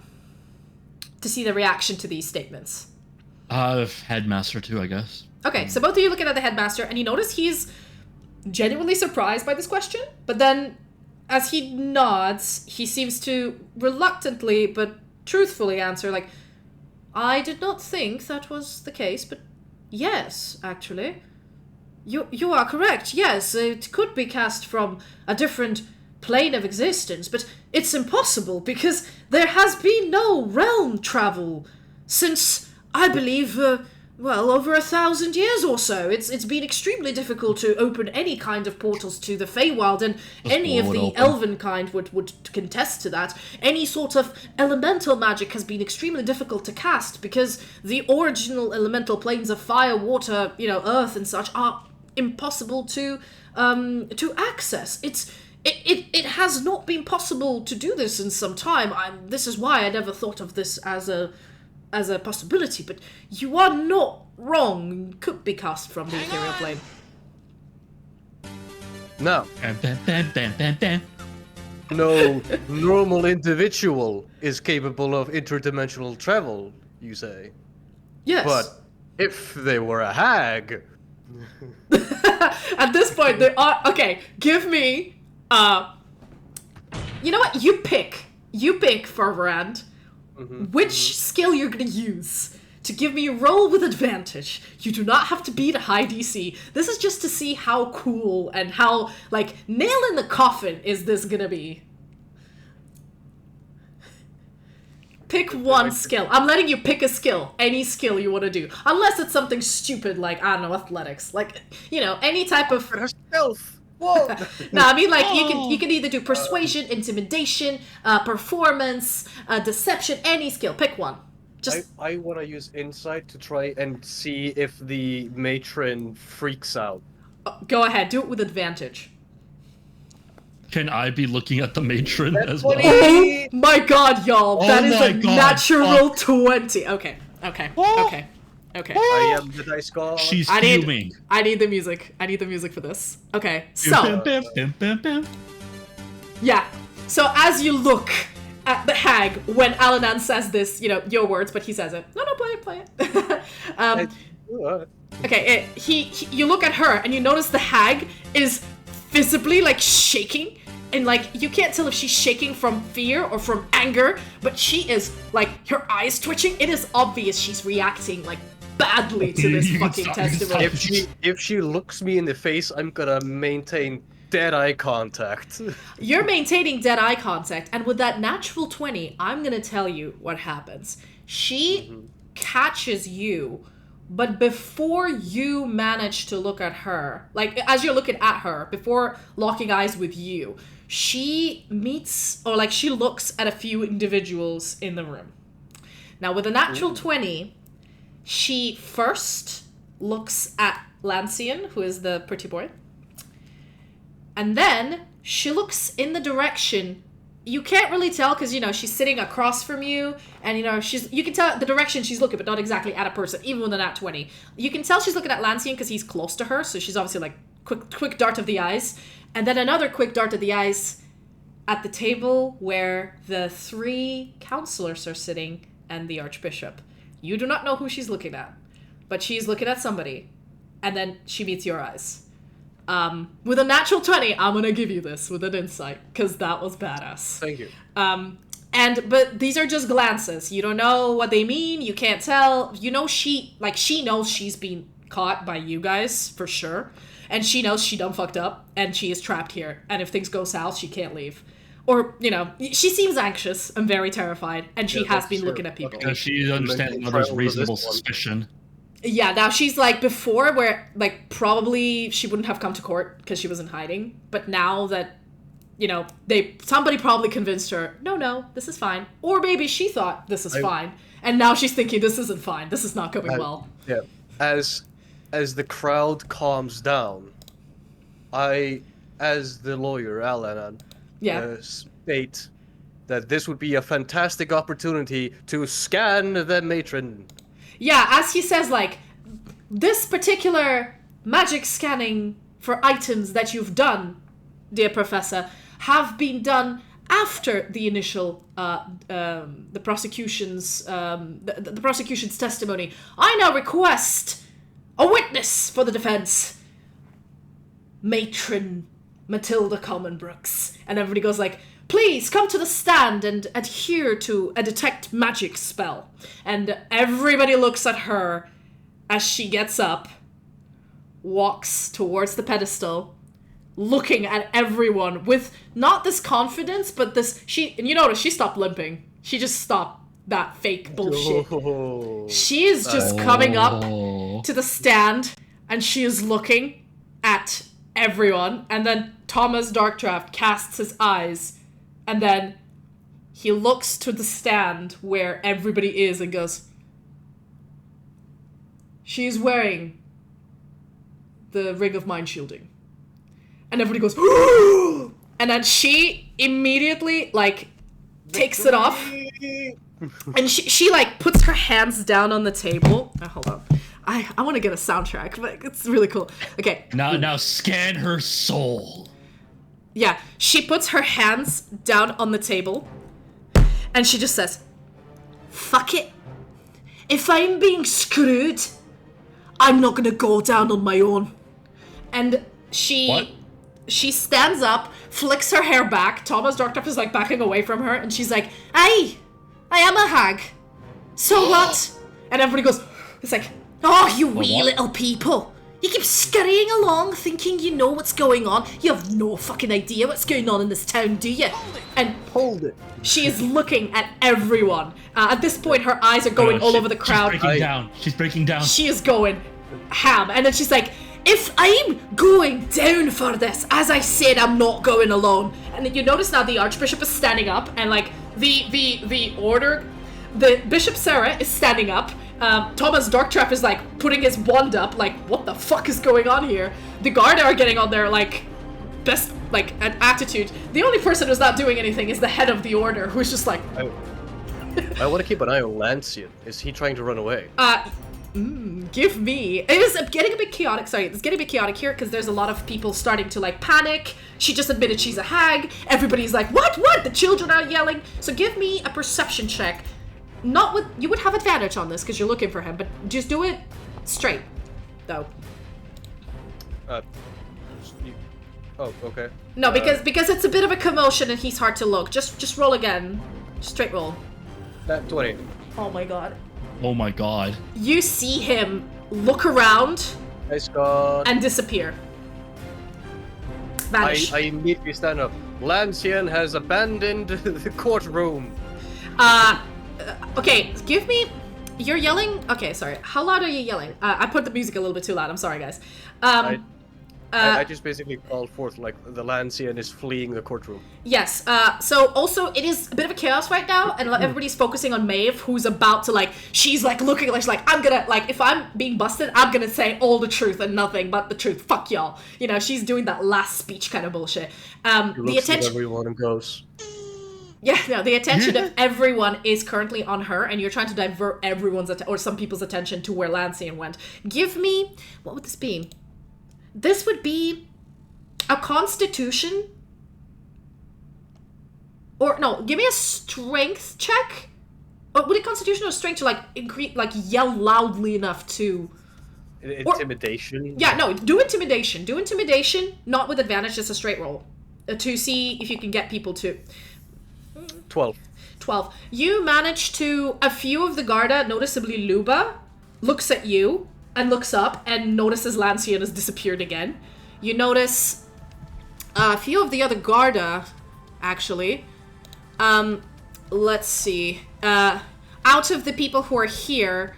To see the reaction to these statements.
Headmaster too, I guess.
Okay, so both of you looking at the headmaster, and you notice he's genuinely surprised by this question, but then as he nods, he seems to reluctantly but truthfully answer, like, I did not think that was the case, but yes, actually. You are correct, yes, it could be cast from a different plane of existence, but it's impossible because there has been no realm travel since, I believe, over 1,000 years or so. It's been extremely difficult to open any kind of portals to the Feywild, and any of the elven kind would contest to that. Any sort of elemental magic has been extremely difficult to cast because the original elemental planes of fire, water, earth and such are impossible to access. It has not been possible to do this in some time. This is why I never thought of this as a possibility, but you are not wrong. It could be cast from the ethereal plane.
No. no normal individual is capable of interdimensional travel, you say.
Yes.
But if they were a hag...
At this point, they are... Okay, give me... You know what? You pick, Farvarand, which skill you're gonna use to give me a roll with advantage. You do not have to beat a high DC. This is just to see how cool and how, like, nail in the coffin is this gonna be. Pick one skill. I'm letting you pick a skill. Any skill you want to do. Unless it's something stupid like, I don't know, athletics. Like, you know, any type of...
Stealth! Whoa!
No, I mean, like, you can either do persuasion, intimidation, performance, deception, any skill. Pick one. Just...
I want to use insight to try and see if the matron freaks out.
Go ahead. Do it with advantage.
Can I be looking at the matron as well?
Oh my god, y'all.
Oh
that is a
God.
natural 20. Okay.
I am the dice god.
She's fuming.
I need the music. I need the music for this. Okay, so... Yeah. So as you look at the hag, when Alanan says this, you know, your words, but he says it. No, play it. Okay, you look at her, and you notice the hag is visibly, like, shaking. And, like, you can't tell if she's shaking from fear or from anger, but she is, like, her eyes twitching. It is obvious she's reacting, like, badly to this fucking testimony.
If she looks me in the face, I'm gonna maintain dead eye contact.
You're maintaining dead eye contact, and with that natural 20, I'm gonna tell you what happens. She catches you, but before you manage to look at her, like, as you're looking at her, before locking eyes with you, she meets, or like, she looks at a few individuals in the room. Now, with a natural 20, she first looks at Lancian, who is the pretty boy, and then she looks in the direction. You can't really tell because, you know, she's sitting across from you, and, you know, you can tell the direction she's looking, but not exactly at a person, even with a nat 20. You can tell she's looking at Lancian because he's close to her, so she's obviously, like, quick dart of the eyes. And then another quick dart of the eyes at the table where the 3 counselors are sitting and the archbishop. You do not know who she's looking at, but she's looking at somebody, and then she meets your eyes. With a natural 20, I'm gonna give you this with an insight, because that was badass.
Thank you.
But these are just glances. You don't know what they mean, you can't tell. You know, she knows she's been caught by you guys, for sure. And she knows she done fucked up, and she is trapped here. And if things go south, she can't leave. Or, you know, she seems anxious and very terrified, and she has been looking at people.
Because she understands there's reasonable suspicion.
Yeah, now she's like before where, like, probably she wouldn't have come to court because she was in hiding. But now that, you know, somebody probably convinced her, no, this is fine. Or maybe she thought this is fine. And now she's thinking this isn't fine. This is not going well.
Yeah. As the crowd calms down, I, as the lawyer, Alanan, state that this would be a fantastic opportunity to scan the matron.
Yeah, as he says, like, this particular magic scanning for items that you've done, dear Professor, have been done after the initial, the prosecution's testimony. I now request a witness for the defense. Matron Matilda Commonbrooks. And everybody goes like, please come to the stand and adhere to a detect magic spell. And everybody looks at her as she gets up, walks towards the pedestal, looking at everyone with not this confidence, but this, and you notice she stopped limping. She just stopped that fake bullshit. She is just coming up to the stand, and she is looking at everyone, and then Thomas Darkdraft casts his eyes, and then he looks to the stand where everybody is and goes, she's wearing the ring of mind shielding. And everybody goes, ooh! And then she immediately, like, takes it off. And she like, puts her hands down on the table. Oh, hold on. I want to get a soundtrack, but it's really cool. Okay.
Now scan her soul.
Yeah, she puts her hands down on the table, and she just says, "Fuck it. If I'm being screwed, I'm not gonna go down on my own." And she stands up, flicks her hair back. Thomas Darktruff is like backing away from her, and she's like, "Aye, I am a hag. So what?" And everybody goes, it's like, "Oh, you wee little people. You keep scurrying along thinking you know what's going on. You have no fucking idea what's going on in this town, do you?" And
Hold it.
she is looking at everyone. At this point, her eyes are going all over the crowd.
She's breaking down. She's breaking down.
She is going ham. And then she's like, "If I'm going down for this, as I said, I'm not going alone." And then you notice now the Archbishop is standing up, and like the order, the Bishop Sarah is standing up. Thomas Darktrap is like putting his wand up, like, what the fuck is going on here? The Garda are getting on their like best like an attitude. The only person who's not doing anything is the head of the order, who's just like.
I want to keep an eye on Lancian. Is he trying to run away?
Give me. It is getting a bit chaotic. Sorry, it's getting a bit chaotic here because there's a lot of people starting to like panic. She just admitted she's a hag. Everybody's like, what? The children are yelling. So give me a perception check. Not with, you would have advantage on this because you're looking for him, but just do it straight, though.
Oh, okay.
No, because it's a bit of a commotion and he's hard to look. Just roll again. Straight roll.
That 20.
Oh my god.
Oh my god.
You see him look around
Nice god.
and disappear. Vanish.
I immediately stand up. Lancian has abandoned the courtroom.
Okay, give me... You're yelling? Okay, sorry. How loud are you yelling? I put the music a little bit too loud. I'm sorry, guys.
I just basically called forth, like, the Lancian is fleeing the courtroom.
Yes, so also it is a bit of a chaos right now, and everybody's focusing on Maeve, who's about to, like, she's, like, looking like, she's like, I'm gonna, like, if I'm being busted, I'm gonna say all the truth and nothing but the truth. Fuck y'all. You know, she's doing that last speech kind of bullshit. The attention...
everyone and goes...
Yeah, no, the attention of everyone is currently on her, and you're trying to divert everyone's or some people's attention to where Lancian went. Give me... What would this be? This would be a constitution, or no, give me a strength check. Or would it constitution or strength to like increase, like yell loudly enough to
intimidation?
Yeah, no, do intimidation. Do intimidation, not with advantage, just a straight roll to see if you can get people to.
12.
You manage to, a few of the Garda, noticeably Luba, looks at you and looks up and notices Lancian has disappeared again. You notice a few of the other Garda, actually. Let's see. Out of the people who are here,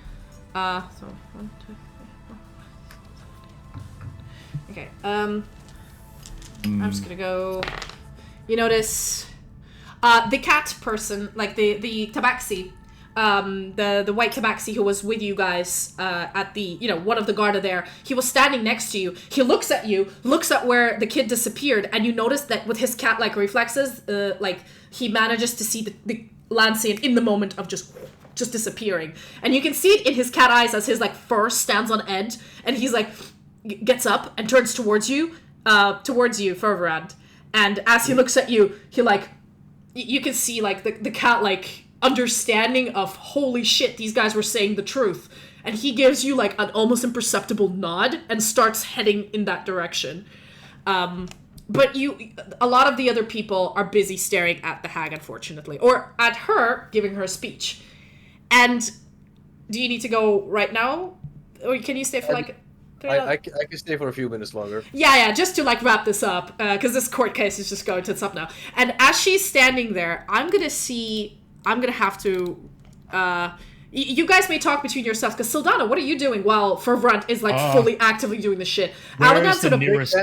so 1, 2, 3, 4, 5, 6, 7, 8. Okay. I'm just gonna go. You notice the cat person, like the tabaxi. The white tabaxi who was with you guys at the, you know, one of the Garda there, he was standing next to you. He looks at you, looks at where the kid disappeared, and you notice that with his cat-like reflexes, like, he manages to see the Lancian in the moment of just disappearing. And you can see it in his cat eyes as his, like, fur stands on end, and he's, like, gets up and turns towards you, Ferverand. And as he looks at you, he, like, you can see, like, the cat, like, understanding of holy shit, these guys were saying the truth, and he gives you like an almost imperceptible nod and starts heading in that direction. But a lot of the other people are busy staring at the hag, unfortunately, or at her giving her a speech. And do you need to go right now, or can you stay for like?
I can stay for a few minutes longer. Yeah,
just to like wrap this up, because this court case is just going tits up now. And as she's standing there, I'm gonna have to, you guys may talk between yourselves, because Sildana, what are you doing while Fervrunt is like fully actively doing this shit?
Aladan's sort of nearest...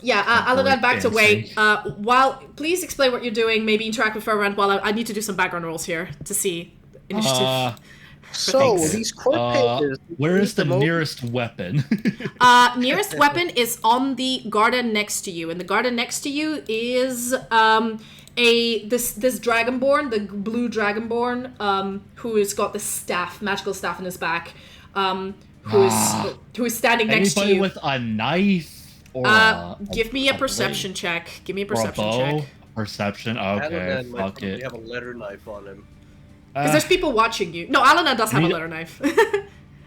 Aladan backed away. Please explain what you're doing, maybe interact with Fervrunt while I need to do some background rolls here to see initiative.
So, these court papers...
where is the nearest weapon?
Nearest weapon is on the garden next to you, and the garden next to you is this Dragonborn, the blue Dragonborn, who has got this staff, magical staff in his back, who is standing next to you.
Anybody with a knife? Or
give me a perception check. Give me a perception check.
Perception. Okay. Fuck it.
You have a letter knife on him.
Because there's people watching you. No, Alana does have a letter knife.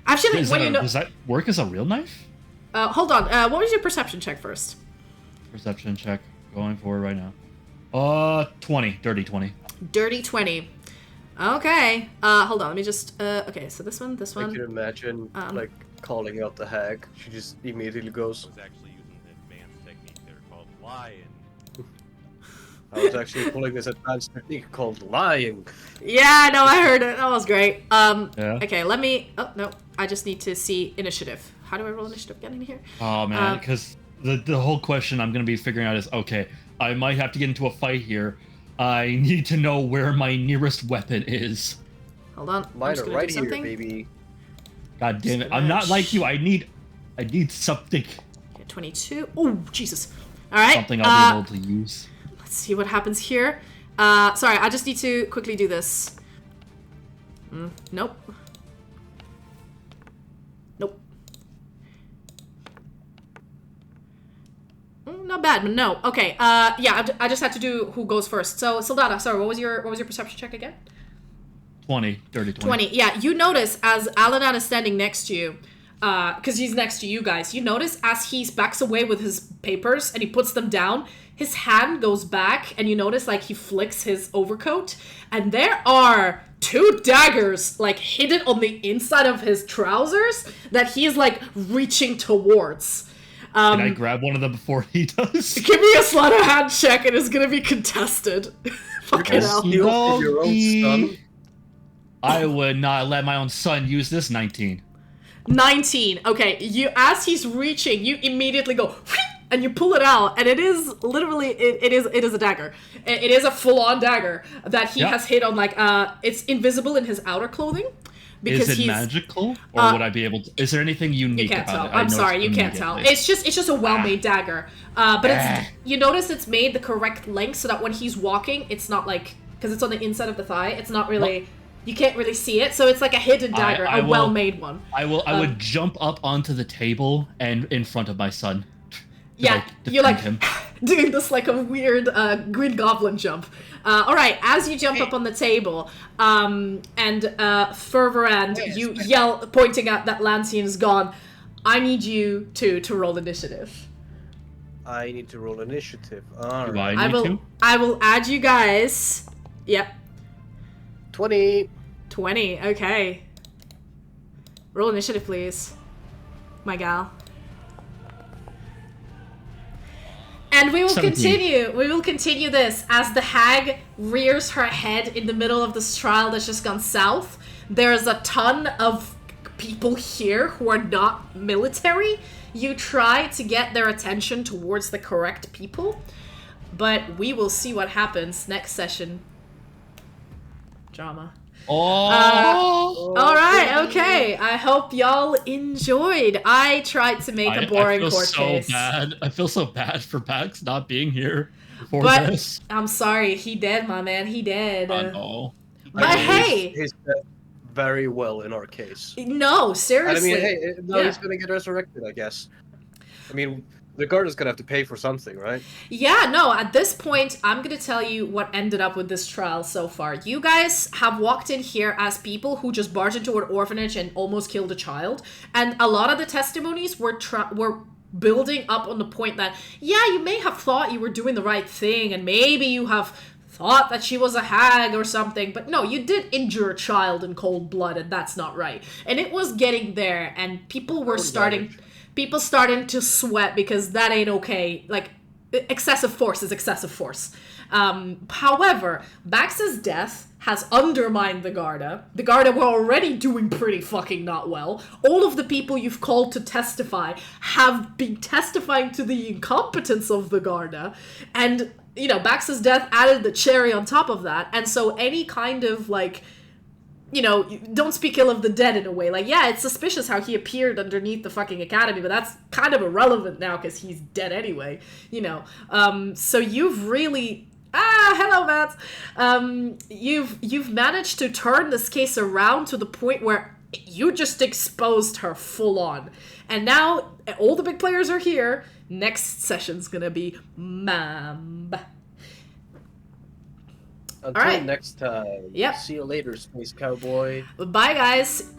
Actually,
does that work as a real knife?
Hold on. What was your perception check first?
Perception check going forward right now. 20. Dirty 20.
Dirty 20. Okay. Hold on. Let me just. Okay. So this one.
I can imagine like calling out the hag. She just immediately goes.
I was actually using an advanced technique there called lying.
I was actually pulling this advanced technique called lying.
Yeah, no, I heard it. That was great.
Yeah.
Okay, let me... Oh, no. I just need to see initiative. How do I roll initiative again in here?
Oh, man, because the whole question I'm going to be figuring out is, okay, I might have to get into a fight here. I need to know where my nearest weapon is.
Hold on.
Mine are right here, baby.
God damn it. I'm not like you. I need something.
Okay, 22. Oh, Jesus. All right.
Something I'll be able to use.
Let's see what happens here. Sorry, I just need to quickly do this. Nope. Nope. Not bad, but no. Okay. Yeah, I just had to do who goes first. So, Soldata, sorry, what was your perception check again?
20. Dirty 20.
20. Yeah, you notice as Alanan is standing next to you, because he's next to you guys, you notice as he backs away with his papers and he puts them down, his hand goes back and you notice like he flicks his overcoat and there are 2 daggers like hidden on the inside of his trousers that he is like reaching towards.
Can I grab one of them before he does?
Give me a sleight of hand check and it's gonna be contested. Fucking hell.
Your own son.
I would not let my own son use this. 19.
19. Okay, as he's reaching, you immediately go and you pull it out, and it is literally it is a dagger. It is a full-on dagger that he has hid on like it's invisible in his outer clothing. Because
is it magical, or would I be able to? Is there anything unique
about
it?
I'm sorry, you can't tell. It's just a well-made dagger. But you notice it's made the correct length so that when he's walking, it's not like because it's on the inside of the thigh. It's not really. You can't really see it, so it's like a hidden dagger, a well-made one.
I would jump up onto the table and in front of my son.
Yeah, you're like doing this like a weird Green Goblin jump. All right, as you jump up on the table, and Fervorand, you yell, pointing out that Lancian is gone. I need you to roll initiative.
I need to roll initiative. All right.
I will add you guys. Yep.
20.
20. Okay. Roll initiative, please, my gal. And we will
17.
continue. We will continue this as the hag rears her head in the middle of this trial that's just gone south. There's a ton of people here who are not military. You try to get their attention towards the correct people, but we will see what happens next session. Drama.
Oh.
All right. Okay. I hope y'all enjoyed. I tried to make a boring court case.
I feel so bad for Pax not being here for
but
this.
I'm sorry. He did, my man. He did.
I know.
But hey,
he's very well in our case.
No, seriously.
And I mean, hey, he's gonna get resurrected, I guess. I mean, the guard is gonna have to pay for something, right?
Yeah, no, at this point, I'm gonna tell you what ended up with this trial so far. You guys have walked in here as people who just barged into an orphanage and almost killed a child. And a lot of the testimonies were building up on the point that, yeah, you may have thought you were doing the right thing, and maybe you have thought that she was a hag or something, but no, you did injure a child in cold blood, and that's not right. And it was getting there, and people were starting to sweat because that ain't okay. Like, excessive force is excessive force. However, Bax's death has undermined the Garda. The Garda were already doing pretty fucking not well. All of the people you've called to testify have been testifying to the incompetence of the Garda, and, you know, Bax's death added the cherry on top of that, and so any kind of, like, you know, don't speak ill of the dead in a way. Like, yeah, it's suspicious how he appeared underneath the fucking academy, but that's kind of irrelevant now because he's dead anyway, you know. So you've really... hello, Matt. You've managed to turn this case around to the point where You just exposed her full on. And now all the big players are here. Next session's gonna be Mamba.
Until
right.
next time.
Yep.
See you later, Space Cowboy.
Bye, guys.